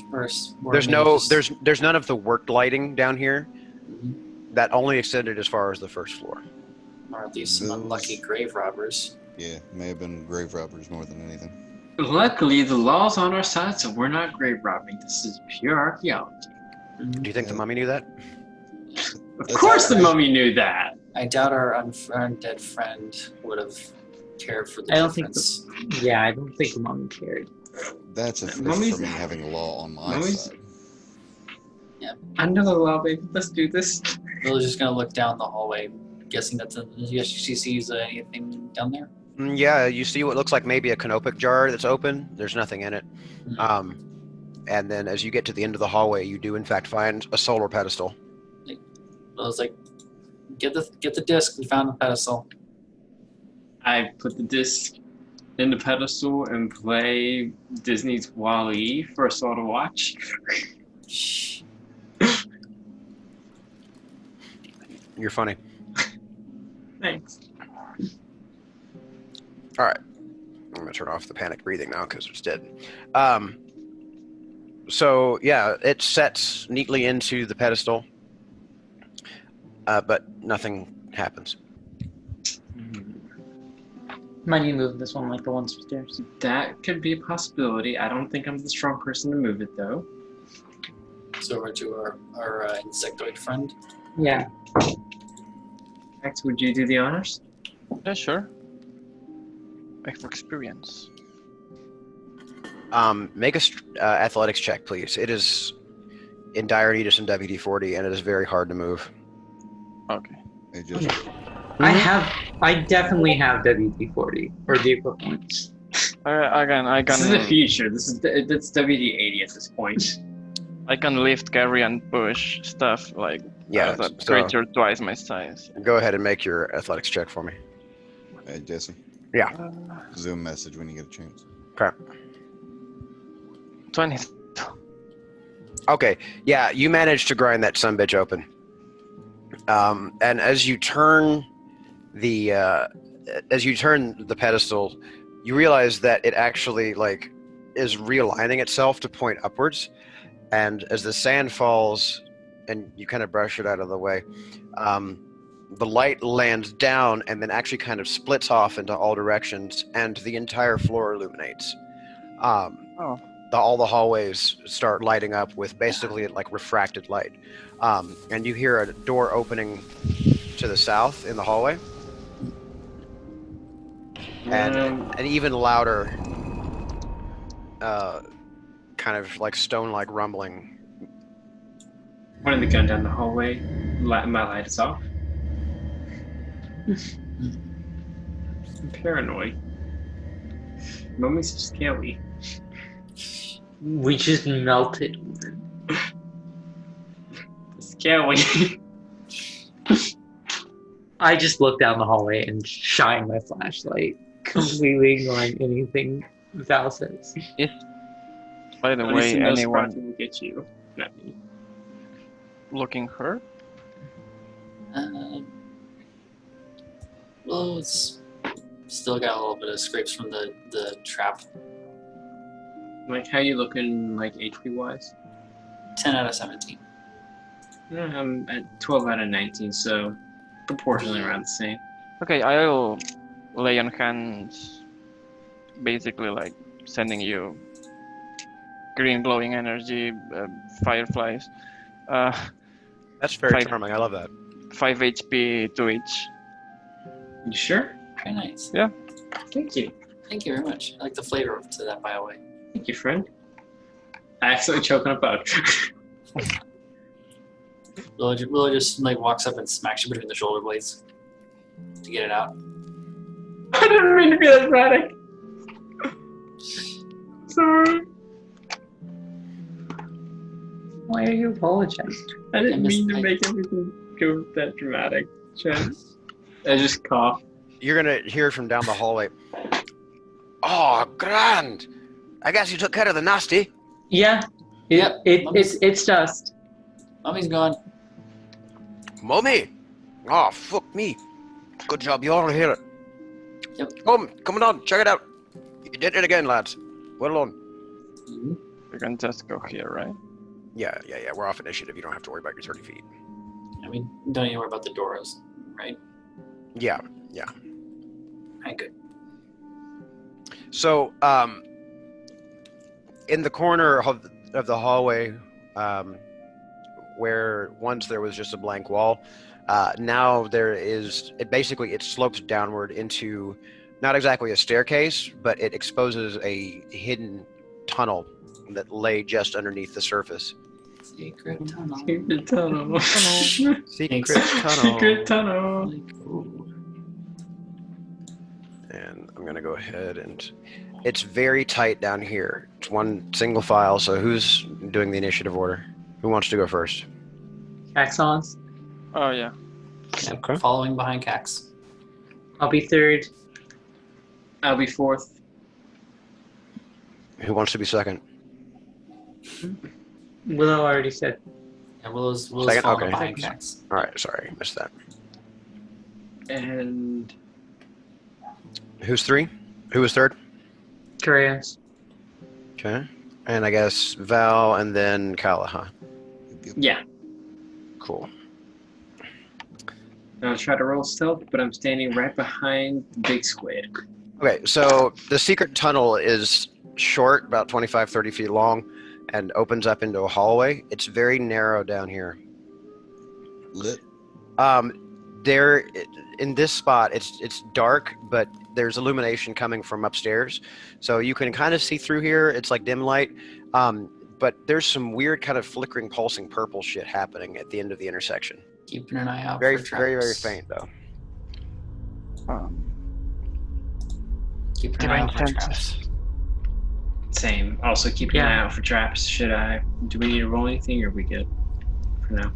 There's none of the worked lighting down here. That only extended as far as the first floor. or at least some unlucky grave robbers. Yeah, may have been grave robbers more than anything. Luckily, the law's on our side, so we're not grave robbing. This is pure archaeology. Do you think the mummy knew that? Of course, the mummy knew that. I doubt our undead friend would have cared for the I don't think difference. Yeah, I don't think the mummy cared. That's a first Mummies- for me having a law on my Mummies- side. I know the law, baby. Let's do this. Lily's just gonna look down the hallway, guessing that's she sees anything down there. Yeah, you see what looks like maybe a canopic jar that's open. There's nothing in it. And then as you get to the end of the hallway, you do in fact find a solar pedestal. I was like, get the disc. We found the pedestal. I put the disc in the pedestal and play Disney's Wall-E for us all to watch. Shh. You're funny. Thanks. All right. I'm going to turn off the panic breathing now because it's dead. So, yeah, it sets neatly into the pedestal, but nothing happens. Might need to move this one like the ones upstairs. That could be a possibility. I don't think I'm the strong person to move it, though. So over to our insectoid friend. Yeah. Max, would you do the honors? Yeah, sure. Make for experience. Make a athletics check, please. It is in dire need of some WD-40, and it is very hard to move. Okay. Hey, Jesse. I definitely have WD-40 or the equivalent. I can. This is the future. That's WD-80 at this point. I can lift, carry, and push stuff like Yeah, as a so- creature twice my size. Go ahead and make your athletics check for me. Hey, Jesse. Yeah. Zoom message when you get a chance. Okay. 20. Okay. Yeah, you managed to grind that sumbitch open. And as you turn the pedestal, you realize that it actually is realigning itself to point upwards. And as the sand falls and you kind of brush it out of the way, the light lands down and then actually kind of splits off into all directions, and the entire floor illuminates. All the hallways start lighting up with basically refracted light. And you hear a door opening to the south in the hallway. And an even louder kind of stone-like rumbling. Running the gun down the hallway, my light is off. I'm paranoid. Mommy's scary. We just melted. Scary. I just look down the hallway and shine my flashlight, completely ignoring anything Val says. By the At least way, in those anyone spots will get you, not me. looking hurt? Well, it's still got a little bit of scrapes from the trap. Like, how you looking, HP wise? 10 out of 17. Yeah, I'm at 12 out of 19, so proportionally around the same. Okay, I'll lay on hands, basically sending you green glowing energy, fireflies. That's very Five. charming. I love that. 5 HP to each. You sure? Very nice. Yeah. Thank you. Thank you very much. I like the flavor to that, by the way. Thank you, friend. I accidentally choke on a bug. Willow just walks up and smacks you between the shoulder blades to get it out. I didn't mean to be that dramatic. Sorry. Why are you apologizing? I didn't mean to make everything go that dramatic. Chance. I just cough. You're going to hear from down the hallway. Oh, grand! I guess you took care of the nasty. Yeah. Yep. It's dust. Mommy's gone. Mummy! Oh, fuck me. Good job, you all hear it. Yep. Come on, check it out. You did it again, lads. Well done. Mm-hmm. We can just go here, right? Yeah, we're off initiative. You don't have to worry about your 30 feet. I mean, don't even worry about the doors, right? Yeah. Alright, good. So, in the corner of the hallway, where once there was just a blank wall, now there is, it slopes downward into not exactly a staircase, but it exposes a hidden tunnel that lay just underneath the surface. Secret tunnel. Secret tunnel. Secret tunnel. Secret tunnel. Like, ooh. And I'm gonna go ahead and it's very tight down here. It's one single file, so who's doing the initiative order? Who wants to go first? Axons. Oh yeah. Yeah, Okay. following behind Cax. I'll be third. I'll be fourth. Who wants to be second? Willow already said. Yeah, Willow's Second? following Okay. behind Cax. All right, sorry, missed that. And Who's three? Who was third? Koreans. Okay. And I guess Val and then Kala, huh? yeah, Cool. I'll try to roll stealth, but I'm standing right behind the big squid. Okay, so the secret tunnel is short, about 25, 30 feet long, and opens up into a hallway. It's very narrow down here. Lit. There, in this spot, it's dark, but there's illumination coming from upstairs, so you can kind of see through here. It's like dim light, but there's some weird kind of flickering, pulsing purple shit happening at the end of the intersection. Keeping an eye out Very, for traps. very, very faint though. Keeping an eye Divine out for traps. senses. Same. Also keeping an eye out for traps. Do we need to roll anything, or are we good for now?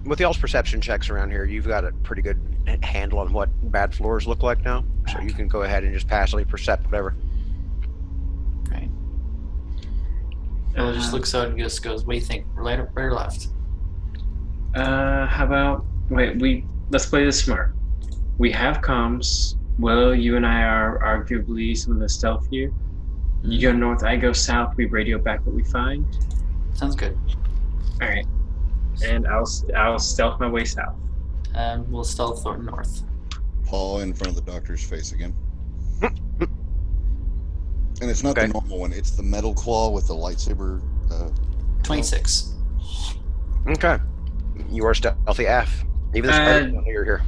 With y'all's perception checks around here, you've got a pretty good handle on what bad floors look like now, so you can go ahead and just passively percept whatever. Right. Willow just looks out and just goes, "What do you think? Right or left?" How about let's play this smart. We have comms. Well, you and I are arguably some of the stealthier. You go north, I go south. We radio back what we find. Sounds good. All right, and I'll stealth my way south. And we'll stealth north. Paw in front of the doctor's face again. And it's not Okay. the normal one. It's the metal claw with the lightsaber. 26. Okay. You are stealthy AF. Even the spider doesn't know you're here.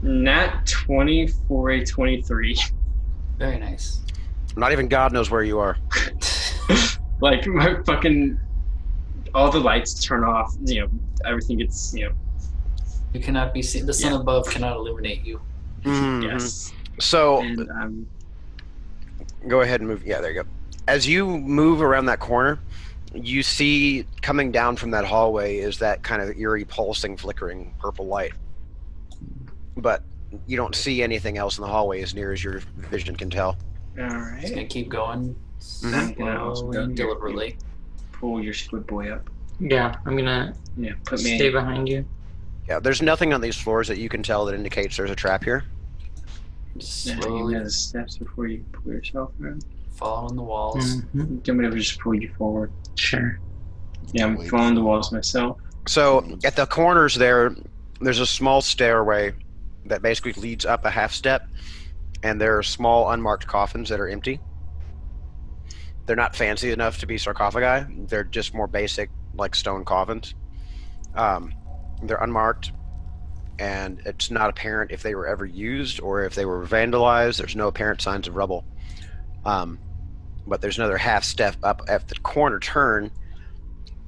Nat 20 for a 23. Very nice. Not even God knows where you are. Like my fucking, all the lights turn off. Everything gets You cannot be seen. The sun above cannot illuminate you. Mhm. yes. So And I'm go ahead and move. Yeah, there you go. As you move around that corner, you see coming down from that hallway is that kind of eerie, pulsing, flickering purple light. But you don't see anything else in the hallway as near as your vision can tell. all Just right. gonna keep going I'm gonna also slowly go and here. deliberately. Pull your squid boy up. Yeah, I'm gonna Yeah, put me. stay behind you. Yeah, there's nothing on these floors that you can tell that indicates there's a trap here. Just Yeah, you slowly know the steps before you pull yourself around. following the walls. Mhm. Do whatever, just pull you forward. Sure. Yeah, I'm following the walls myself. So at the corners there's a small stairway that basically leads up a half step, and there are small unmarked coffins that are empty. They're not fancy enough to be sarcophagi. They're just more basic, like stone coffins. They're unmarked, and it's not apparent if they were ever used or if they were vandalized. There's no apparent signs of rubble. But there's another half step up at the corner turn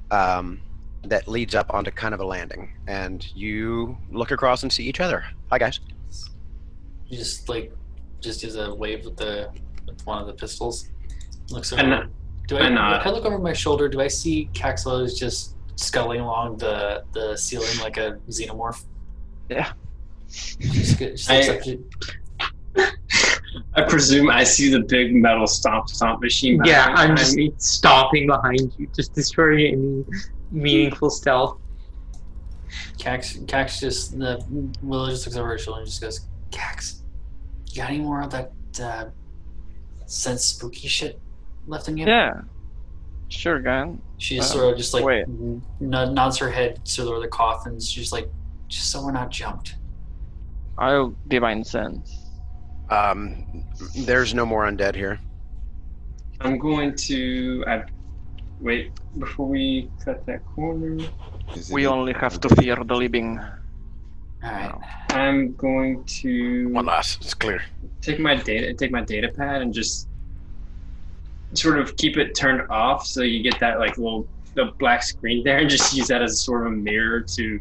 that leads up onto kind of a landing, and you look across and see each other. Hi, guys. You just use a wave with one of the pistols. Looks I over. know- Do I know. I look over my shoulder? Do I see Caxwell is just scuttling along the ceiling like a xenomorph? Yeah. Just looks up to- I presume I see the big metal stomp machine. Yeah, behind I'm just me. stopping behind you, just destroying any meaningful stealth. Cax just Willow just looks over her shoulder and just goes, "Cax, you got any more of that sense spooky shit left in you?" Yeah. Sure, Gan. She just sort of just like wait. nods her head to the other coffins. She's like, "Just so we're not jumped." I'll divine sense. There's no more undead here. I'm going to. Wait, before we cut that corner, Is We it- only have to fear the living. All right. I'm going to One last. It's clear. take my data pad and just sort of keep it turned off so you get that like the black screen there, and just use that as a sort of a mirror to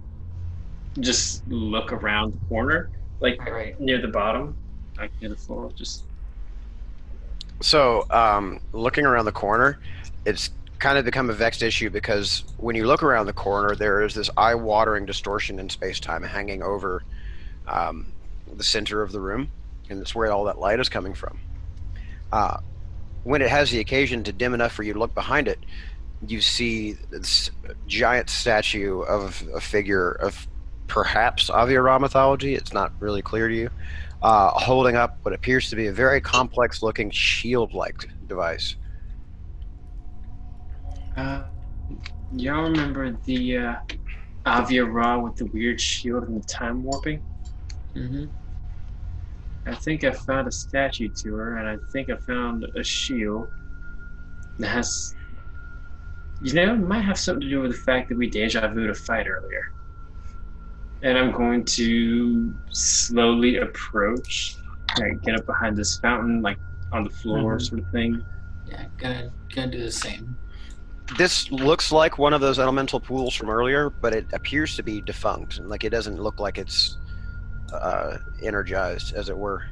just look around the corner, like Right. near the bottom, like near the floor. Just So, looking around the corner, it's kind of become a vexed issue because when you look around the corner, there is this eye-watering distortion in space-time hanging over the center of the room, and it's where all that light is coming from. When it has the occasion to dim enough for you to look behind it, you see this giant statue of a figure of perhaps Aviara mythology. It's not really clear to you. Holding up what appears to be a very complex-looking shield-like device. y'all remember the Aviara with the weird shield and the time warping? Mm-hmm. I think I found a statue to her, and I think I found a shield that has, it might have something to do with the fact that we deja vu'd a fight earlier. And I'm going to slowly approach, get up behind this fountain, like on the floor, sort of thing. Yeah, gonna do the same. This looks like one of those elemental pools from earlier, but it appears to be defunct. Like, it doesn't look like it's energized, as it were.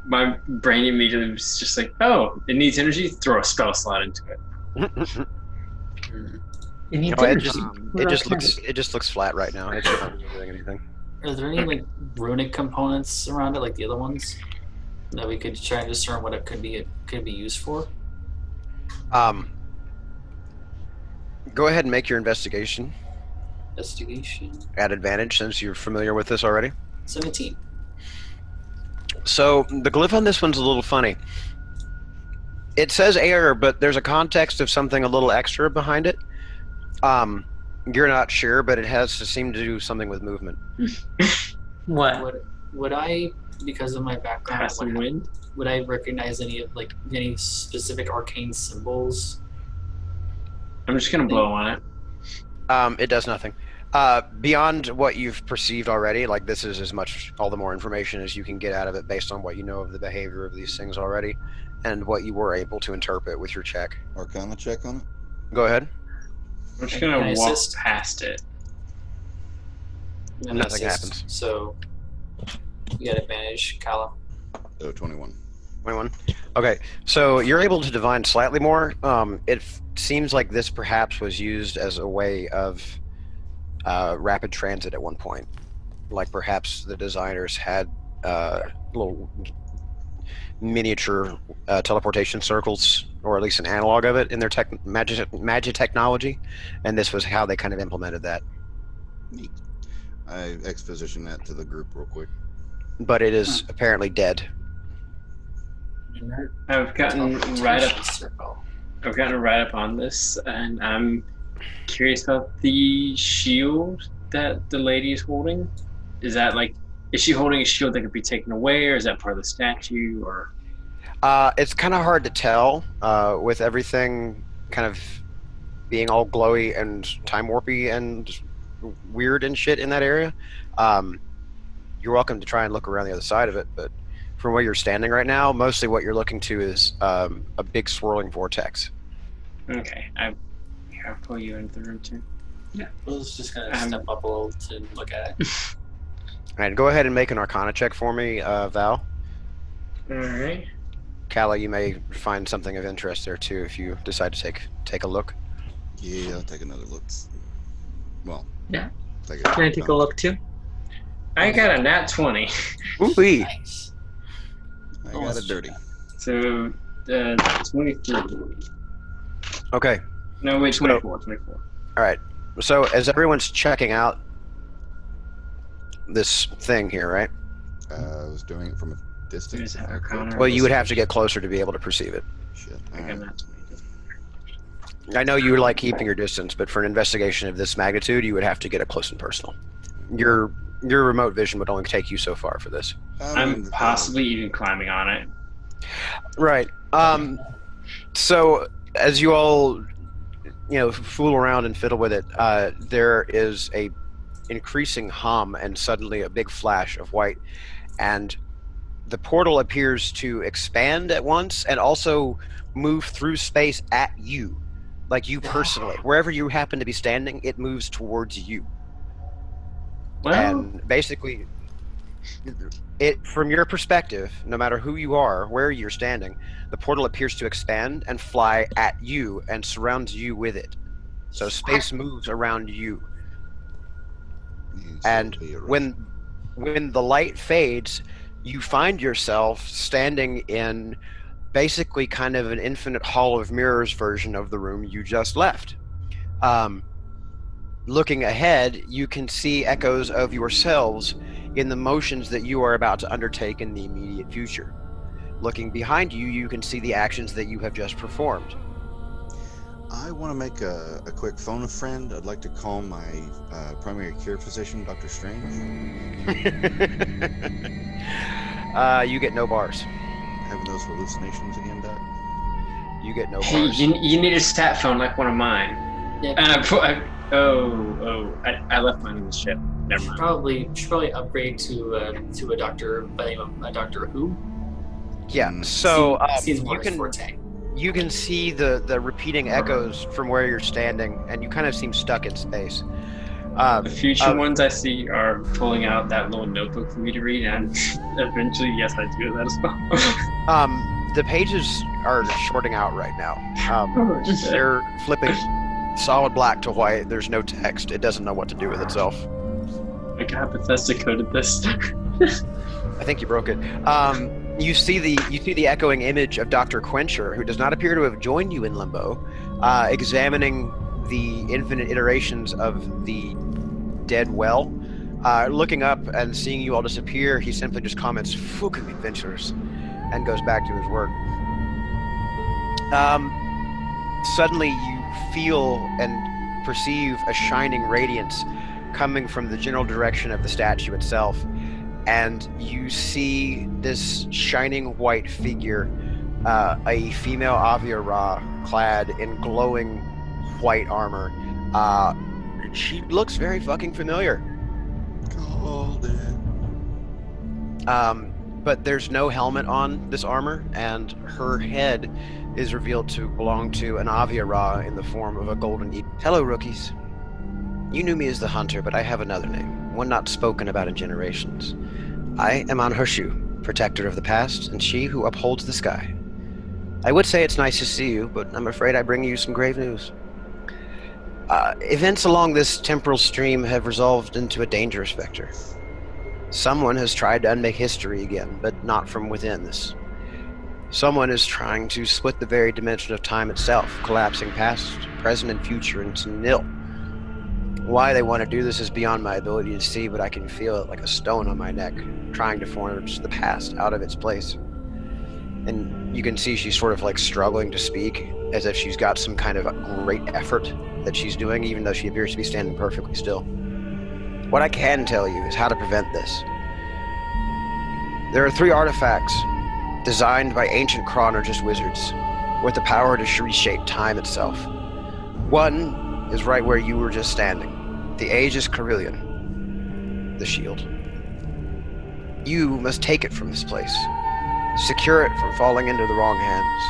My brain immediately was just like, oh, it needs energy, throw a spell slot into it. It needs No, energy. it just looks flat right now. It's not really doing anything. Are there any like runic components around it, like the other ones, that we could try and discern what it could be used for? Go ahead and make your investigation Investigation. at advantage since you're familiar with this already. 17. So the glyph on this one's a little funny. It says air, but there's a context of something a little extra behind it. You're not sure, but it has to seem to do something with movement. What? Would I, because of my background, Pass some wind. would I recognize any specific arcane symbols? I'm just gonna blow on it. It does nothing. Beyond what you've perceived already, like this is as much, all the more information as you can get out of it based on what you know of the behavior of these things already, and what you were able to interpret with your check. Arcana check on it? Go ahead. I'm just Can gonna I walk assist? past it. And Nothing assist, happens. So you got advantage, Callum. Oh, 21. 21. Okay, so you're able to divine slightly more. It seems like this perhaps was used as a way of rapid transit at one point. Like perhaps the designers had little miniature teleportation circles, or at least an analog of it in their magic technology, and this was how they kind of implemented that. Neat. I exposition that to the group real quick. But it is apparently dead. I've gotten right up. Circle. I've gotten right up on this, and I'm curious about the shield that the lady is holding. Is that is she holding a shield that could be taken away, or is that part of the statue, or? It's kind of hard to tell with everything kind of being all glowy and time warpy and weird and shit in that area. You're welcome to try and look around the other side of it, but from where you're standing right now, mostly what you're looking to is a big swirling vortex. Okay, I'll pull you into the room too. Will's just gonna step up a little to look at it. All right, go ahead and make an Arcana check for me, Val. All right. Kala, you may find something of interest there too if you decide to take a look. Yeah, I'll take another look. Well, Yeah. Take Can I take a look too? I got a nat 20. Ooh-wee. Nice. I got a dirty. So 23. Okay. No, wait, 24. 24. All right. So as everyone's checking out this thing here, right? I was doing it from a distance. Is that Arcana? Well, you would have to get closer to be able to perceive it. Shit. I got a nat 20. I know you like keeping your distance, but for an investigation of this magnitude, you would have to get up close and personal. Your remote vision would only take you so far for this. I'm possibly even climbing on it. Right. So as you all, fool around and fiddle with it, there is a increasing hum and suddenly a big flash of white, and the portal appears to expand at once and also move through space at you, like you personally. Wherever you happen to be standing, it moves towards you. Well, And basically, it from your perspective, no matter who you are, where you're standing, the portal appears to expand and fly at you and surrounds you with it. So space moves around you. Means And it'll be a when the light fades, you find yourself standing in basically kind of an infinite hall of mirrors version of the room you just left. Looking ahead, you can see echoes of yourselves in the motions that you are about to undertake in the immediate future. Looking behind you, you can see the actions that you have just performed. I want to make a quick phone a friend. I'd like to call my primary care physician, Dr. Strange. You get no bars. Having those hallucinations again, Doc? You get no hey, bars. you need a stat phone like one of mine. Yeah, I left mine in the ship. Never should mind. probably upgrade to a doctor by the name of a Doctor Who. Yeah, so Seems you more his can forte. you can see the repeating echoes from where you're standing, and you kind of seem stuck in space. The future ones I see are pulling out that little notebook for me to read, and eventually, yes, I do that as well. The pages are shorting out right now. Oh, shit. They're flipping solid black to white. There's no text. It doesn't know what to do with itself. Like how Bethesda coded this. I think you broke it. You see the echoing image of Dr. Quencher, who does not appear to have joined you in Limbo, examining the infinite iterations of the dead well. Looking up and seeing you all disappear, he simply just comments, "Fucking adventurers," and goes back to his work. Suddenly you feel and perceive a shining radiance coming from the general direction of the statue itself, and you see this shining white figure, a female Avia Ra clad in glowing white armor. She looks very fucking familiar. Called it. But there's no helmet on this armor, and her head is revealed to belong to an Avia Ra in the form of a golden eagle. Hello, rookies. You knew me as the Hunter, but I have another name, one not spoken about in generations. I am Anhushu, protector of the past, and she who upholds the sky. I would say it's nice to see you, but I'm afraid I bring you some grave news. Events along this temporal stream have resolved into a dangerous vector. Someone has tried to unmake history again, but not from within this. Someone is trying to split the very dimension of time itself, collapsing past, present, and future into nil. Why they want to do this is beyond my ability to see, but I can feel it like a stone on my neck, trying to force the past out of its place. And you can see she's sort of like struggling to speak, as if she's got some kind of great effort that she's doing, even though she appears to be standing perfectly still. What I can tell you is how to prevent this. There are 3 artifacts designed by ancient chronologist wizards with the power to reshape time itself. One is right where you were just standing, the Aegis Carillion, the shield. You must take it from this place, secure it from falling into the wrong hands.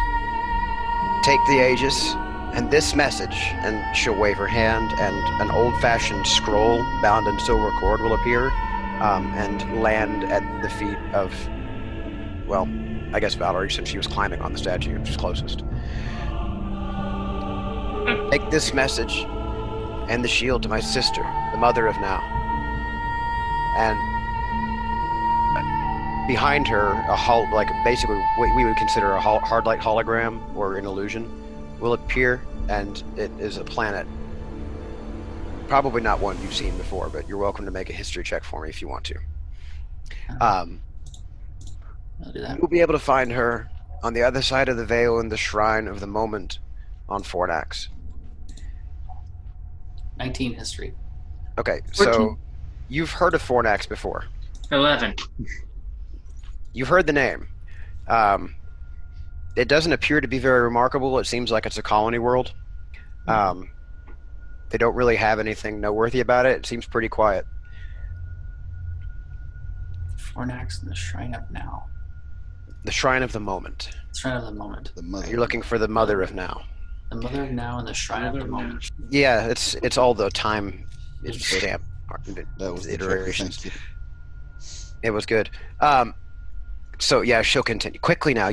Take the Aegis and this message, and she'll wave her hand, and an old-fashioned scroll bound in silver cord will appear and land at the feet of, well, I guess Valerie, since she was climbing on the statue, which is closest. Take this message and the shield to my sister, the mother of now. And behind her, basically what we would consider a hard light hologram or an illusion will appear, and it is a planet. Probably not one you've seen before, but you're welcome to make a history check for me if you want to. I'll do that. You'll be able to find her on the other side of the veil in the Shrine of the Moment on Fornax. 19 history. Okay, 14. so you've heard of Fornax before. 11. You've heard the name. It doesn't appear to be very remarkable. It seems like it's a colony world. They don't really have anything noteworthy about it. It seems pretty quiet. Fornax and the Shrine of Now. The Shrine of the Moment. Shrine of the Moment. The mother. You're looking for the Mother of Now. The Mother of Now and the Shrine of the Moment. Yeah, it's all the time. It's stamp. That was the iterations. trick. Thank you. It was good. So yeah, she'll continue quickly now.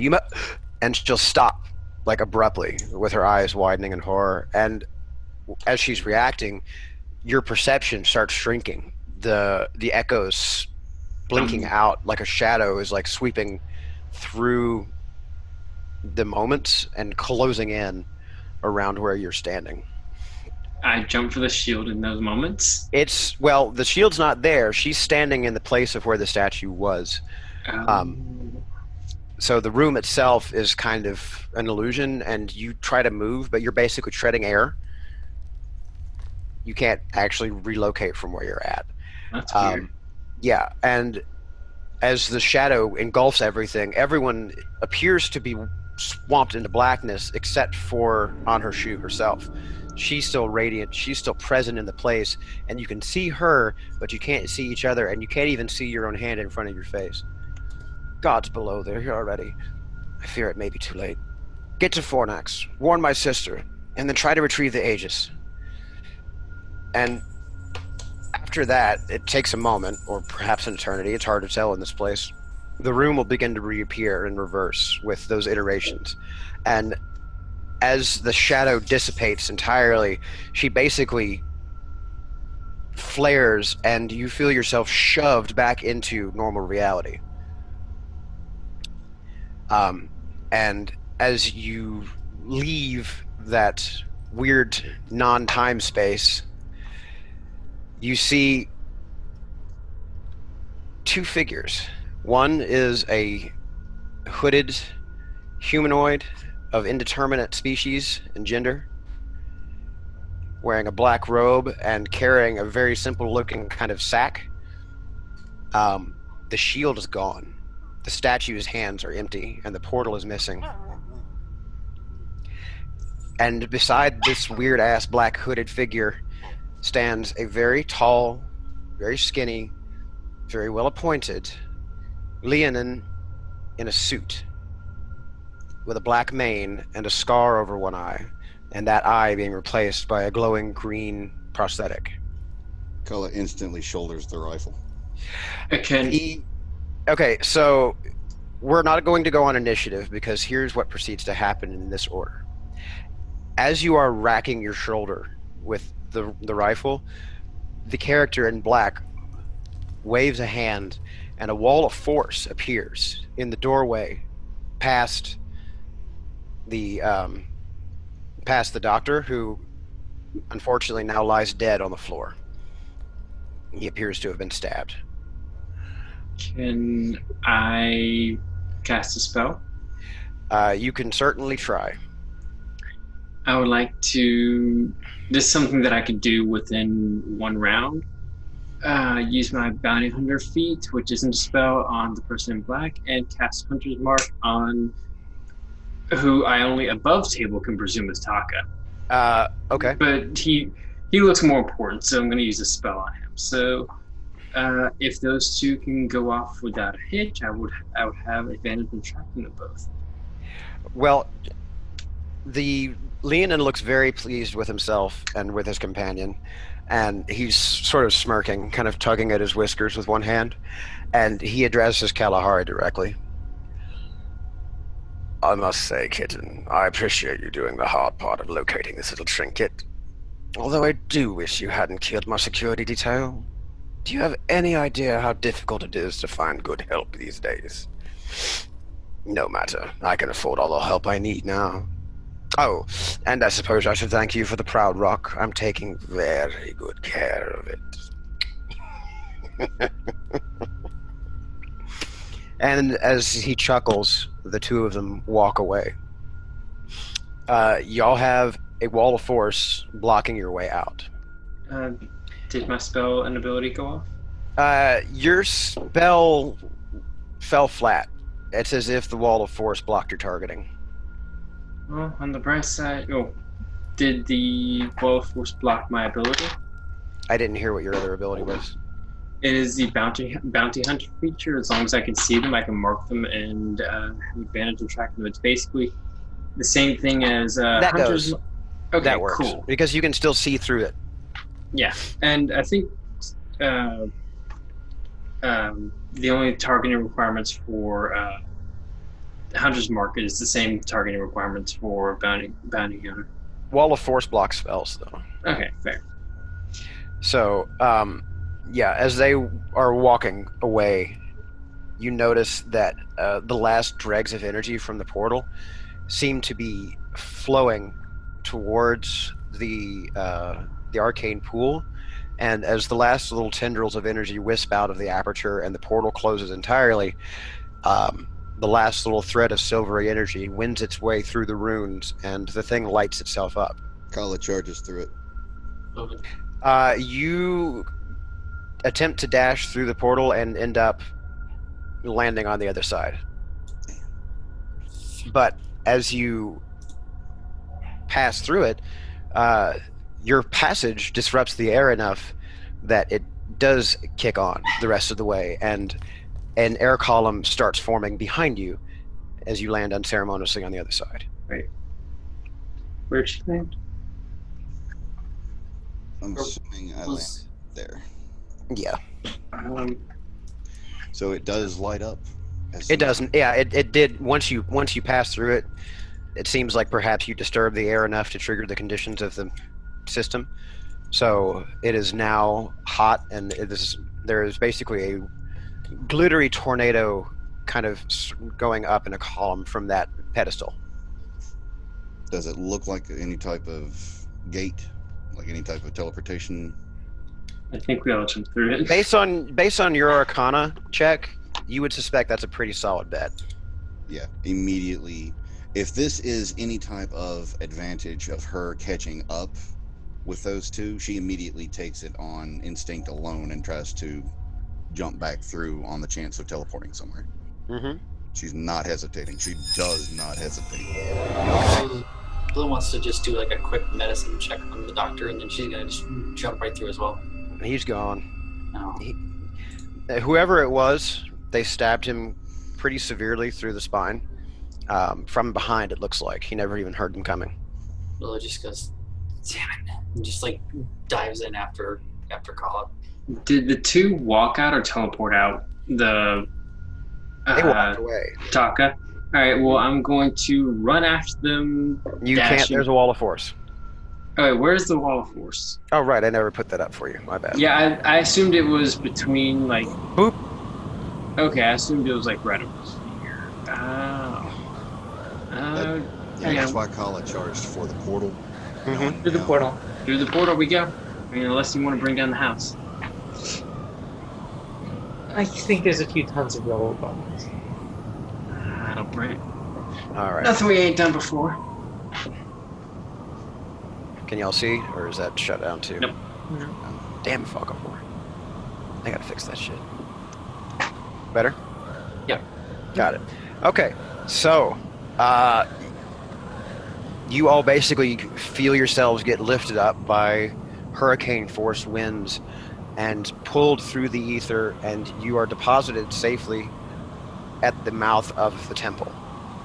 And she'll stop like abruptly with her eyes widening in horror. And as she's reacting, your perception starts shrinking. The echoes blinking out like a shadow is like sweeping through the moments and closing in around where you're standing. I jump for the shield in those moments. The shield's not there. She's standing in the place of where the statue was. So the room itself is kind of an illusion, and you try to move, but you're basically treading air. You can't actually relocate from where you're at. That's weird. Yeah, and as the shadow engulfs everything, everyone appears to be swamped into blackness except for Anhershu herself. She's still radiant, she's still present in the place, and you can see her, but you can't see each other, and you can't even see your own hand in front of your face. God's below there, here already. I fear it may be too late. Get to Fornax, warn my sister, and then try to retrieve the Aegis. And after that, it takes a moment, or perhaps an eternity, it's hard to tell in this place. The room will begin to reappear in reverse with those iterations. And as the shadow dissipates entirely, she basically flares and you feel yourself shoved back into normal reality. And as you leave that weird non-time space, you see two figures. One is a hooded humanoid of indeterminate species and gender, wearing a black robe and carrying a very simple-looking kind of sack. The shield is gone. The statue's hands are empty, and the portal is missing. And beside this weird-ass black hooded figure stands a very tall, very skinny, very well-appointed Leonin in a suit with a black mane and a scar over one eye, and that eye being replaced by a glowing green prosthetic. Cullen instantly shoulders the rifle. Okay, so we're not going to go on initiative because here's what proceeds to happen in this order. As you are racking your shoulder with the rifle, the character in black waves a hand and a wall of force appears in the doorway past the doctor, who unfortunately now lies dead on the floor. He appears to have been stabbed. Can I cast a spell? You can certainly try. I would like to... This is something that I could do within one round. Use my Bounty Hunter feat, which isn't a spell, on the person in black, and cast Hunter's Mark on who I only above table can presume is Taka. Okay. But he looks more important, so I'm going to use a spell on him. So if those two can go off without a hitch, I would have advantage in tracking them both. Well, the Leonin looks very pleased with himself and with his companion, and he's sort of smirking, kind of tugging at his whiskers with one hand, and he addresses Kalahari directly. I must say, kitten, I appreciate you doing the hard part of locating this little trinket. Although I do wish you hadn't killed my security detail. Do you have any idea how difficult it is to find good help these days? No matter, I can afford all the help I need now. Oh, and I suppose I should thank you for the Proud Rock. I'm taking very good care of it. And as he chuckles, the two of them walk away. Y'all have a wall of force blocking your way out. Did my spell and ability go off? Your spell fell flat. It's as if the wall of force blocked your targeting. Well, on the bright side... Oh, did the wall of force block my ability? I didn't hear what your other ability was. is the bounty hunter feature. As long as I can see them, I can mark them and have advantage in tracking them. It's basically the same thing as That hunters. goes. Okay, That works cool. because you can still see through it. Yeah, and I think the only targeting requirements for hunter's mark is the same targeting requirements for bounty hunter. Wall of Force blocks spells though. Okay, fair. So, yeah, as they are walking away, you notice that the last dregs of energy from the portal seem to be flowing towards the arcane pool, and as the last little tendrils of energy wisp out of the aperture and the portal closes entirely, the last little thread of silvery energy wins its way through the runes, and the thing lights itself up. Kala charges through it. You attempt to dash through the portal and end up landing on the other side. But as you pass through it, your passage disrupts the air enough that it does kick on the rest of the way, and an air column starts forming behind you as you land unceremoniously on the other side. Right. Where'd she land? I'm assuming I land there. Yeah. So it does light up. It doesn't. Yeah, it did. Once you pass through it, it seems like perhaps you disturbed the air enough to trigger the conditions of the system. So it is now hot, and there is basically a glittery tornado kind of going up in a column from that pedestal. Does it look like any type of gate, like any type of teleportation? I think we all jumped through it. Based on your Arcana check, you would suspect that's a pretty solid bet. Yeah, immediately. If this is any type of advantage of her catching up with those two, she immediately takes it on instinct alone and tries to jump back through on the chance of teleporting somewhere. Mm-hmm. She's not hesitating. She does not hesitate. Blue wants to just do like a quick medicine check on the doctor, and then she's gonna just jump right through as well. He's gone. No. Whoever it was, they stabbed him pretty severely through the spine. From behind, it looks like. He never even heard them coming. Lila just goes, damn it, and just like dives in after Kala. Did the two walk out or teleport out? The They walked away. Taka. All right. Well, I'm going to run after them. You can't. There's a wall of force. All right. Where's the wall of force? Oh, right. I never put that up for you. My bad. Yeah, I assumed it was between like. Boop. Okay, I assumed it was like right over here. Oh. That's why Kala charged for the portal. Mm-hmm. Through the portal. Through the portal we go. I mean, unless you want to bring down the house. I think there's a few tons of yellow bones. I don't bring. All right. Nothing we ain't done before. Can y'all see, or is that shut down too? Nope. No. Damn fuck more. I gotta fix that shit. Better? Yep. Got it. Okay, so you all basically feel yourselves get lifted up by hurricane force winds and pulled through the ether, and you are deposited safely at the mouth of the temple.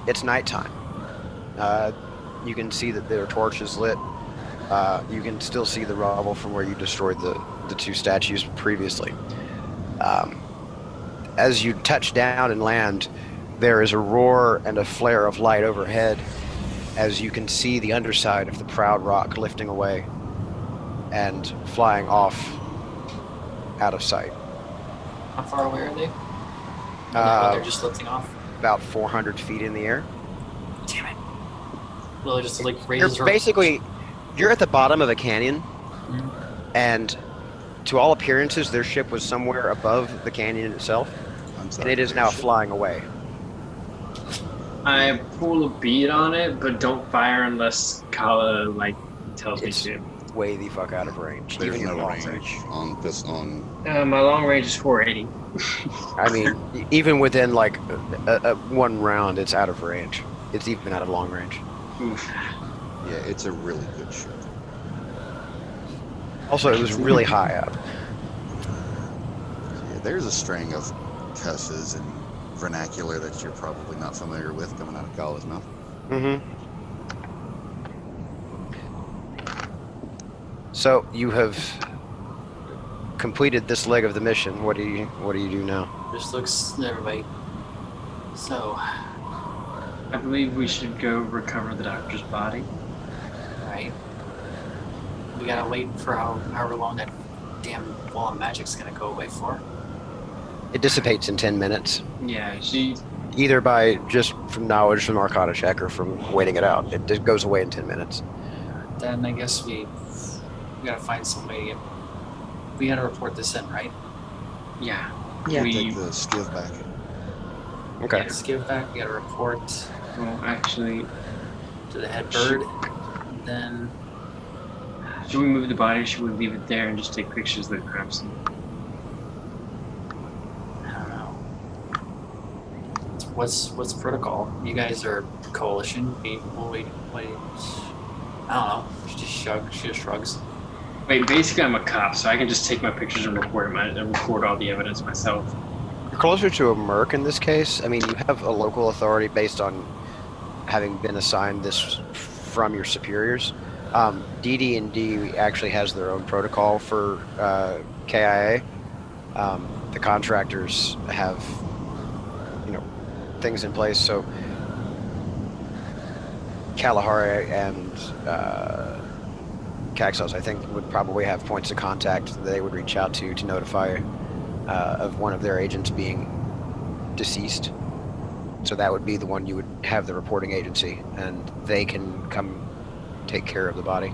It's nighttime. You can see that there are torches lit. You can still see the rubble from where you destroyed the two statues previously. As you touch down and land, there is a roar and a flare of light overhead as you can see the underside of the proud rock lifting away and flying off out of sight. How far away are they? They're just lifting off. About 400 feet in the air. Damn it. Lila just like raises her. You're at the bottom of a canyon, Mhm. and to all appearances, their ship was somewhere above the canyon itself, I'm sorry. and it is now flying away. I pull a bead on it, but don't fire unless Kala like tells It's- me to. Way the fuck out of range. There's Even your no long range range. on this on. My long range is 480. I mean, even within like a one round, it's out of range. It's even out of long range. Oof. Yeah, it's a really good ship. Also, it was really high up. There's a string of cusses and vernacular that you're probably not familiar with coming out of Kala's mouth. Mm-hmm. So you have completed this leg of the mission. What do you do now? Just looks at everybody. So, I believe we should go recover the doctor's body. right. We gotta wait for however long that damn wall of magic's gonna go away for. It dissipates in 10 minutes, Yeah, she. either by just from knowledge from Arcana check or from waiting it out. It just goes away in 10 minutes. Then I guess we gotta find somebody. We gotta report this in, right? Yeah. Yeah. Take the skiff back. Okay. Yeah, let's give it back. We gotta report Well, actually, to the head bird. And then should we move the body or should we leave it there and just take pictures of the crime scene? I don't know. What's protocol? You guys are coalition. We'll wait. I don't know. She just shrugs. Wait, basically I'm a cop, so I can just take my pictures and record all the evidence myself. You're closer to a merc in this case. I mean, you have a local authority based on having been assigned this from your superiors. DD&D actually has their own protocol for KIA. The contractors have, things in place. So Kalahari and Caxos, I think, would probably have points of contact that they would reach out to notify of one of their agents being deceased. So that would be the one you would have the reporting agency, and they can come take care of the body.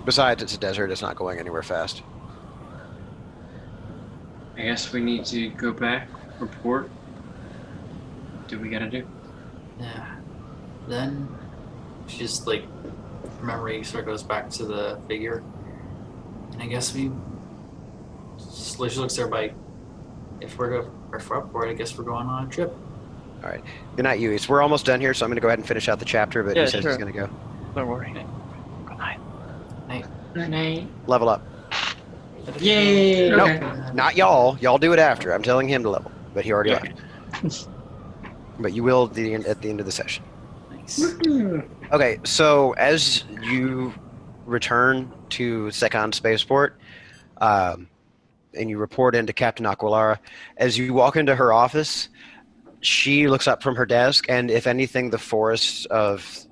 Besides, it's a desert, it's not going anywhere fast. I guess we need to go back, report. Do we gotta do? Yeah. Then she just memory sort of goes back to the figure, and I guess she looks at everybody. If we're up for it, I guess we're going on a trip. All right. Good night, Uis. We're almost done here, so I'm going to go ahead and finish out the chapter, but Yeah, he says sure. he's going to go. Don't worry. Good night. Good night. Level up. Yay! No. Okay. Not y'all. Y'all do it after. I'm telling him to level, but he already Yeah. left. But you will at the end of the session. Nice. Woohoo. Okay, so as you return to Second Spaceport, and you report into Captain Aquilara, as you walk into her office, she looks up from her desk, and if anything, the forest of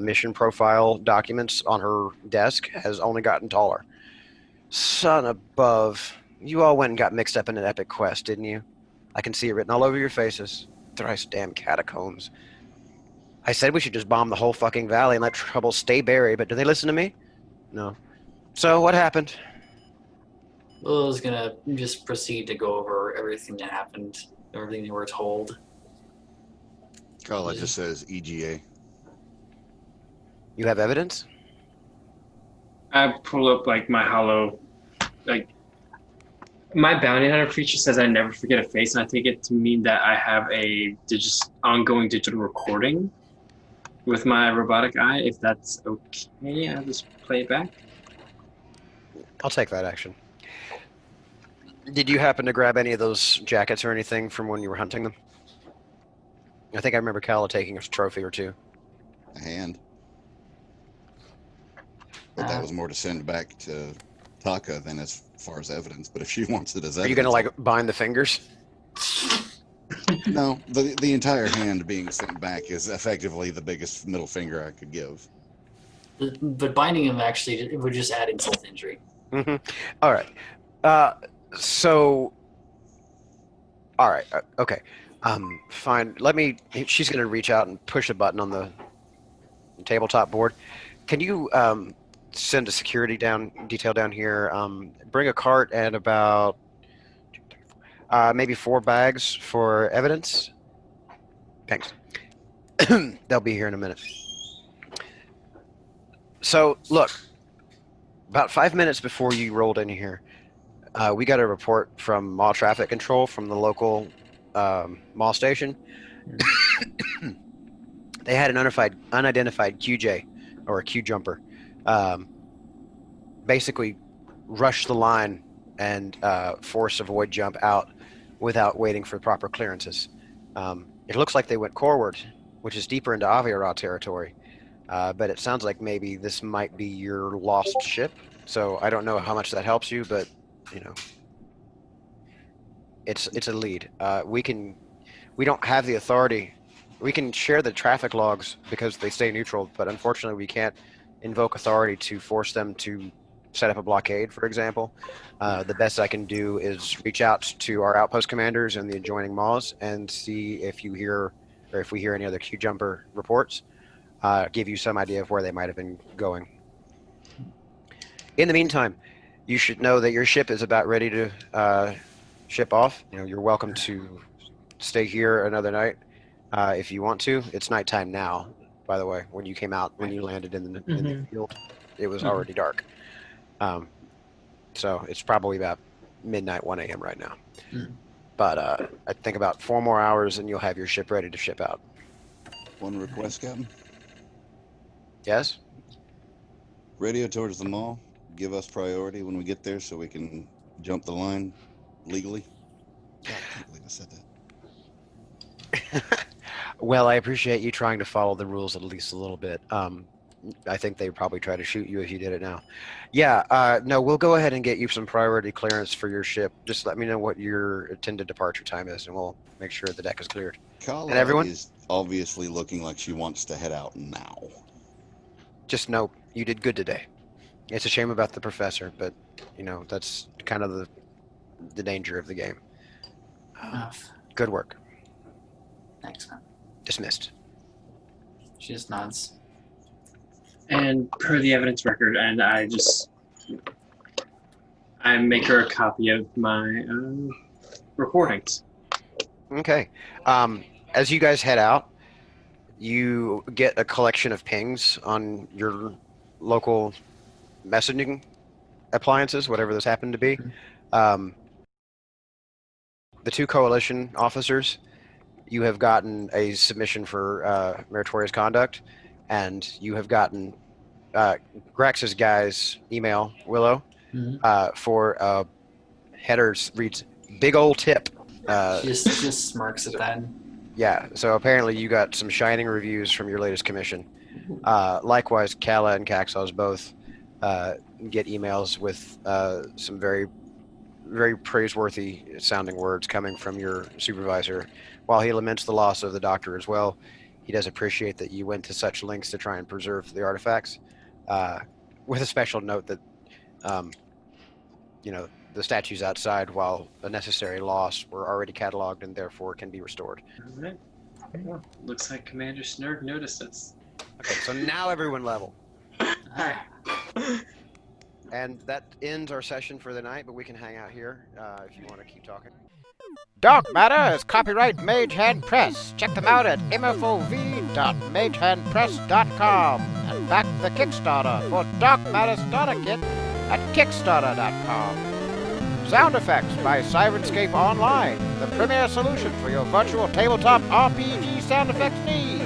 mission profile documents on her desk has only gotten taller. Son above, you all went and got mixed up in an epic quest, didn't you? I can see it written all over your faces. Thrice damn catacombs. I said we should just bomb the whole fucking valley and let trouble stay buried, but do they listen to me? No. So what happened? Well, is gonna just proceed to go over everything that happened, everything they were told. Kala just says EGA. You have evidence? I pull up my hollow, my bounty hunter feature says I never forget a face, and I take it to mean that I have a ongoing digital recording with my robotic eye. If that's okay, I'll just play it back. I'll take that action. Did you happen to grab any of those jackets or anything from when you were hunting them? I think I remember Kala taking a trophy or two. A hand. But that was more to send back to Taka than as far as evidence. But if she wants it as Are evidence, you going to bind the fingers? No, the entire hand being sent back is effectively the biggest middle finger I could give. But binding him actually, it would just add insult to injury. Mm-hmm. All right. Okay. Fine. She's going to reach out and push a button on the tabletop board. Can you send a security detail down here? Bring a cart and about maybe 4 bags for evidence. Thanks. They'll be here in a minute. So, look, about 5 minutes before you rolled in here, we got a report from mall traffic control from the local mall station. They had an unidentified QJ, or a Q jumper, basically rush the line and force a void jump out without waiting for proper clearances. It looks like they went Corward, which is deeper into Aviara territory, but it sounds like maybe this might be your lost ship. So I don't know how much that helps you, but you know, it's a lead. We don't have the authority. We can share the traffic logs because they stay neutral, but unfortunately we can't invoke authority to force them to set up a blockade, for example. The best I can do is reach out to our outpost commanders in the adjoining maws and see if you hear, or if we hear any other Q jumper reports, give you some idea of where they might have been going. In the meantime, you should know that your ship is about ready to ship off. You know, you're welcome to stay here another night if you want to. It's nighttime now, by the way. When you came out, when you landed in the field, it was already dark. So it's probably about midnight, 1 a.m. right now. But I think about 4 more hours and you'll have your ship ready to ship out. One request, Captain. Yes? Radio towards the mall. Give us priority when we get there so we can jump the line legally. God, I can't believe I said that. Well, I appreciate you trying to follow the rules at least a little bit. I think they'd probably try to shoot you if you did it now. Yeah, no, we'll go ahead and get you some priority clearance for your ship. Just let me know what your intended departure time is, and we'll make sure the deck is cleared. Kala And everyone? is obviously looking like she wants to head out now. Just know you did good today. It's a shame about the professor, but, you know, that's kind of the danger of the game. Good work. Thanks, man. Dismissed. She just nods. And per the evidence record, and I make her a copy of my recordings. Okay. As you guys head out, you get a collection of pings on your local messaging appliances, whatever those happen to be. The 2 coalition officers, you have gotten a submission for meritorious conduct, and you have gotten Grax's guy's email, Willow, for headers reads big old tip. She just smirks at that. Yeah, so apparently you got some shining reviews from your latest commission. Likewise, Kala and Caxos both get emails with some very, very praiseworthy sounding words coming from your supervisor. While he laments the loss of the doctor as well, he does appreciate that you went to such lengths to try and preserve the artifacts, with a special note that, you know, the statues outside, while a necessary loss, were already cataloged and therefore can be restored. All right. Well, looks like Commander Snurg noticed us. Okay, so now everyone level. Alright. And that ends our session for the night, but we can hang out here if you want to keep talking. Dark Matter is copyright Mage Hand Press. Check them out at mfov.magehandpress.com and back the Kickstarter for Dark Matter Starter Kit at kickstarter.com. Sound effects by Sirenscape Online, the premier solution for your virtual tabletop RPG sound effects needs.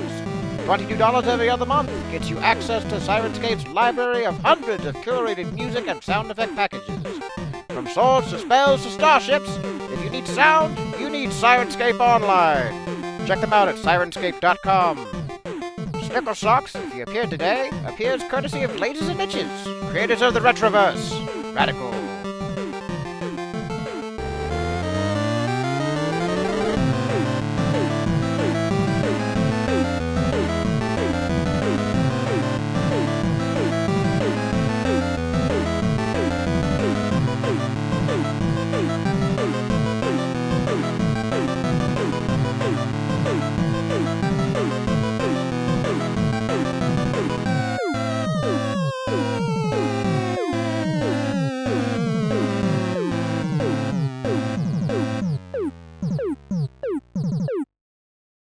$22 every other month gets you access to Sirenscape's library of hundreds of curated music and sound effect packages. From swords to spells to starships, if you need sound, you need Sirenscape Online. Check them out at sirenscape.com. Snickle Socks, if he appeared today, appears courtesy of Lasers and Niches, creators of the Retroverse. Radical.